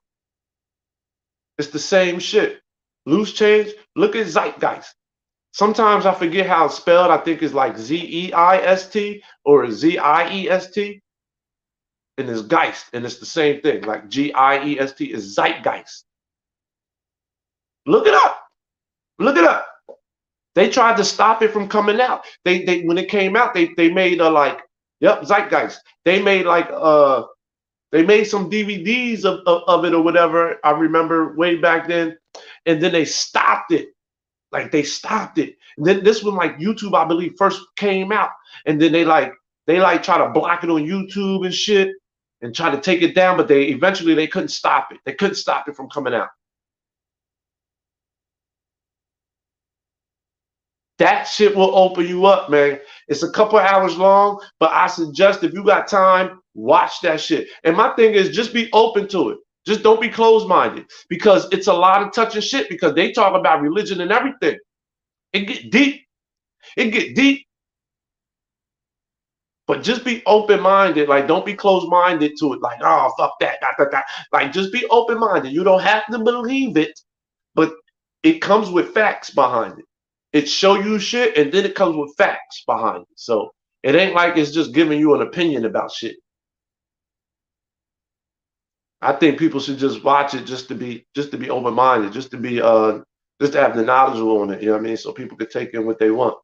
It's the same shit. Loose Change. Look at Zeitgeist. Sometimes I forget how it's spelled. I think it's like Zeist or Ziest, and it's Geist, and it's the same thing. Like Giest is Zeitgeist. Look it up. Look it up. They tried to stop it from coming out. They when it came out, they made Zeitgeist. They made some DVDs of it or whatever. I remember way back then, and then they stopped it. Like they stopped it. And then this one, like YouTube, I believe, first came out, and then they try to block it on YouTube and shit, and try to take it down, but they couldn't stop it. They couldn't stop it from coming out. That shit will open you up, man. It's a couple hours long, but I suggest if you got time, watch that shit. And my thing is just be open to it. Just don't be closed-minded because it's a lot of touching shit because they talk about religion and everything. It get deep. It get deep. But just be open-minded. Like, don't be closed-minded to it. Like, oh, fuck that, that. Like, just be open-minded. You don't have to believe it, but it comes with facts behind it. It show you shit, and then it comes with facts behind it. So it ain't like it's just giving you an opinion about shit. I think people should just watch it just to be open-minded, just to have the knowledge on it. You know what I mean? So people could take in what they want.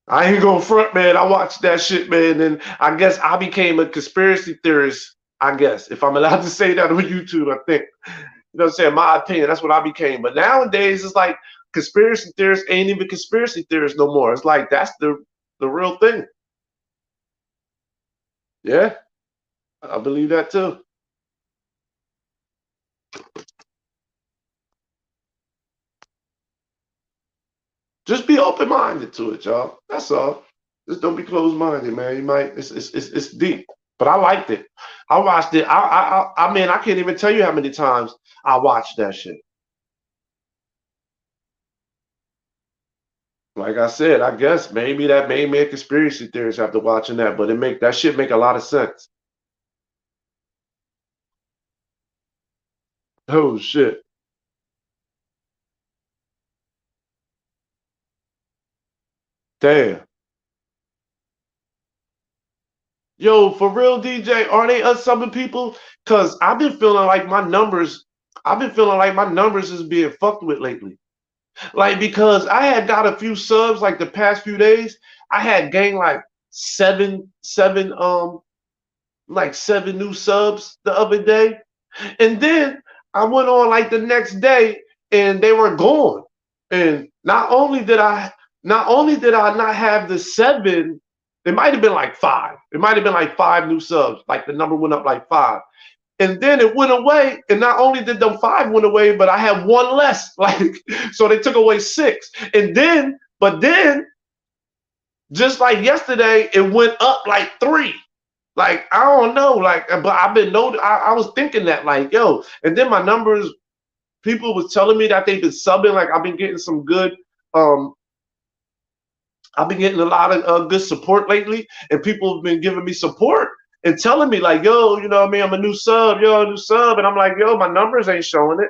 I ain't gonna front, man. I watched that shit, man, and I guess I became a conspiracy theorist. I guess if I'm allowed to say that on YouTube, I think. You know what I'm saying? My opinion, that's what I became. But nowadays, it's like conspiracy theorists ain't even conspiracy theorists no more. It's like that's the real thing. Yeah, I believe that too. Just be open minded to it, y'all. That's all. Just don't be closed minded, man. You might. It's deep, but I liked it. I watched it. I mean, I can't even tell you how many times I watched that shit. Like I said, I guess maybe that made me a conspiracy theorist after watching that, but that shit make a lot of sense. Oh shit. Damn. Yo, for real, DJ, are they unsubbing people? Cause I've been feeling like my numbers, is being fucked with lately. Like because I had got a few subs like the past few days. I had gained like seven new subs the other day. And then I went on like the next day and they were gone. And not only did I not have the seven, it might have been like five. It might have been like five new subs. Like the number went up like five. And then it went away. And not only did them five went away, but I had one less. Like, so they took away six. But then, just like yesterday, it went up like three. Like I don't know, like but I've been I was thinking that like yo, and then my numbers, people was telling me that they've been subbing. Like I've been getting some good, um, I've been getting a lot of good support lately, and people have been giving me support and telling me like yo, you know what I mean, I'm a new sub, yo, a new sub, and I'm like yo, my numbers ain't showing it.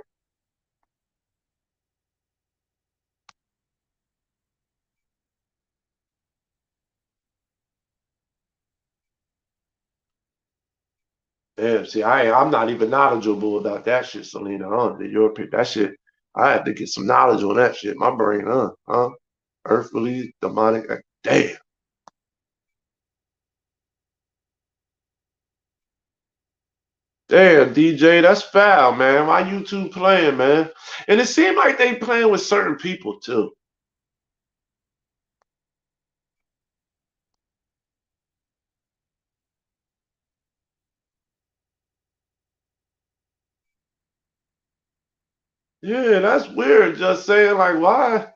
Damn, see, I'm not even knowledgeable about that shit, Selena. The European that shit. I had to get some knowledge on that shit. My brain, earthly, demonic. Like, damn. Damn, DJ, that's foul, man. Why YouTube playing, man? And it seemed like they playing with certain people too. Yeah, that's weird. Just saying, like, why?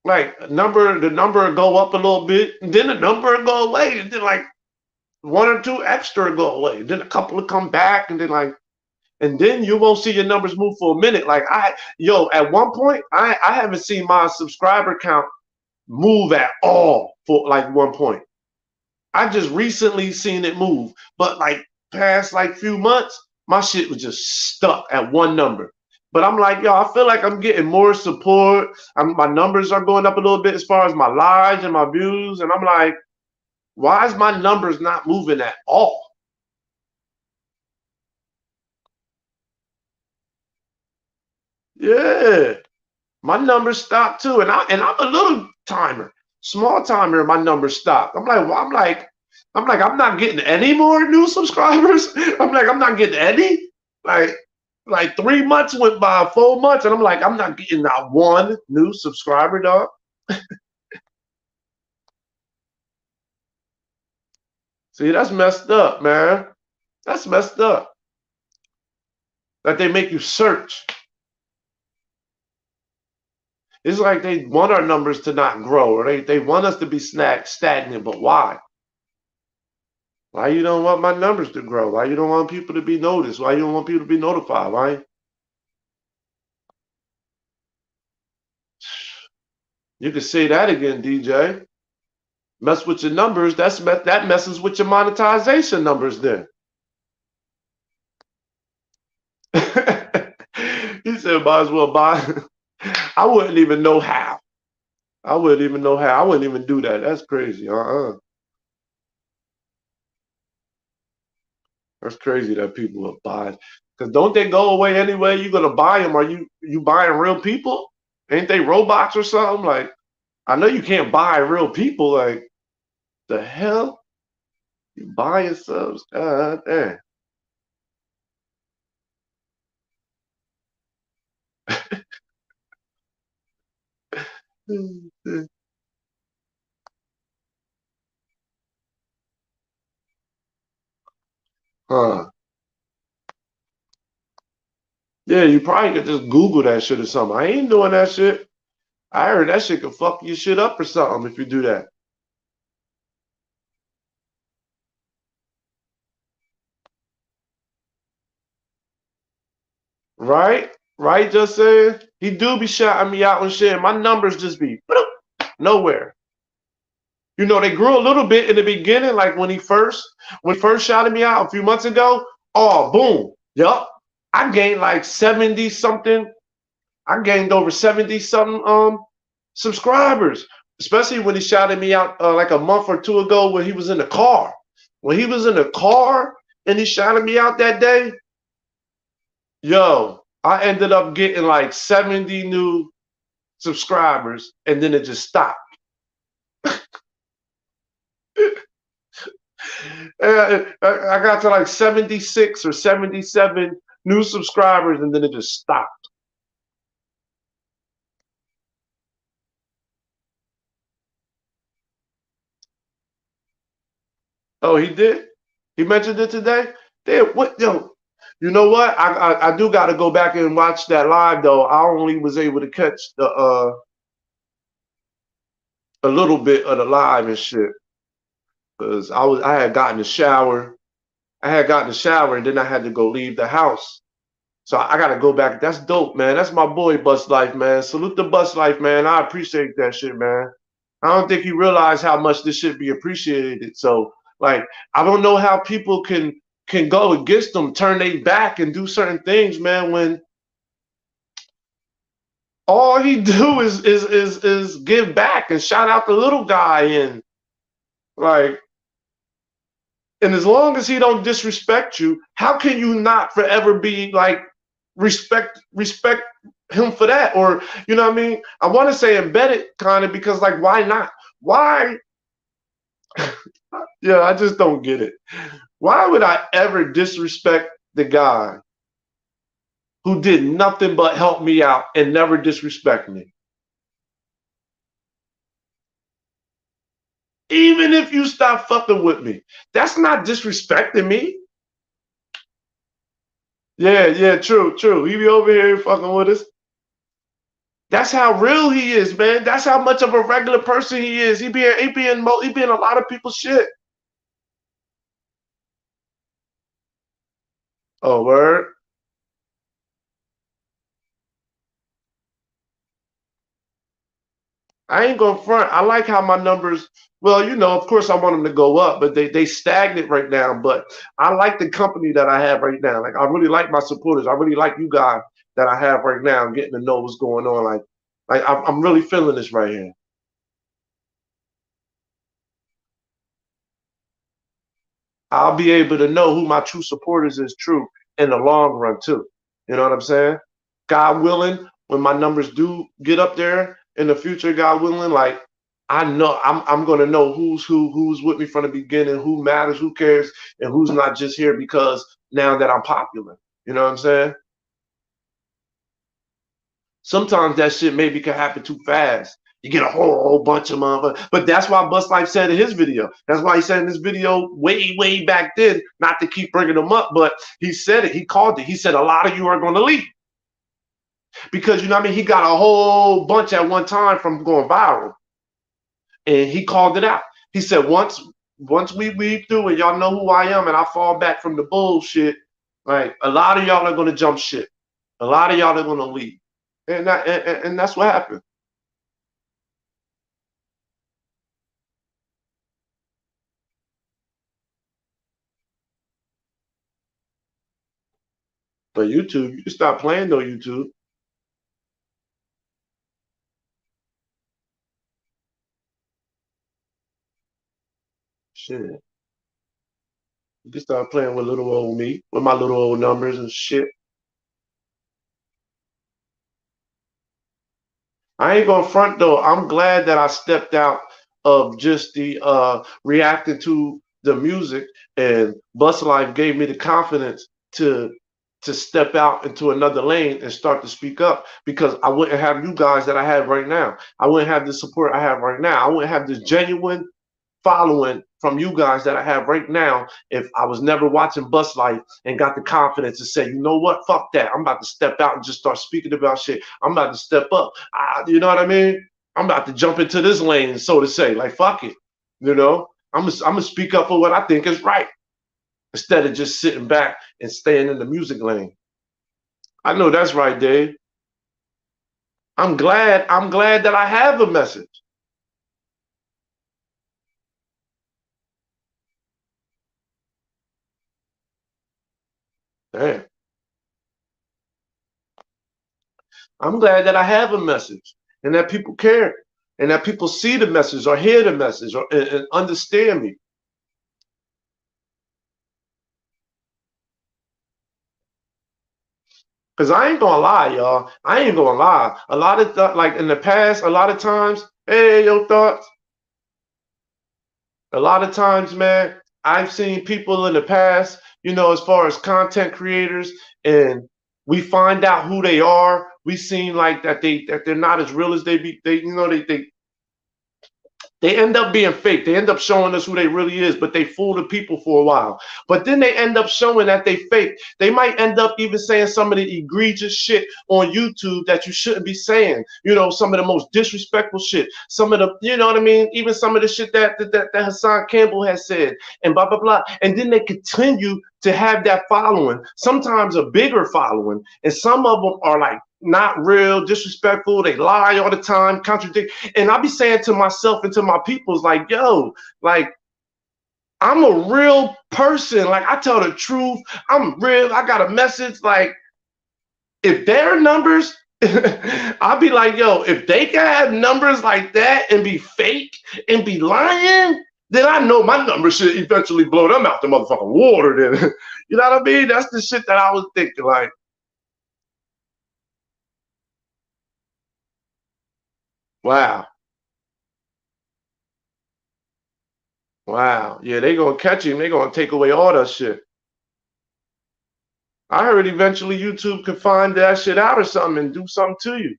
Like, the number will go up a little bit, and then the number will go away, and then like one or two extra go away, and then a couple will come back, and then and then you won't see your numbers move for a minute. Like at one point, I haven't seen my subscriber count move at all for like one point. I just recently seen it move, but like past like few months, my shit was just stuck at one number. But I'm like, yo, I feel like I'm getting more support. My numbers are going up a little bit as far as my lives and my views, and I'm like, why is my numbers not moving at all? Yeah, my numbers stopped too, and I'm a little timer, small timer. My numbers stopped. I'm not getting any more new subscribers. I'm not getting any. Like like 3 months went by, 4 months, and I'm like, I'm not getting not one new subscriber, dog. See, that's messed up, man. That's messed up. That they make you search. It's like they want our numbers to not grow, or they want us to be stagnant, but why? Why you don't want my numbers to grow? Why you don't want people to be noticed? Why you don't want people to be notified? Why? You can say that again, DJ. Mess with your numbers. That messes with your monetization numbers. Then he said, might as well buy. I wouldn't even know how. I wouldn't even know how. I wouldn't even do that. That's crazy. That's crazy that people will buy. Because don't they go away anyway? You're gonna buy them. Are you buying real people? Ain't they robots or something? Like I know you can't buy real people. Like the hell you buying subs? God damn. Huh? Yeah, you probably could just Google that shit or something. I ain't doing that shit. I heard that shit could fuck your shit up or something if you do that. Right? Right, just saying. He do be shouting me out and shit. My numbers just be nowhere. You know, they grew a little bit in the beginning, like when he first shouted me out a few months ago. Oh, boom. Yup. I gained like 70 something. I gained over 70 something subscribers. Especially when he shouted me out like a month or two ago when he was in the car. When he was in the car and he shouted me out that day, yo, I ended up getting like 70 new subscribers, and then it just stopped. I got to like 76 or 77 new subscribers, and then it just stopped. Oh, he did? He mentioned it today? Damn, what, yo, you know what? I do got to go back and watch that live, though. I only was able to catch the a little bit of the live and shit. Because I had gotten the shower. I had gotten the shower, and then I had to go leave the house. So I got to go back. That's dope, man. That's my boy, Bus Life, man. Salute the Bus Life, man. I appreciate that shit, man. I don't think you realize how much this should be appreciated. So, like, I don't know how people can go against them, turn their back, and do certain things, man. When all he do is give back and shout out the little guy and like. And as long as he don't disrespect you, how can you not forever be like respect him for that? Or you know what I mean? I want to say embedded kind of because like why not? Why? Yeah, I just don't get it. Why would I ever disrespect the guy who did nothing but help me out and never disrespect me? Even if you stop fucking with me, that's not disrespecting me. Yeah, yeah, true, true. He be over here fucking with us. That's how real he is, man. That's how much of a regular person he is. He be in a lot of people's shit. Oh, word. I ain't gonna front. I like how my numbers. Well, of course, I want them to go up, but they stagnant right now. But I like the company that I have right now. Like I really like my supporters. I really like you guys that I have right now. I'm getting to know what's going on. Like I'm really feeling this right here. I'll be able to know who my true supporters is true in the long run too. You know what I'm saying? God willing, when my numbers do get up there in the future, God willing, like I know I'm gonna know who's who's with me from the beginning, who matters, who cares, and who's not just here because now that I'm popular. You know what I'm saying? Sometimes that shit maybe can happen too fast. You get a whole bunch of motherfuckers. But that's why Bust Life said in his video. That's why he said in this video way, way back then, not to keep bringing them up, but he said it. He called it. He said a lot of you are going to leave. Because, you know what I mean? He got a whole bunch at one time from going viral. And he called it out. He said, once we weave through and y'all know who I am and I fall back from the bullshit, like a lot of y'all are going to jump shit. A lot of y'all are going to leave. And that's what happened. But YouTube, you can stop playing no YouTube. Shit. You can start playing with little old me, with my little old numbers and shit. I ain't gonna front though. I'm glad that I stepped out of just the reacting to the music, and Bus Life gave me the confidence to step out into another lane and start to speak up because I wouldn't have you guys that I have right now. I wouldn't have the support I have right now. I wouldn't have this genuine following from you guys that I have right now if I was never watching Bus Life and got the confidence to say, you know what, fuck that. I'm about to step out and just start speaking about shit. I'm about to step up. You know what I mean? I'm about to jump into this lane, so to say. Like, fuck it. You know? I'm gonna speak up for what I think is right instead of just sitting back and staying in the music lane. I know that's right, Dave. I'm glad that I have a message. Damn. I'm glad that I have a message and that people care and that people see the message or hear the message or and understand me. Cause I ain't gonna lie, y'all. I ain't gonna lie. A lot of like in the past, a lot of times, hey, your thoughts. A lot of times, man, I've seen people in the past, as far as content creators, and we find out who they are. We seen like that they're not as real as they be. They end up being fake. They end up showing us who they really is, but they fool the people for a while. But then they end up showing that they fake. They might end up even saying some of the egregious shit on YouTube that you shouldn't be saying. Some of the most disrespectful shit. Some of the, you know what I mean? Even some of the shit that Hassan Campbell has said and blah, blah, blah. And then they continue to have that following, sometimes a bigger following. And some of them are like, not real, disrespectful. They lie all the time, contradict. And I be saying to myself and to my peoples, like, yo, like, I'm a real person. Like, I tell the truth. I'm real. I got a message. Like, if their numbers, I'll be like, yo, if they can have numbers like that and be fake and be lying, then I know my numbers should eventually blow them out the motherfucking water. Then, you know what I mean? That's the shit that I was thinking. Like, wow. Wow. Yeah, they gonna catch him. They gonna take away all that shit. I heard eventually YouTube could find that shit out or something and do something to you.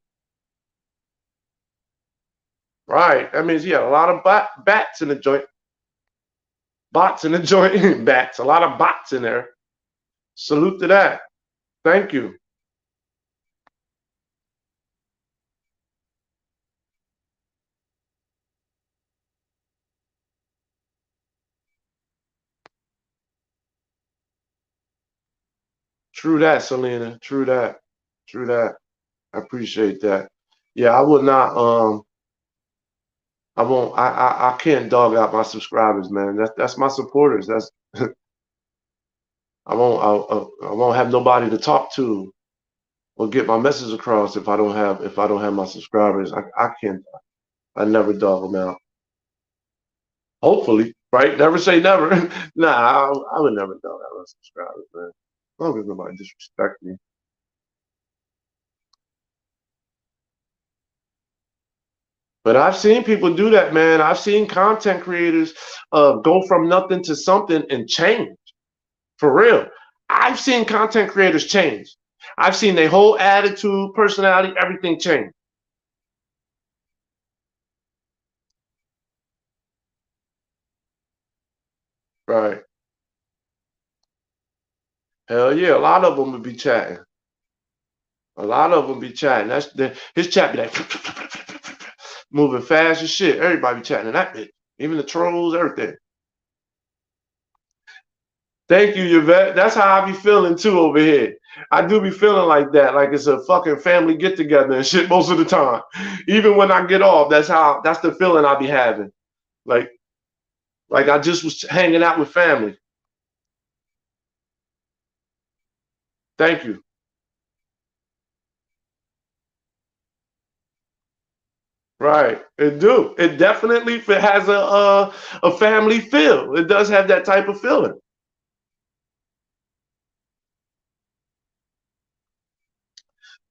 Right. That means he had a lot of bats in the joint. Bots in the joint. Bats. A lot of bots in there. Salute to that. Thank you. True that, Selena. True that. True that. I appreciate that. Yeah, I would not I won't I can't dog out my subscribers, man. That's my supporters. That's I won't have nobody to talk to or get my message across if I don't have my subscribers. I can't. I never dog them out. Hopefully, right? Never say never. Nah, I would never dog out my subscribers, man. As long as nobody disrespect me. But I've seen people do that, man. I've seen content creators go from nothing to something and change for real. I've seen content creators change. I've seen their whole attitude, personality, everything change. Right. Hell yeah, a lot of them would be chatting. A lot of them be chatting. His chat be like moving fast as shit. Everybody be chatting that bit. Even the trolls, everything. Thank you, Yvette. That's how I be feeling too over here. I do be feeling like that, like it's a fucking family get together and shit most of the time. Even when I get off, that's the feeling I be having. Like like I just was hanging out with family. Thank you. Right. It do. It definitely has a family feel. It does have that type of feeling.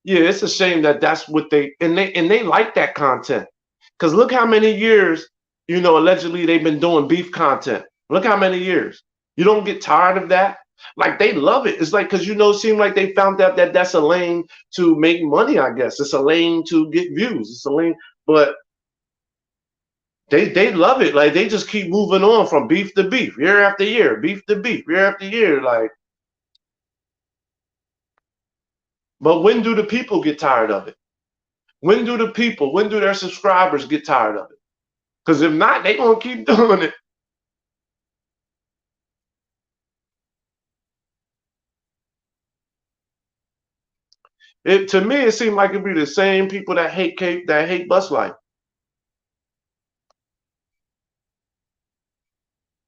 Yeah, it's a shame that that's what they like that content. Because look how many years, allegedly they've been doing beef content. Look how many years. You don't get tired of that. Like they love it. It's like because it seemed like they found out that that's a lane to make money. I guess it's a lane to get views. It's a lane, but they love it. Like they just keep moving on from beef to beef, year after year, beef to beef, year after year. Like, but when do the people get tired of it? When do their subscribers get tired of it? Because if not, they gonna keep doing it. It to me, it seemed like it'd be the same people that hate Cape that hate bus life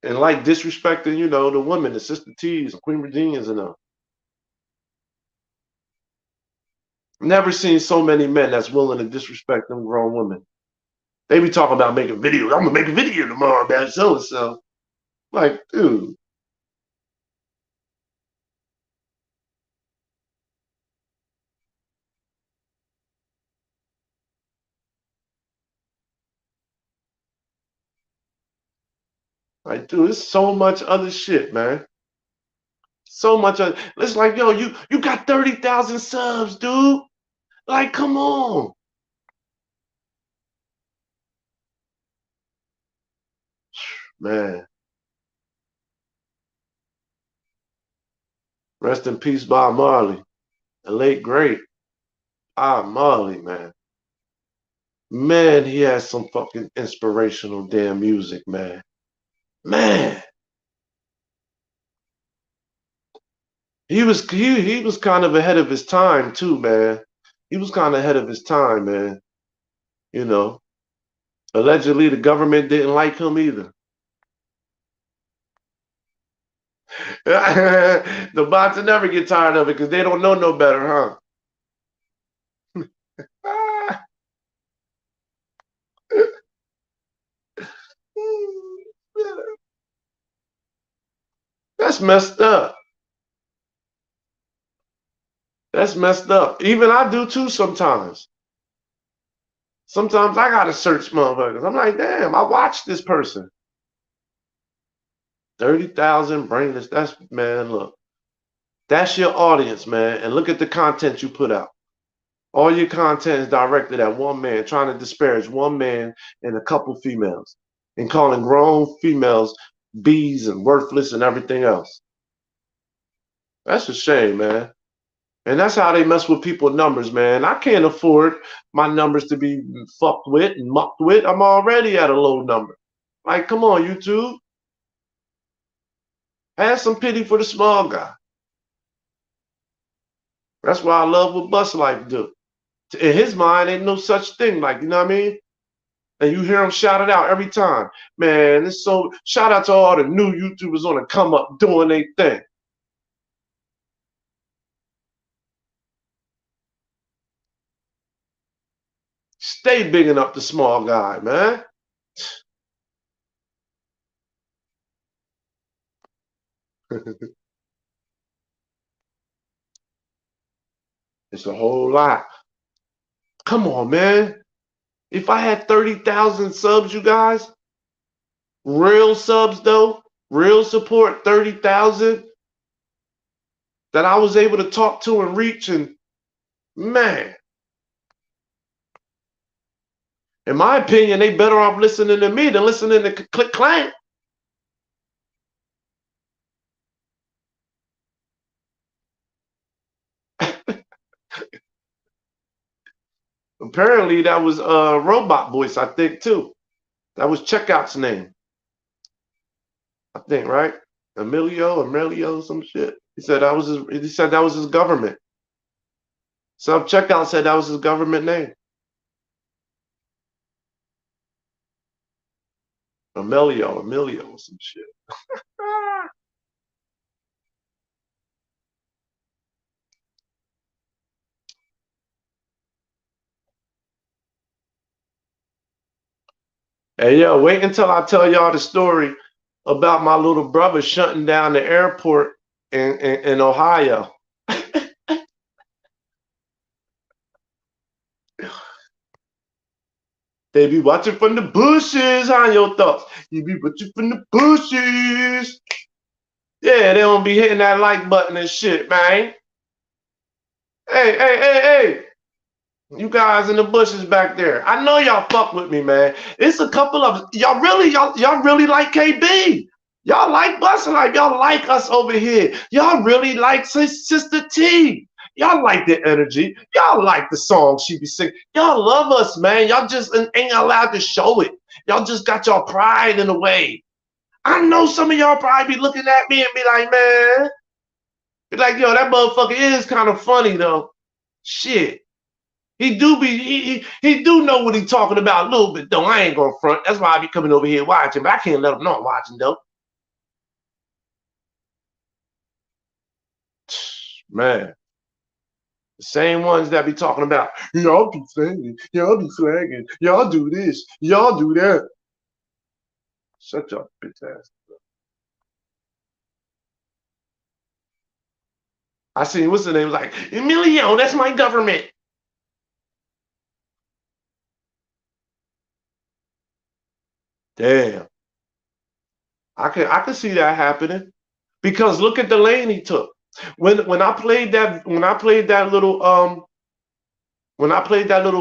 and like disrespecting, the women, the Sister T's, the Queen Virginias, and them. Never seen so many men that's willing to disrespect them grown women. They be talking about making videos. I'm gonna make a video tomorrow about so and so. Like, dude, Like, dude, there's so much other shit, man. So much other. It's like, yo, you got 30,000 subs, dude. Like, come on. Man. Rest in peace, Bob Marley. The late great Bob Marley, man. Man, he has some fucking inspirational damn music, man. Man. He was kind of ahead of his time too, man. He was kind of ahead of his time, man. You know. Allegedly the government didn't like him either. The bots will never get tired of it because they don't know no better, huh? That's messed up. That's messed up. Even I do too sometimes. Sometimes I gotta search motherfuckers. I'm like, damn, I watched this person. 30,000 brainless. That's, man, look. That's your audience, man. And look at the content you put out. All your content is directed at one man, trying to disparage one man and a couple females, and calling grown females bees and worthless and everything else. That's a shame, man. And that's how they mess with people's numbers, man. I can't afford my numbers to be fucked with and mucked with. I'm already at a low number. Like, come on, YouTube. Have some pity for the small guy. That's why I love what Bus Life do. In his mind, ain't no such thing. Like, you know what I mean? And you hear him shout it out every time. Man, it's so, shout out to all the new YouTubers on the come up doing their thing. Stay bigging up the small guy, man. It's a whole lot. Come on, man. If I had 30,000 subs, you guys, real subs though, real support, 30,000 that I was able to talk to and reach, and man, in my opinion, they better off listening to me than listening to Click Clank. Apparently, that was Robot Voice, I think, too. That was Checkout's name, I think, right? Emilio, some shit. He said that was his. He said that was his government. Some Checkout said that was his government name. Emilio, some shit. Hey, yo, wait until I tell y'all the story about my little brother shutting down the airport in Ohio. They be watching from the bushes on your thoughts. You be watching from the bushes. Yeah, they don't be hitting that like button and shit, man. Hey. You guys in the bushes back there. I know y'all fuck with me, man. It's a couple of y'all really like KB. Y'all like Bustin' Life. Y'all like us over here. Y'all really like Sister T. Y'all like the energy. Y'all like the song she be singing. Y'all love us, man. Y'all just ain't allowed to show it. Y'all just got y'all pride in the way. I know some of y'all probably be looking at me and be like, man, be like, yo, that motherfucker is kind of funny though. Shit. He do know what he's talking about a little bit though. I ain't gonna front. That's why I be coming over here watching, but I can't let him know I'm watching though. Man, the same ones that be talking about y'all be singing, y'all be flagging, y'all do this, y'all do that. Shut your bitch ass. I seen what's the name, like Emilio. That's my government. Damn. I can see that happening because look at the lane he took. When I played that when I played that little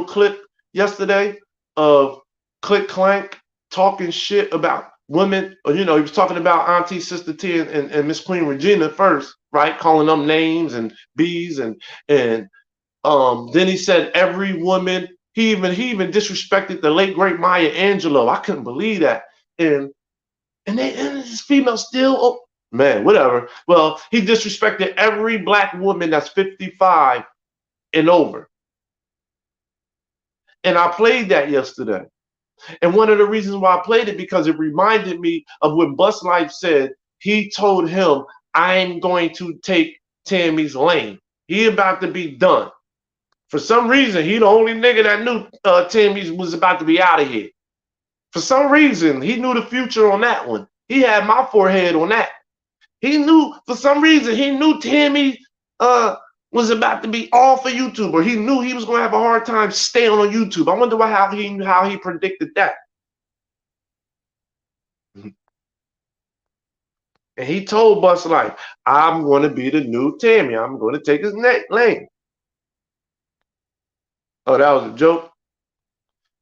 clip yesterday of Click Clank talking shit about women, or he was talking about Auntie Sister T and Miss Queen Regina first, right? Calling them names and bees and then he said every woman. He even disrespected the late great Maya Angelou. I couldn't believe that. And and this female still, oh man, whatever. Well, he disrespected every black woman that's 55 and over. And I played that yesterday. And one of the reasons why I played it because it reminded me of when Bus Life said he told him, I'm going to take Tammy's lane. He about to be done. For some reason, he the only nigga that knew Tammy was about to be out of here. For some reason, he knew the future on that one. He had my forehead on that. He knew, for some reason, he knew Tammy was about to be off of YouTube, or he knew he was going to have a hard time staying on YouTube. I wonder how he predicted that. And he told Bus Life, I'm going to be the new Tammy. I'm going to take his lane. Oh, that was a joke?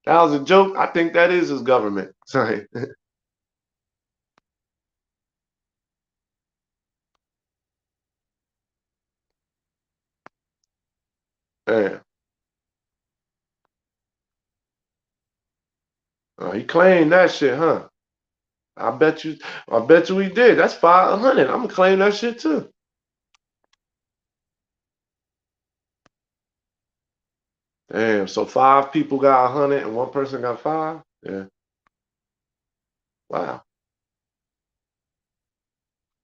That was a joke? I think that is his government. Sorry. Yeah. He claimed that shit, huh? I bet you he did. That's 500. I'm gonna claim that shit too. Damn, so 5 people got 100 and 1 person got 5? Yeah. Wow.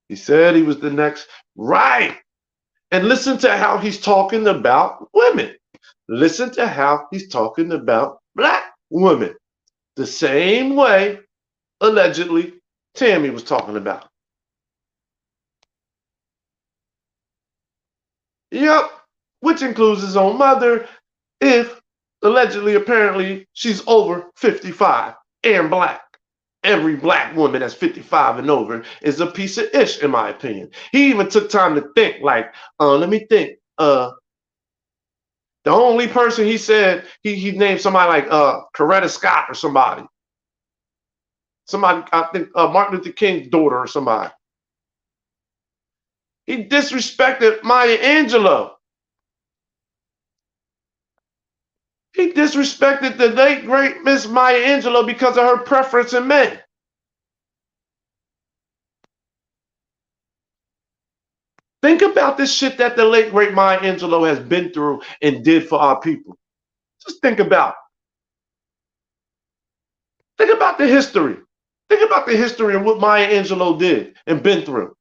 He said he was the next. Right. And listen to how he's talking about women. Listen to how he's talking about black women. The same way, allegedly, Tammy was talking about. Yep. Which includes his own mother, if allegedly, apparently, she's over 55 and black. Every black woman that's 55 and over is a piece of ish, in my opinion. He even took time to think, like, let me think. The only person he said, he named somebody like Coretta Scott or somebody. Somebody, I think Martin Luther King's daughter or somebody. He disrespected Maya Angelou. He disrespected the late great Miss Maya Angelou because of her preference in men. Think about this shit that the late great Maya Angelou has been through and did for our people. Just think about it. Think about the history. Think about the history of what Maya Angelou did and been through.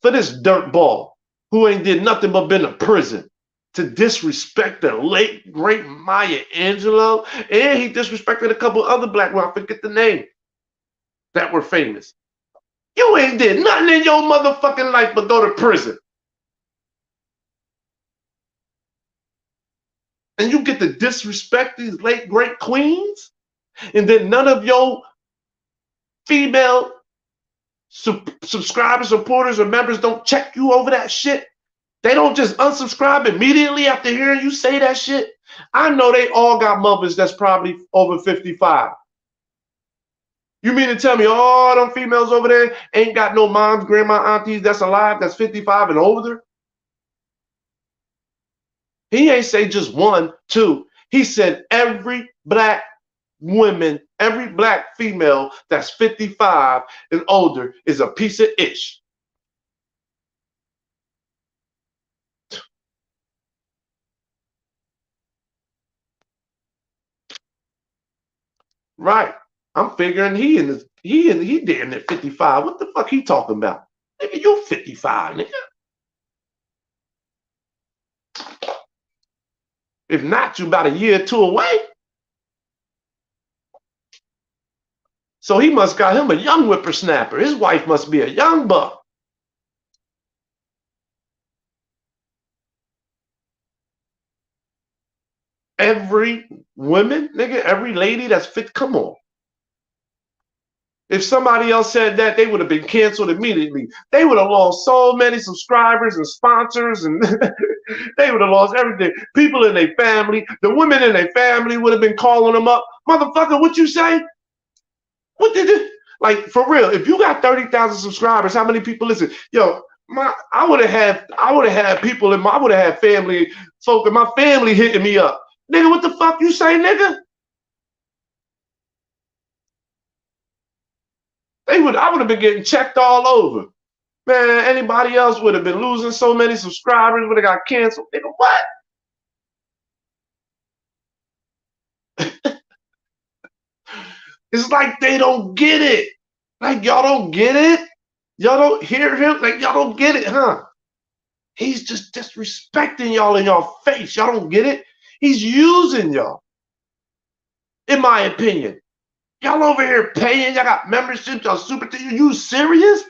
For this dirtball who ain't did nothing but been to prison to disrespect the late great Maya Angelou, and he disrespected a couple other black women, I forget the name, that were famous. You ain't did nothing in your motherfucking life but go to prison. And you get to disrespect these late great queens, and then none of your female subscribers, supporters, or members don't check you over that shit. They don't just unsubscribe immediately after hearing you say that shit. I know they all got mothers that's probably over 55. You mean to tell me all them females over there ain't got no moms, grandma, aunties that's alive, that's 55 and older? He ain't say just 1, 2. He said every black woman, every black female that's 55 and older is a piece of ish. Right. I'm figuring he damn near 55. What the fuck he talking about? Nigga, you 55, nigga. If not, you about a year or 2 away. So he must got him a young whippersnapper. His wife must be a young buck. Every woman, nigga, every lady that's fit, come on. If somebody else said that, they would have been canceled immediately. They would have lost so many subscribers and sponsors, and they would have lost everything. People in their family, the women in their family would have been calling them up. Motherfucker, what you say? What did you like for real? If you got 30,000 subscribers, how many people listen? Yo, I would have had people I would have had family folk in my family hitting me up. Nigga, what the fuck you say, nigga? I would have been getting checked all over. Man, anybody else would have been losing so many subscribers, would have got canceled. Nigga, what? It's like they don't get it. Like y'all don't get it? Y'all don't hear him? Like y'all don't get it, huh? He's just disrespecting y'all in your face. Y'all don't get it? He's using y'all, in my opinion. Y'all over here paying, y'all got memberships, y'all super, you serious?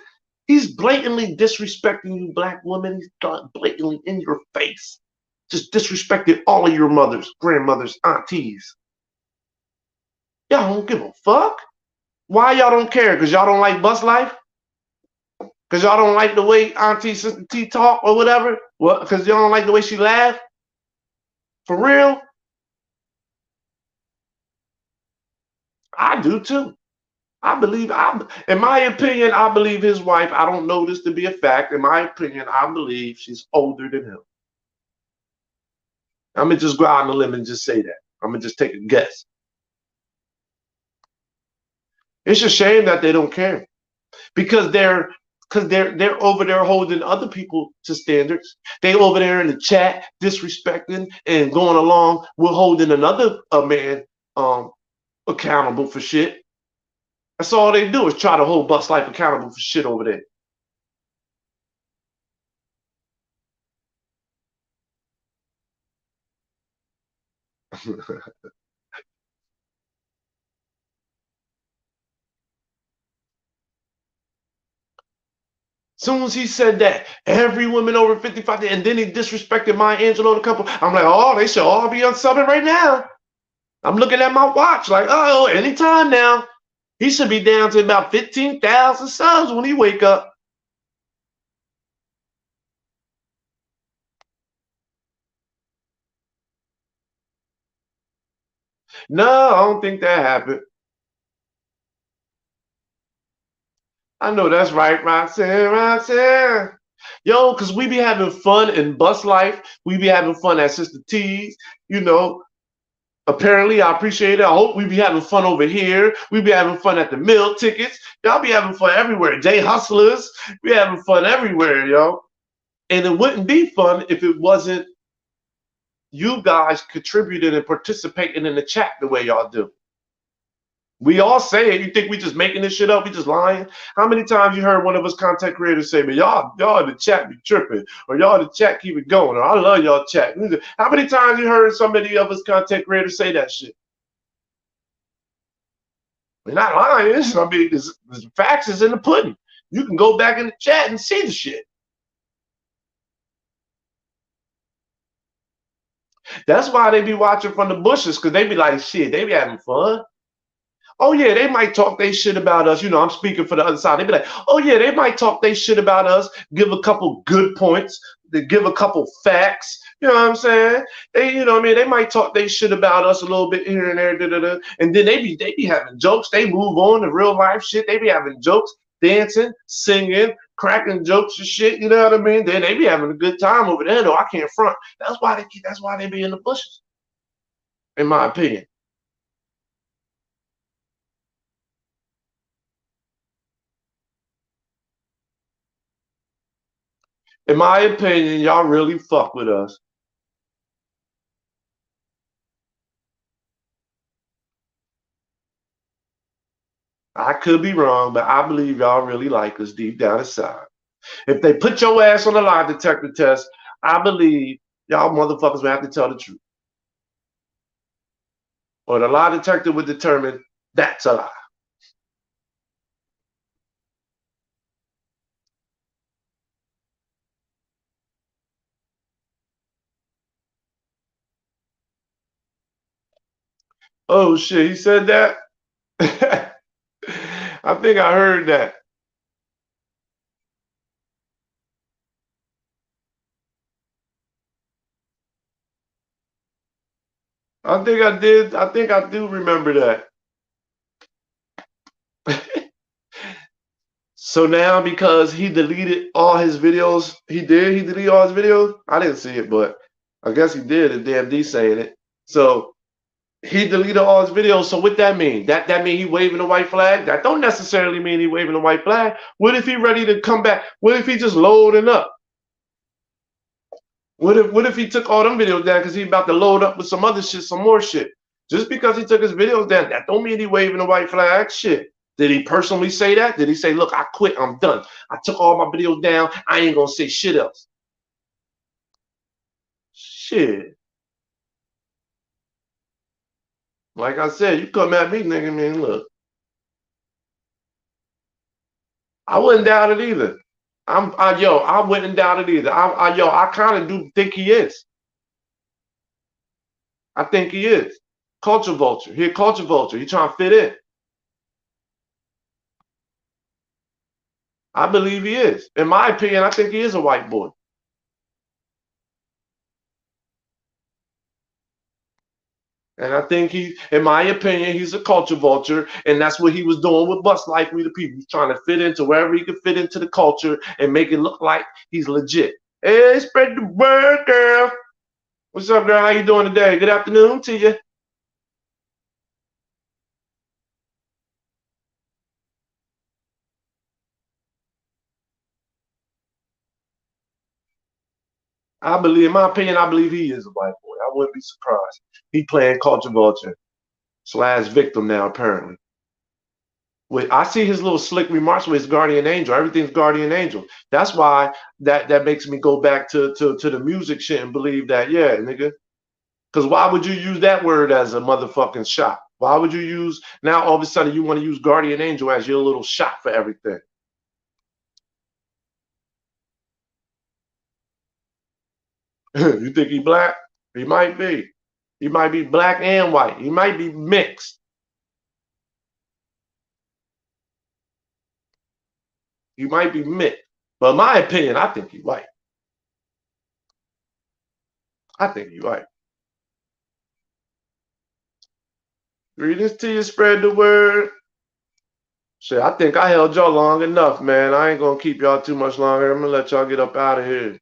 He's blatantly disrespecting you, black women. He's blatantly in your face. Just disrespected all of your mothers, grandmothers, aunties. Y'all don't give a fuck. Why y'all don't care? Because y'all don't like bus life? Because y'all don't like the way Auntie Sister T talk or whatever? What? Because y'all don't like the way she laugh? For real? I do too. In my opinion, I believe his wife, I don't know this to be a fact. In my opinion, I believe she's older than him. I'm going to just go out on a limb and just say that. I'm going to just take a guess. It's a shame that they don't care because they're over there holding other people to standards. They over there in the chat disrespecting and going along with holding another man accountable for shit. That's all they do is try to hold Bus Life accountable for shit over there. Soon as he said that, every woman over 55, and then he disrespected Maya Angelou and a couple. I'm like, oh, they should all be unsubbing right now. I'm looking at my watch, like, oh, anytime now. He should be down to about 15,000 subs when he wake up. No, I don't think that happened. I know that's right, Roxanne. Yo, because we be having fun in Bus Life. We be having fun at Sister T's. You know, apparently, I appreciate it. I hope we be having fun over here. We be having fun at the meal tickets. Y'all be having fun everywhere. J Hustlers. We having fun everywhere, yo. And it wouldn't be fun if it wasn't you guys contributing and participating in the chat the way y'all do. We all say it. You think we just making this shit up? We just lying? How many times you heard one of us content creators say, "Man, y'all in the chat be tripping," or "Y'all in the chat keep it going," or "I love y'all chat"? How many times you heard somebody of us content creators say that shit? We're not lying. I mean, the facts is in the pudding. You can go back in the chat and see the shit. That's why they be watching from the bushes, because they be like, shit, they be having fun. Oh yeah, they might talk they shit about us. You know, I'm speaking for the other side. They be like, oh yeah, they might talk they shit about us, give a couple good points, they give a couple facts. You know what I'm saying? They, you know what I mean? They might talk they shit about us a little bit here and there, and then they be having jokes. They move on to real life shit. They be having jokes, dancing, singing, cracking jokes and shit. You know what I mean? Then they be having a good time over there. Though I can't front. That's why they be in the bushes, in my opinion. In my opinion, y'all really fuck with us. I could be wrong, but I believe y'all really like us deep down inside. If they put your ass on a lie detector test, I believe y'all motherfuckers will have to tell the truth. Or the lie detector would determine that's a lie. Oh shit, he said that? I think I heard that. I think I did. I think I do remember that. So now, because he deleted all his videos, he deleted all his videos. I didn't see it, but I guess he did. And DMD saying it. So he deleted all his videos. So what that mean? That mean he waving the white flag? That don't necessarily mean he waving the white flag. What if he ready to come back? What if he just loading up? What if he took all them videos down because he about to load up with some other shit, some more shit? Just because he took his videos down, that don't mean he waving the white flag. Shit. Did he personally say that? Did he say, look, I quit, I'm done. I took all my videos down. I ain't gonna say shit else. Shit. Like I said, you come at me, nigga, man, look. I wouldn't doubt it either. I wouldn't doubt it either. I kind of do think he is. I think he is. Culture vulture. He a culture vulture. He trying to fit in. I believe he is. In my opinion, I think he is a white boy. And I think in my opinion, he's a culture vulture, and that's what he was doing with Bust Like We the People. He's trying to fit into wherever he could fit into the culture and make it look like he's legit. Hey, spread the word, girl. What's up, girl? How you doing today? Good afternoon to you. In my opinion, I believe he is a white boy. I wouldn't be surprised. He playing culture vulture slash victim now, apparently. I see his little slick remarks with his guardian angel. Everything's guardian angel. That's why that makes me go back to the music shit and believe that, yeah, nigga. Because why would you use that word as a motherfucking shot? Why would you use now all of a sudden you want to use guardian angel as your little shot for everything? You think he black? He might be. He might be black and white. He might be mixed. He might be mixed. But in my opinion, I think he white. I think he white. Read this to you, spread the word. Shit, I think I held y'all long enough, man. I ain't gonna keep y'all too much longer. I'm gonna let y'all get up out of here.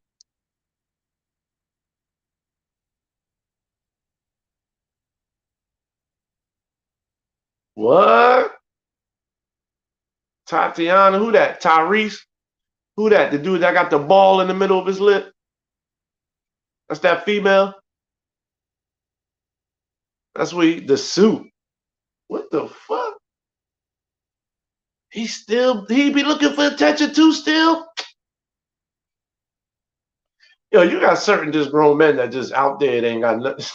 What? Tatiana, who that? Tyrese? Who that? The dude that got the ball in the middle of his lip? That's that female? That's what the suit. What the fuck? He be looking for attention too still? Yo, you got certain just grown men that just out there, they ain't got nothing.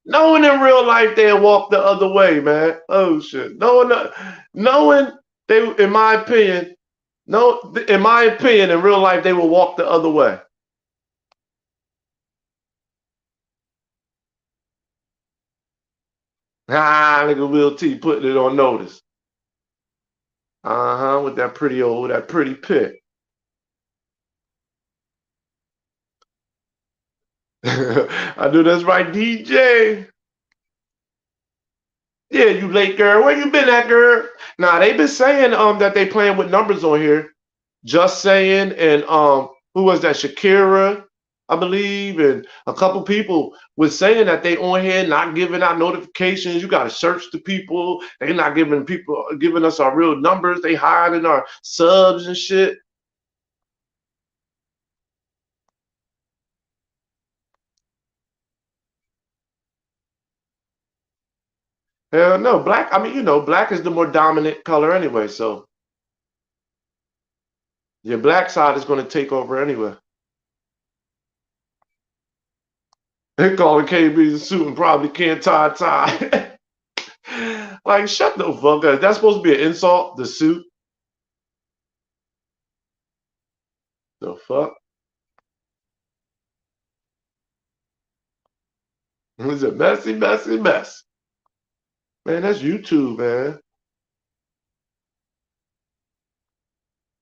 Knowing in real life they'll walk the other way, man. Oh shit. Knowing they, in my opinion, no, in my opinion, in real life they will walk the other way. Ah, nigga Will T putting it on notice. With that pretty pic. I knew that's right, DJ. Yeah, you late girl. Where you been at, girl? Nah, they been saying that they playing with numbers on here. Just saying, and who was that? Shakira, I believe, and a couple people was saying that they on here not giving out notifications. You gotta search the people. They not giving us our real numbers. They hiding our subs and shit. Hell no, black. I mean, black is the more dominant color anyway. So your black side is going to take over anyway. They calling KB the suit and probably can't tie. Like, shut the fuck up. That's supposed to be an insult. The suit. The fuck. It's a messy, messy mess. Man, that's YouTube, man.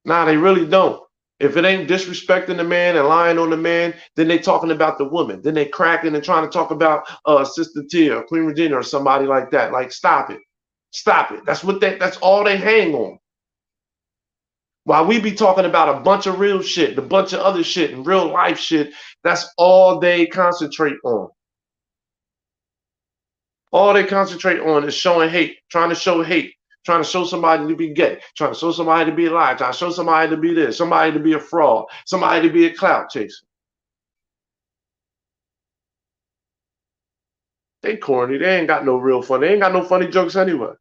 Nah, they really don't. If it ain't disrespecting the man and lying on the man, then they talking about the woman. Then they cracking and trying to talk about Sister Tia or Queen Regina or somebody like that. Like, stop it. Stop it. That's all they hang on. While we be talking about a bunch of real shit, a bunch of other shit and real life shit, that's all they concentrate on. All they concentrate on is showing hate, trying to show hate, trying to show somebody to be gay, trying to show somebody to be alive, trying to show somebody to be this, somebody to be a fraud, somebody to be a clout chaser. They corny. They ain't got no real fun. They ain't got no funny jokes anyway.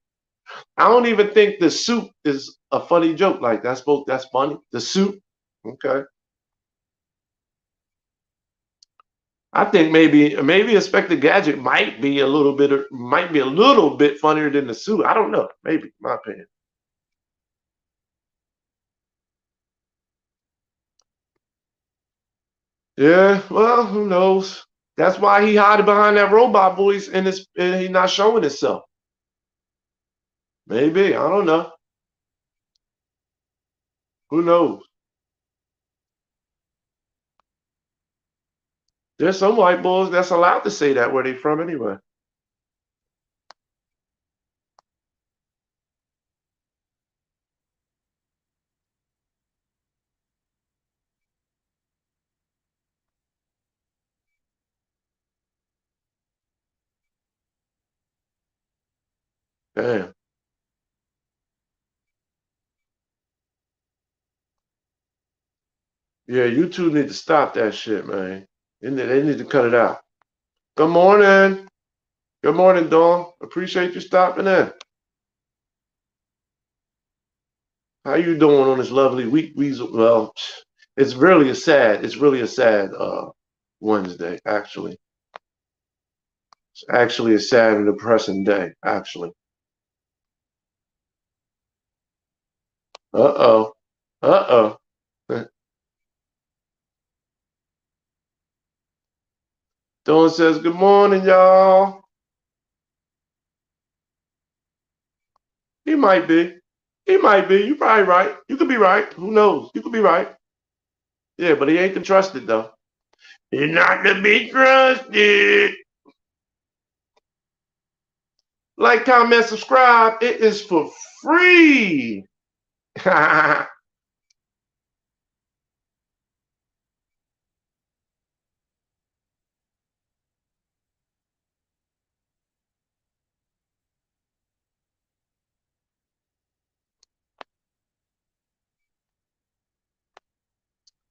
I don't even think the suit is a funny joke. Like that's funny. The suit. Okay. I think maybe Inspector Gadget might be a little bit funnier than the suit. I don't know. Maybe, my opinion. Yeah, well, who knows? That's why he hiding behind that robot voice and he's not showing himself. Maybe, I don't know. Who knows? There's some white boys that's allowed to say that where they from anyway. Damn. Yeah, YouTube need to stop that shit, man. They need to cut it out. Good morning. Good morning, Dawn. Appreciate you stopping in. How you doing on this lovely week, Weasel? Well, it's really a sad. It's really a sad Wednesday, actually. It's actually a sad and depressing day, actually. Uh-oh. Uh-oh. Dawn says, good morning, y'all. He might be. He might be. You're probably right. You could be right. Who knows? You could be right. Yeah, but he ain't to trusted, though. He's not to be trusted. Like, comment, subscribe. It is for free.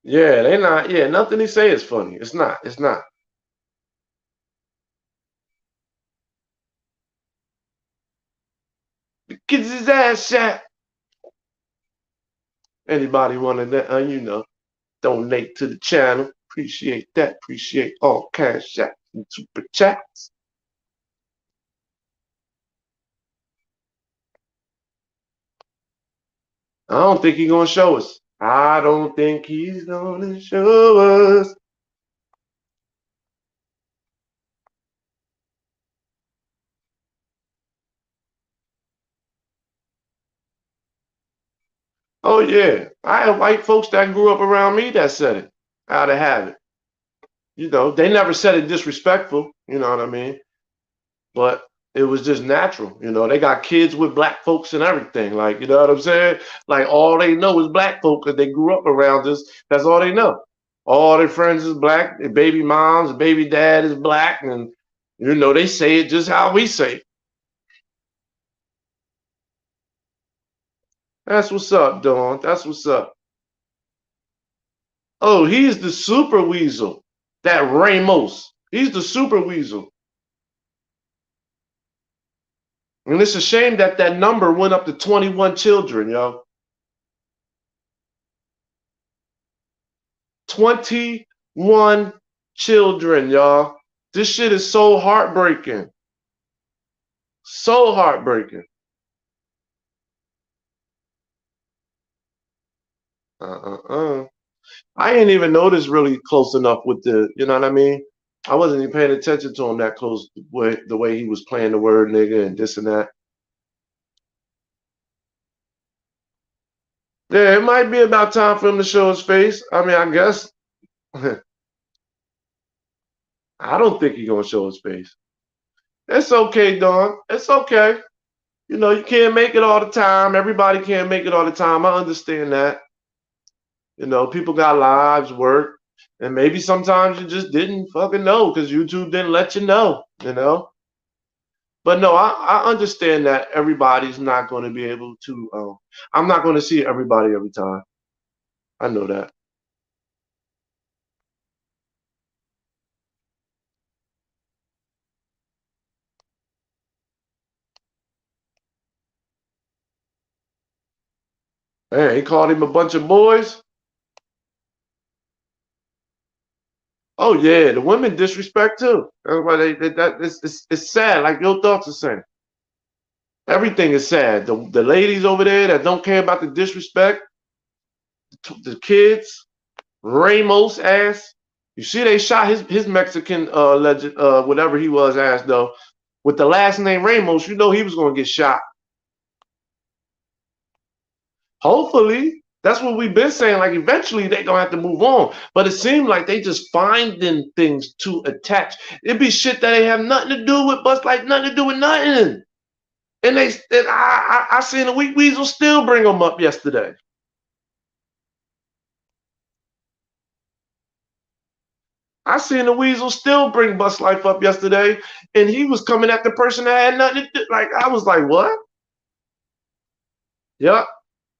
Yeah, they not. Yeah, nothing he say is funny. It's not. It's not. Gets his ass shot. Anybody wanted that? Donate to the channel. Appreciate that. Appreciate all cash apps and super chats. I don't think he's gonna show us. I don't think he's gonna show us. Oh yeah, I had white folks that grew up around me that said it. How to have it. They never said it disrespectful. You know what I mean? But it was just natural. They got kids with black folks and everything. Like, you know what I'm saying? Like, all they know is black folk because they grew up around us. That's all they know. All their friends is black. Their baby moms, their baby dad is black. And, they say it just how we say it. That's what's up, Dawn. That's what's up. Oh, he's the super weasel. That Ramos. He's the super weasel. And it's a shame that number went up to 21 children, yo. 21 children, y'all. This shit is so heartbreaking. So heartbreaking. I ain't even noticed really close enough with you know what I mean? I wasn't even paying attention to him that close, the way he was playing the word nigga and this and that. Yeah, it might be about time for him to show his face. I mean, I guess. I don't think he's gonna show his face. It's okay, Dawn. It's okay. You know, you can't make it all the time. Everybody can't make it all the time. I understand that. You know, people got lives, work, and maybe sometimes you just didn't fucking know because YouTube didn't let you know, you know? But no, I understand that everybody's not going to be able to, I'm not going to see everybody every time. I know that. Man, he called him a bunch of boys. Oh yeah, the women disrespect too. That's why it's sad. Like your thoughts are saying, everything is sad. The ladies over there that don't care about the disrespect, the kids, Ramos ass. You see, they shot his Mexican legend, whatever he was, ass though, with the last name Ramos. You know he was gonna get shot. Hopefully, that's what we've been saying. Like eventually they gonna have to move on. But it seemed like they just finding things to attach. It be shit that they have nothing to do with, but like nothing to do with nothing. And I seen the Weak Weasel still bring them up yesterday. I seen the Weasel still bring Bust Life up yesterday, and he was coming at the person that had nothing to do. Like I was like, what? Yep,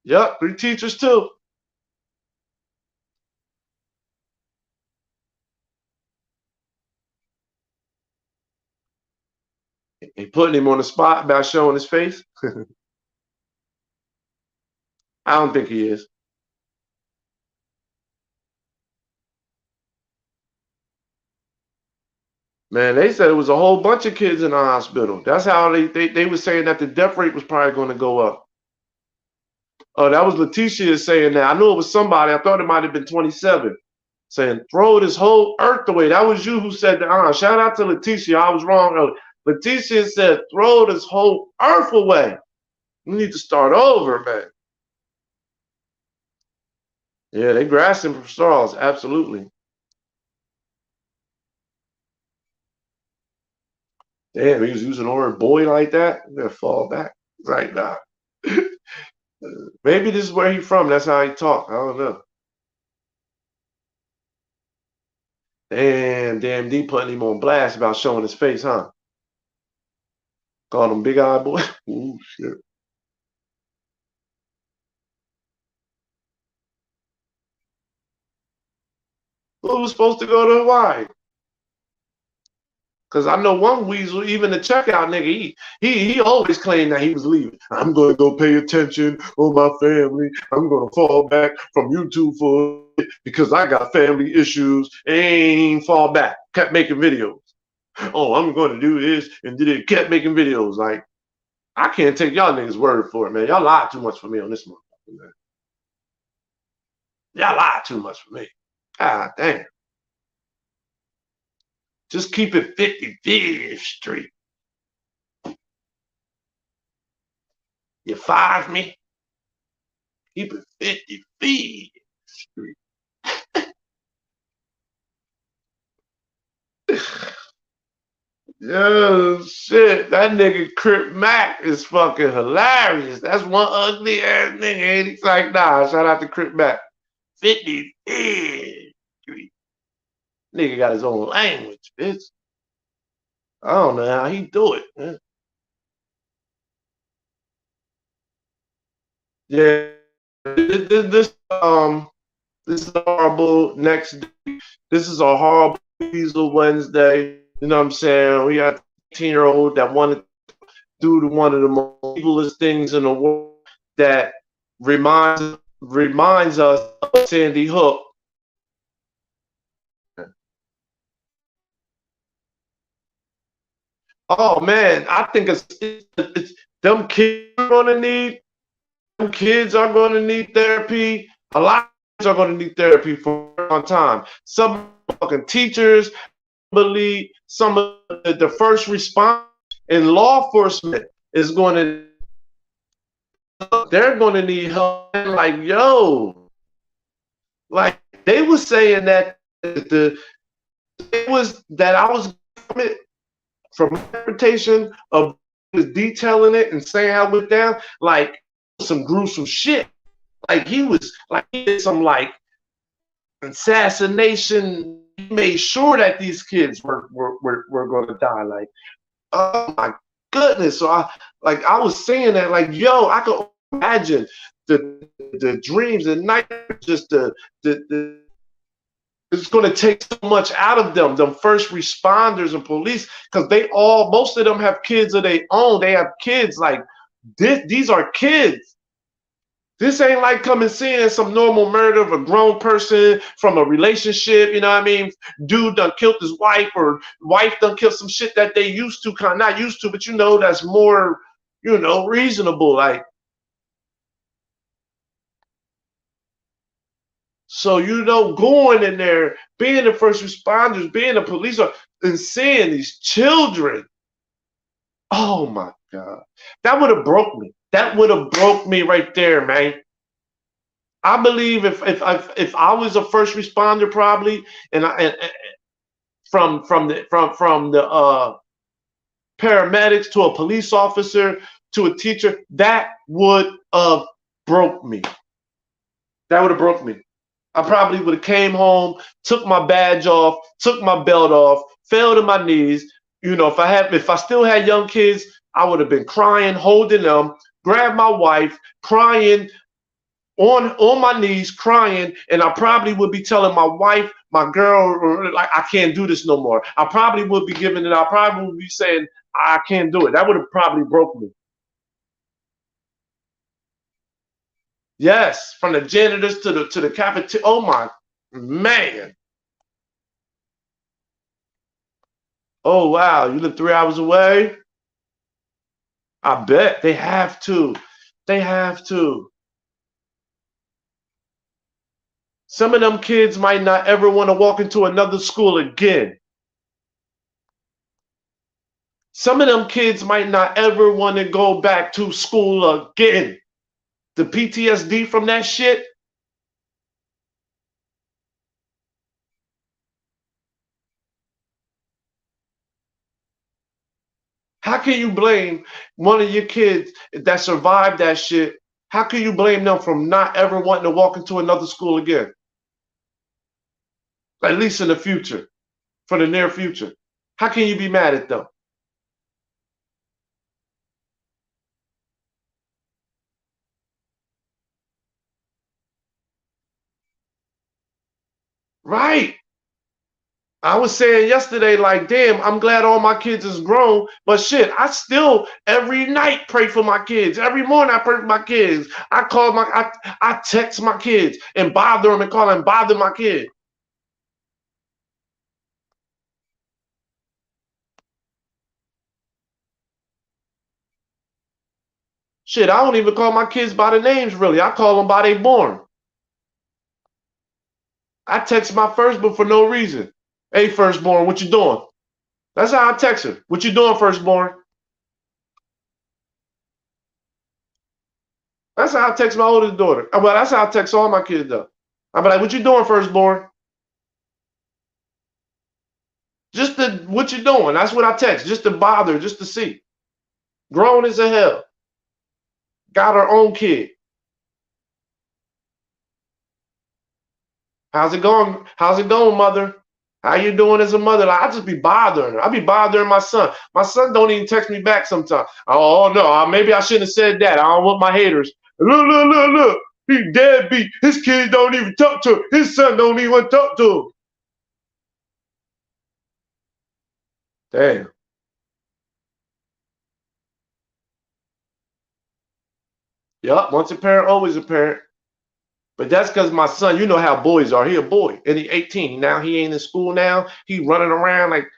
yep. 3 teachers too. He putting him on the spot about showing his face. I don't think he is. Man, they said it was a whole bunch of kids in the hospital. That's how they were saying that the death rate was probably going to go up. Oh, that was Letitia saying that. I knew it was somebody. I thought it might have been 27 saying, throw this whole earth away. That was you who said that. Shout out to Letitia. I was wrong earlier. Letitia said, throw this whole earth away. We need to start over, man. Yeah, they grasping for straws. Absolutely. Damn, he was using the word boy like that. I'm gonna fall back. Right now. Maybe this is where he's from. That's how he talk. I don't know. Damn D putting him on blast about showing his face, huh? Called him big eye boy. Ooh, shit. Who was supposed to go to Hawaii? Because I know one weasel, even the checkout nigga, he always claimed that he was leaving. I'm going to go pay attention on my family. I'm going to fall back from YouTube for it because I got family issues. Ain't fall back. Kept making videos. Oh, I'm going to do this and did it. Kept making videos. Like, I can't take y'all niggas' word for it, man. Y'all lie too much for me on this motherfucker, man. Y'all lie too much for me. God damn. Just keep it 55th Street. You five me? Keep it 55th Street. Yo, shit. That nigga Crip Mac is fucking hilarious. That's one ugly ass nigga. And he's like, nah, shout out to Crip Mac. 55th Street. Nigga got his own language, bitch. I don't know how he do it, man. Yeah. This is horrible next day. This is a horrible Weasel Wednesday. You know what I'm saying? We got a 10-year-old that wanted to do one of the most evilest things in the world that reminds us of Sandy Hook. Oh man, I think it's them kids are gonna need therapy. A lot of kids are gonna need therapy for a long time. Some fucking teachers, believe some of the first response in law enforcement is going to, they're going to need help. Like, yo, like they were saying that the it was that I was from interpretation of detailing it and saying how it went down, like some gruesome shit. Like he did some like assassination. He made sure that these kids were going to die. Like, oh my goodness. So I was saying that, like, yo, I could imagine the dreams and nightmares, just the it's going to take so much out of them first responders and police, because most of them have kids of their own. They have kids. Like these are kids. This ain't like coming seeing some normal murder of a grown person from a relationship, you know what I mean? Dude done killed his wife, or wife done killed some shit that they used to, kind of not used to, but you know, that's more, you know, reasonable. Like, so, you know, going in there, being the first responders, being the police, and seeing these children, oh my God, that would have broke me. That would have broke me right there, man. I believe if I was a first responder, probably, and from the paramedics to a police officer to a teacher, that would have broke me. That would have broke me. I probably would have came home, took my badge off, took my belt off, fell to my knees. You know, if I still had young kids, I would have been crying, holding them, grabbed my wife, crying, on my knees, crying, and I probably would be telling my wife, my girl, like, I can't do this no more. I probably would be giving it. I probably would be saying, I can't do it. That would have probably broke me. Yes, from the janitors to the cafeteria. Oh my man. Oh wow, you live 3 hours away? I bet they have to. They have to. Some of them kids might not ever want to walk into another school again. Some of them kids might not ever want to go back to school again. The PTSD from that shit. How can you blame one of your kids that survived that shit? How can you blame them from not ever wanting to walk into another school again? At least in the future, for the near future. How can you be mad at them? Right. I was saying yesterday, like, damn, I'm glad all my kids is grown, but shit, I still every night pray for my kids. Every morning I pray for my kids. I text my kids and bother them and call and bother my kids. Shit, I don't even call my kids by the names, really. I call them by they born. I text my firstborn for no reason. Hey, firstborn, what you doing? That's how I text her. What you doing, firstborn? That's how I text my oldest daughter. Well, that's how I text all my kids, though. I'm like, what you doing, firstborn? Just to, what you doing? That's what I text, just to bother, just to see. Grown as a hell. Got her own kid. How's it going? How's it going, mother? How you doing as a mother? Like, I just be bothering her. I be bothering my son. My son don't even text me back sometimes. Oh no, maybe I shouldn't have said that. I don't want my haters. Look. He deadbeat. His kids don't even talk to him. His son don't even talk to him. Damn. Yup. Once a parent, always a parent. But that's because my son, you know how boys are. He a boy, and he 18 now. He ain't in school now. He running around like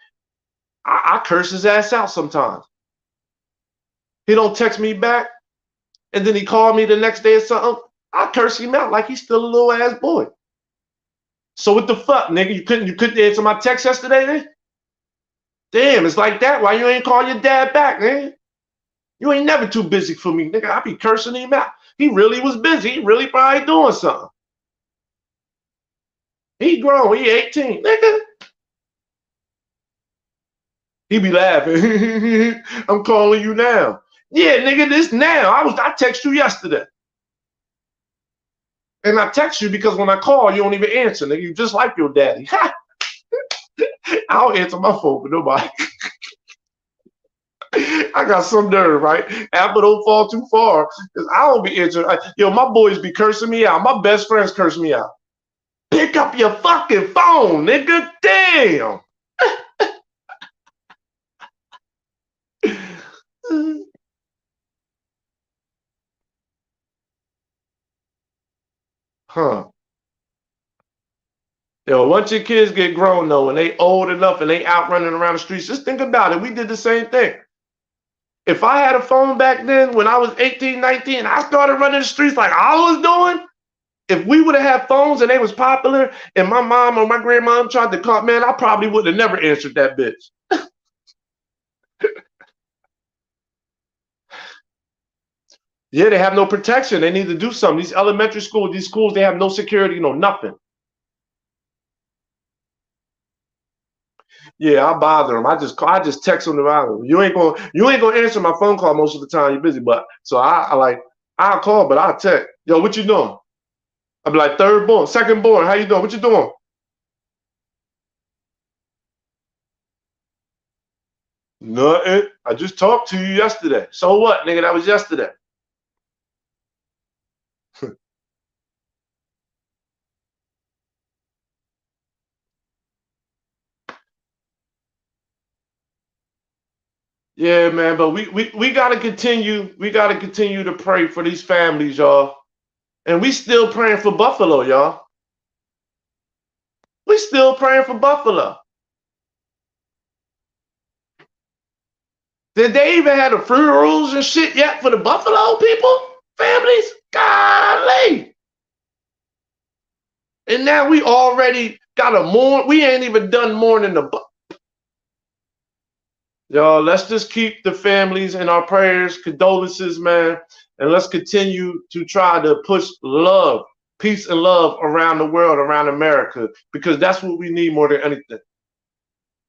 I curse his ass out sometimes. He don't text me back, and then he called me the next day or something. I curse him out like he's still a little ass boy. So what the fuck, nigga? You couldn't answer my text yesterday then? Damn, it's like that. Why you ain't call your dad back, man? You ain't never too busy for me, nigga. I be cursing him out. He really was busy. He really probably doing something. He grown. He 18, nigga. He be laughing. I'm calling you now. Yeah, nigga, this now. I text you yesterday. And I text you because when I call, you don't even answer, nigga. You just like your daddy. I don't answer my phone for nobody. I got some nerve, right? Apple don't fall too far. Because I don't be answering. Yo, my boys be cursing me out. My best friends curse me out. Pick up your fucking phone, nigga. Damn. Huh. Yo, once your kids get grown though, and they old enough and they out running around the streets, just think about it. We did the same thing. If I had a phone back then when I was 18, 19, I started running the streets like I was doing, if we would have had phones and they was popular and my mom or my grandma tried to call, man, I probably would have never answered that bitch. Yeah, they have no protection. They need to do something. These elementary schools, these schools, they have no security, no nothing. Yeah, I bother them. I just text them around. You ain't gonna answer my phone call most of the time. You're busy, but so I'll call, but I'll text. Yo, what you doing? I'll be like, third born, second born. How you doing? What you doing? Nothing. I just talked to you yesterday. So what, nigga? That was yesterday. Yeah, man. But we gotta continue. We gotta continue to pray for these families, y'all. And we still praying for Buffalo, y'all. We still praying for Buffalo. Did they even have the funerals and shit yet for the Buffalo people? Families? Golly. And now we already got a mourn. We ain't even done mourning the. Y'all, let's just keep the families in our prayers, condolences, man. And let's continue to try to push love, peace and love around the world, around America, because that's what we need more than anything.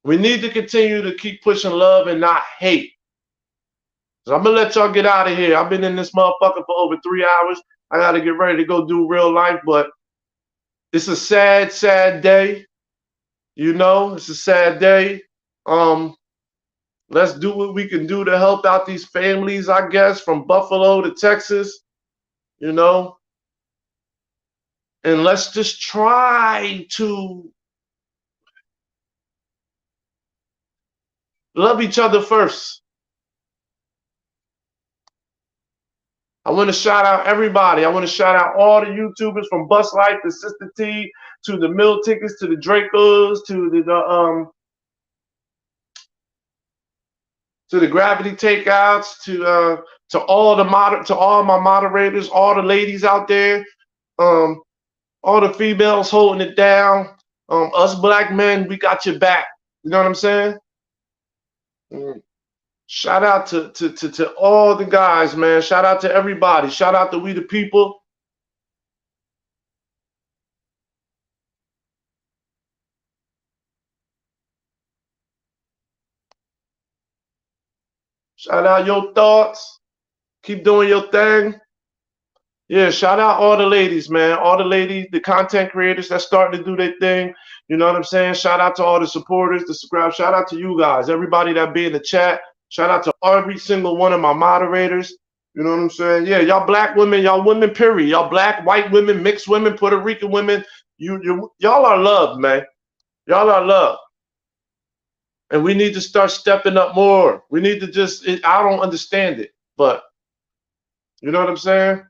We need to continue to keep pushing love and not hate. So I'm going to let y'all get out of here. I've been in this motherfucker for over 3 hours. I got to get ready to go do real life, but it's a sad, sad day. You know, it's a sad day. Let's do what we can do to help out these families, I guess, from Buffalo to Texas, you know. And let's just try to love each other first. I want to shout out everybody. I want to shout out all the YouTubers from Bus Life to Sister T to the Meal Tickets to the Dracos to the Gravity Takeouts to all my moderators, all the ladies out there, all the females holding it down. Us black men, we got your back. You know what I'm saying? Shout out to all the guys, man. Shout out to everybody. Shout out to We the People. Shout out your thoughts. Keep doing your thing. Yeah, shout out all the ladies, man. All the ladies, the content creators that's starting to do their thing. You know what I'm saying? Shout out to all the supporters, the subscribe. Shout out to you guys, everybody that be in the chat. Shout out to every single one of my moderators. You know what I'm saying? Yeah, y'all black women, y'all women, period. Y'all black, white women, mixed women, Puerto Rican women. Y'all are loved, man. Y'all are loved. And we need to start stepping up more. We need to I don't understand it, but you know what I'm saying?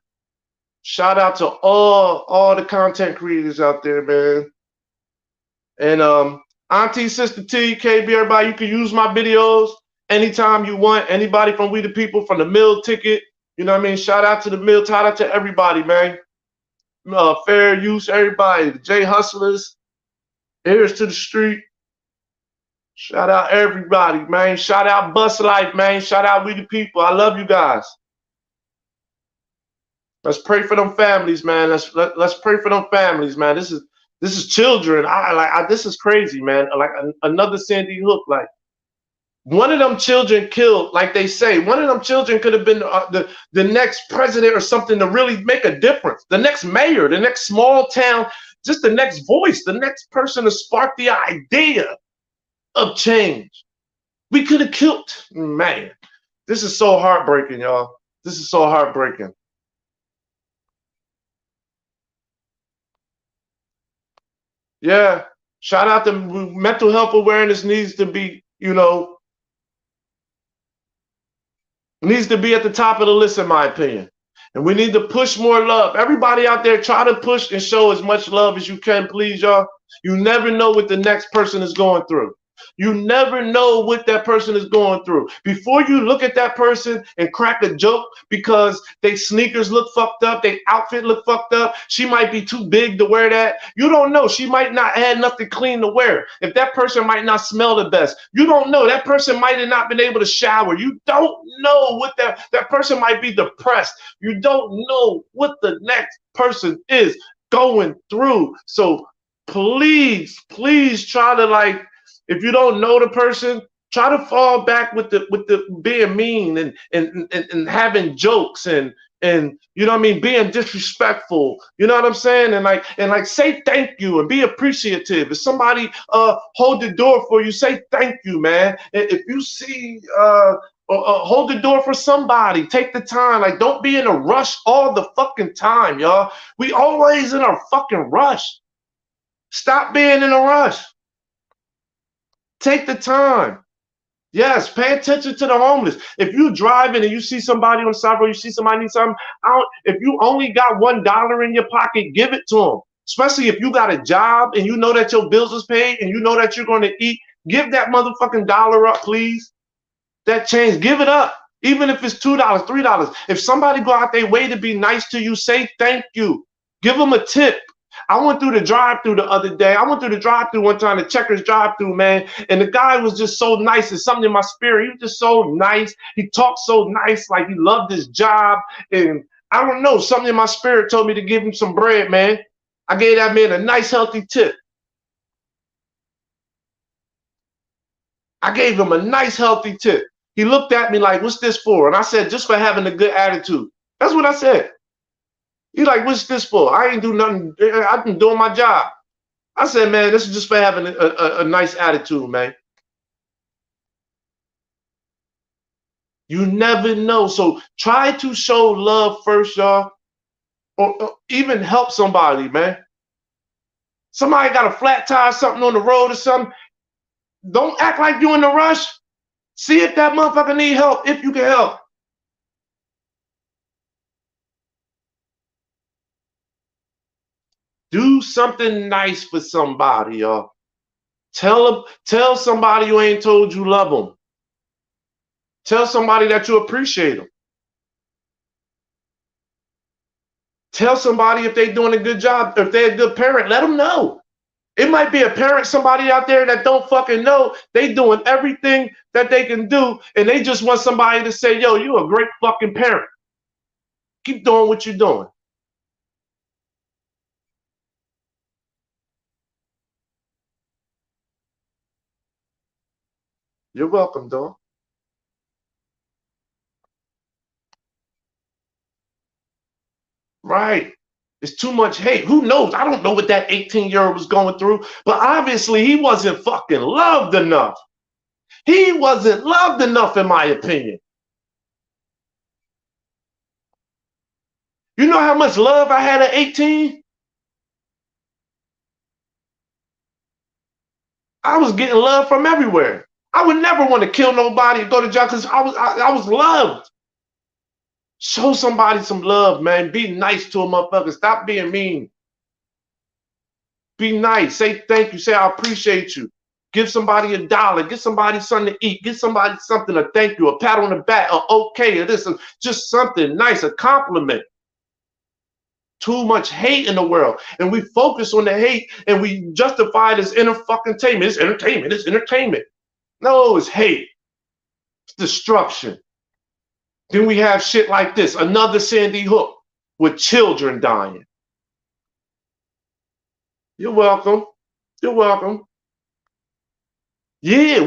Shout out to all the content creators out there, man. And Auntie, Sister T, KB, everybody, you can use my videos anytime you want. Anybody from We the People, from the Meal Ticket, you know what I mean? Shout out to the meal, shout out to everybody, man. Fair use, everybody. The J Hustlers, Heirs to the Street. Shout out everybody, man. Shout out Bus Life, man. Shout out We the People. I love you guys. Let's pray for them families, man. Let's pray for them families, man. This is children. This is crazy, man. Like another Sandy Hook. Like one of them children killed, like they say, one of them children could have been the next president or something to really make a difference. The next mayor, the next small town, just the next voice, the next person to spark the idea of change. We could have killed, man. This is so heartbreaking, y'all. This is so heartbreaking. Yeah. Shout out to mental health awareness needs to be, needs to be at the top of the list, in my opinion. And we need to push more love. Everybody out there, try to push and show as much love as you can, please, y'all. You never know what the next person is going through. You never know what that person is going through. Before you look at that person and crack a joke because they sneakers look fucked up, they outfit look fucked up, she might be too big to wear that. You don't know. She might not have nothing clean to wear. If that person might not smell the best, you don't know. That person might have not been able to shower. You don't know what that person might be depressed. You don't know what the next person is going through. So please try to, if you don't know the person, try to fall back with the being mean and having jokes and you know what I mean, being disrespectful. You know what I'm saying? And say thank you and be appreciative. If somebody hold the door for you, say thank you, man. If you see hold the door for somebody, take the time. Don't be in a rush all the fucking time, y'all. We always in a fucking rush. Stop being in a rush. Take the time. Yes, pay attention to the homeless. If you're driving and you see somebody on the side road, you see somebody need something, if you only got $1 in your pocket, give it to them. Especially if you got a job and you know that your bills is paid and you know that you're going to eat, give that motherfucking dollar up, please. That change, give it up. Even if it's $2, $3. If somebody go out their way to be nice to you, say thank you. Give them a tip. I went through the drive-thru the other day. I went through the drive-thru one time, the Checkers drive-thru, man, and the guy was just so nice. It's something in my spirit. He was just so nice. He talked so nice, like he loved his job. And I don't know, something in my spirit told me to give him some bread, man. I gave that man a nice, healthy tip. I gave him a nice, healthy tip. He looked at me like, what's this for? And I said, just for having a good attitude. That's what I said. He's like, what's this for? I ain't do nothing. I've been doing my job. I said, man, this is just for having a nice attitude, man. You never know. So try to show love first, y'all. Or even help somebody, man. Somebody got a flat tire, something on the road or something. Don't act like you're in a rush. See if that motherfucker need help, if you can help. Do something nice for somebody, y'all. Tell somebody you ain't told you love them. Tell somebody that you appreciate them. Tell somebody if they're doing a good job, if they're a good parent, let them know. It might be a parent, somebody out there that don't fucking know. They doing everything that they can do, and they just want somebody to say, yo, you a great fucking parent. Keep doing what you're doing. You're welcome, dog. Right. It's too much hate. Who knows? I don't know what that 18-year-old was going through, but obviously he wasn't fucking loved enough. He wasn't loved enough, in my opinion. You know how much love I had at 18? I was getting love from everywhere. I would never want to kill nobody and go to jail because I was loved. Show somebody some love, man. Be nice to a motherfucker. Stop being mean. Be nice. Say thank you. Say I appreciate you. Give somebody $1. Get somebody something to eat. Get somebody something to thank you. A pat on the back. Or okay. Or this. Just something nice. A compliment. Too much hate in the world. And we focus on the hate and we justify it as entertainment. It's entertainment. It's entertainment. No, it's hate. It's destruction. Then we have shit like this, another Sandy Hook with children dying. You're welcome. You're welcome. Yeah,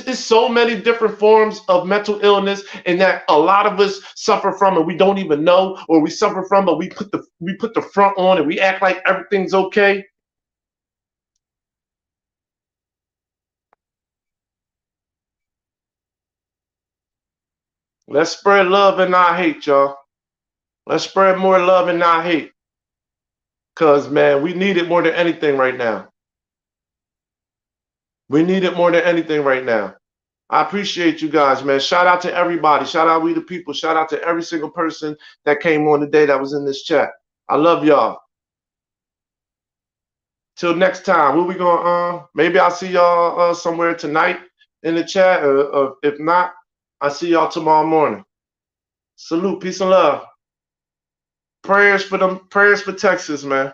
it's so many different forms of mental illness, and that a lot of us suffer from, and we don't even know, or we suffer from, but we put the front on, and we act like everything's okay. Let's spread love and not hate, y'all. Let's spread more love and not hate, cause man, we need it more than anything right now. We need it more than anything right now. I appreciate you guys, man. Shout out to everybody. Shout out we the people. Shout out to every single person that came on today that was in this chat. I love y'all. Till next time, what we going maybe I'll see y'all somewhere tonight in the chat, or if not, I'll see y'all tomorrow morning. Salute, peace and love. Prayers for Texas, man.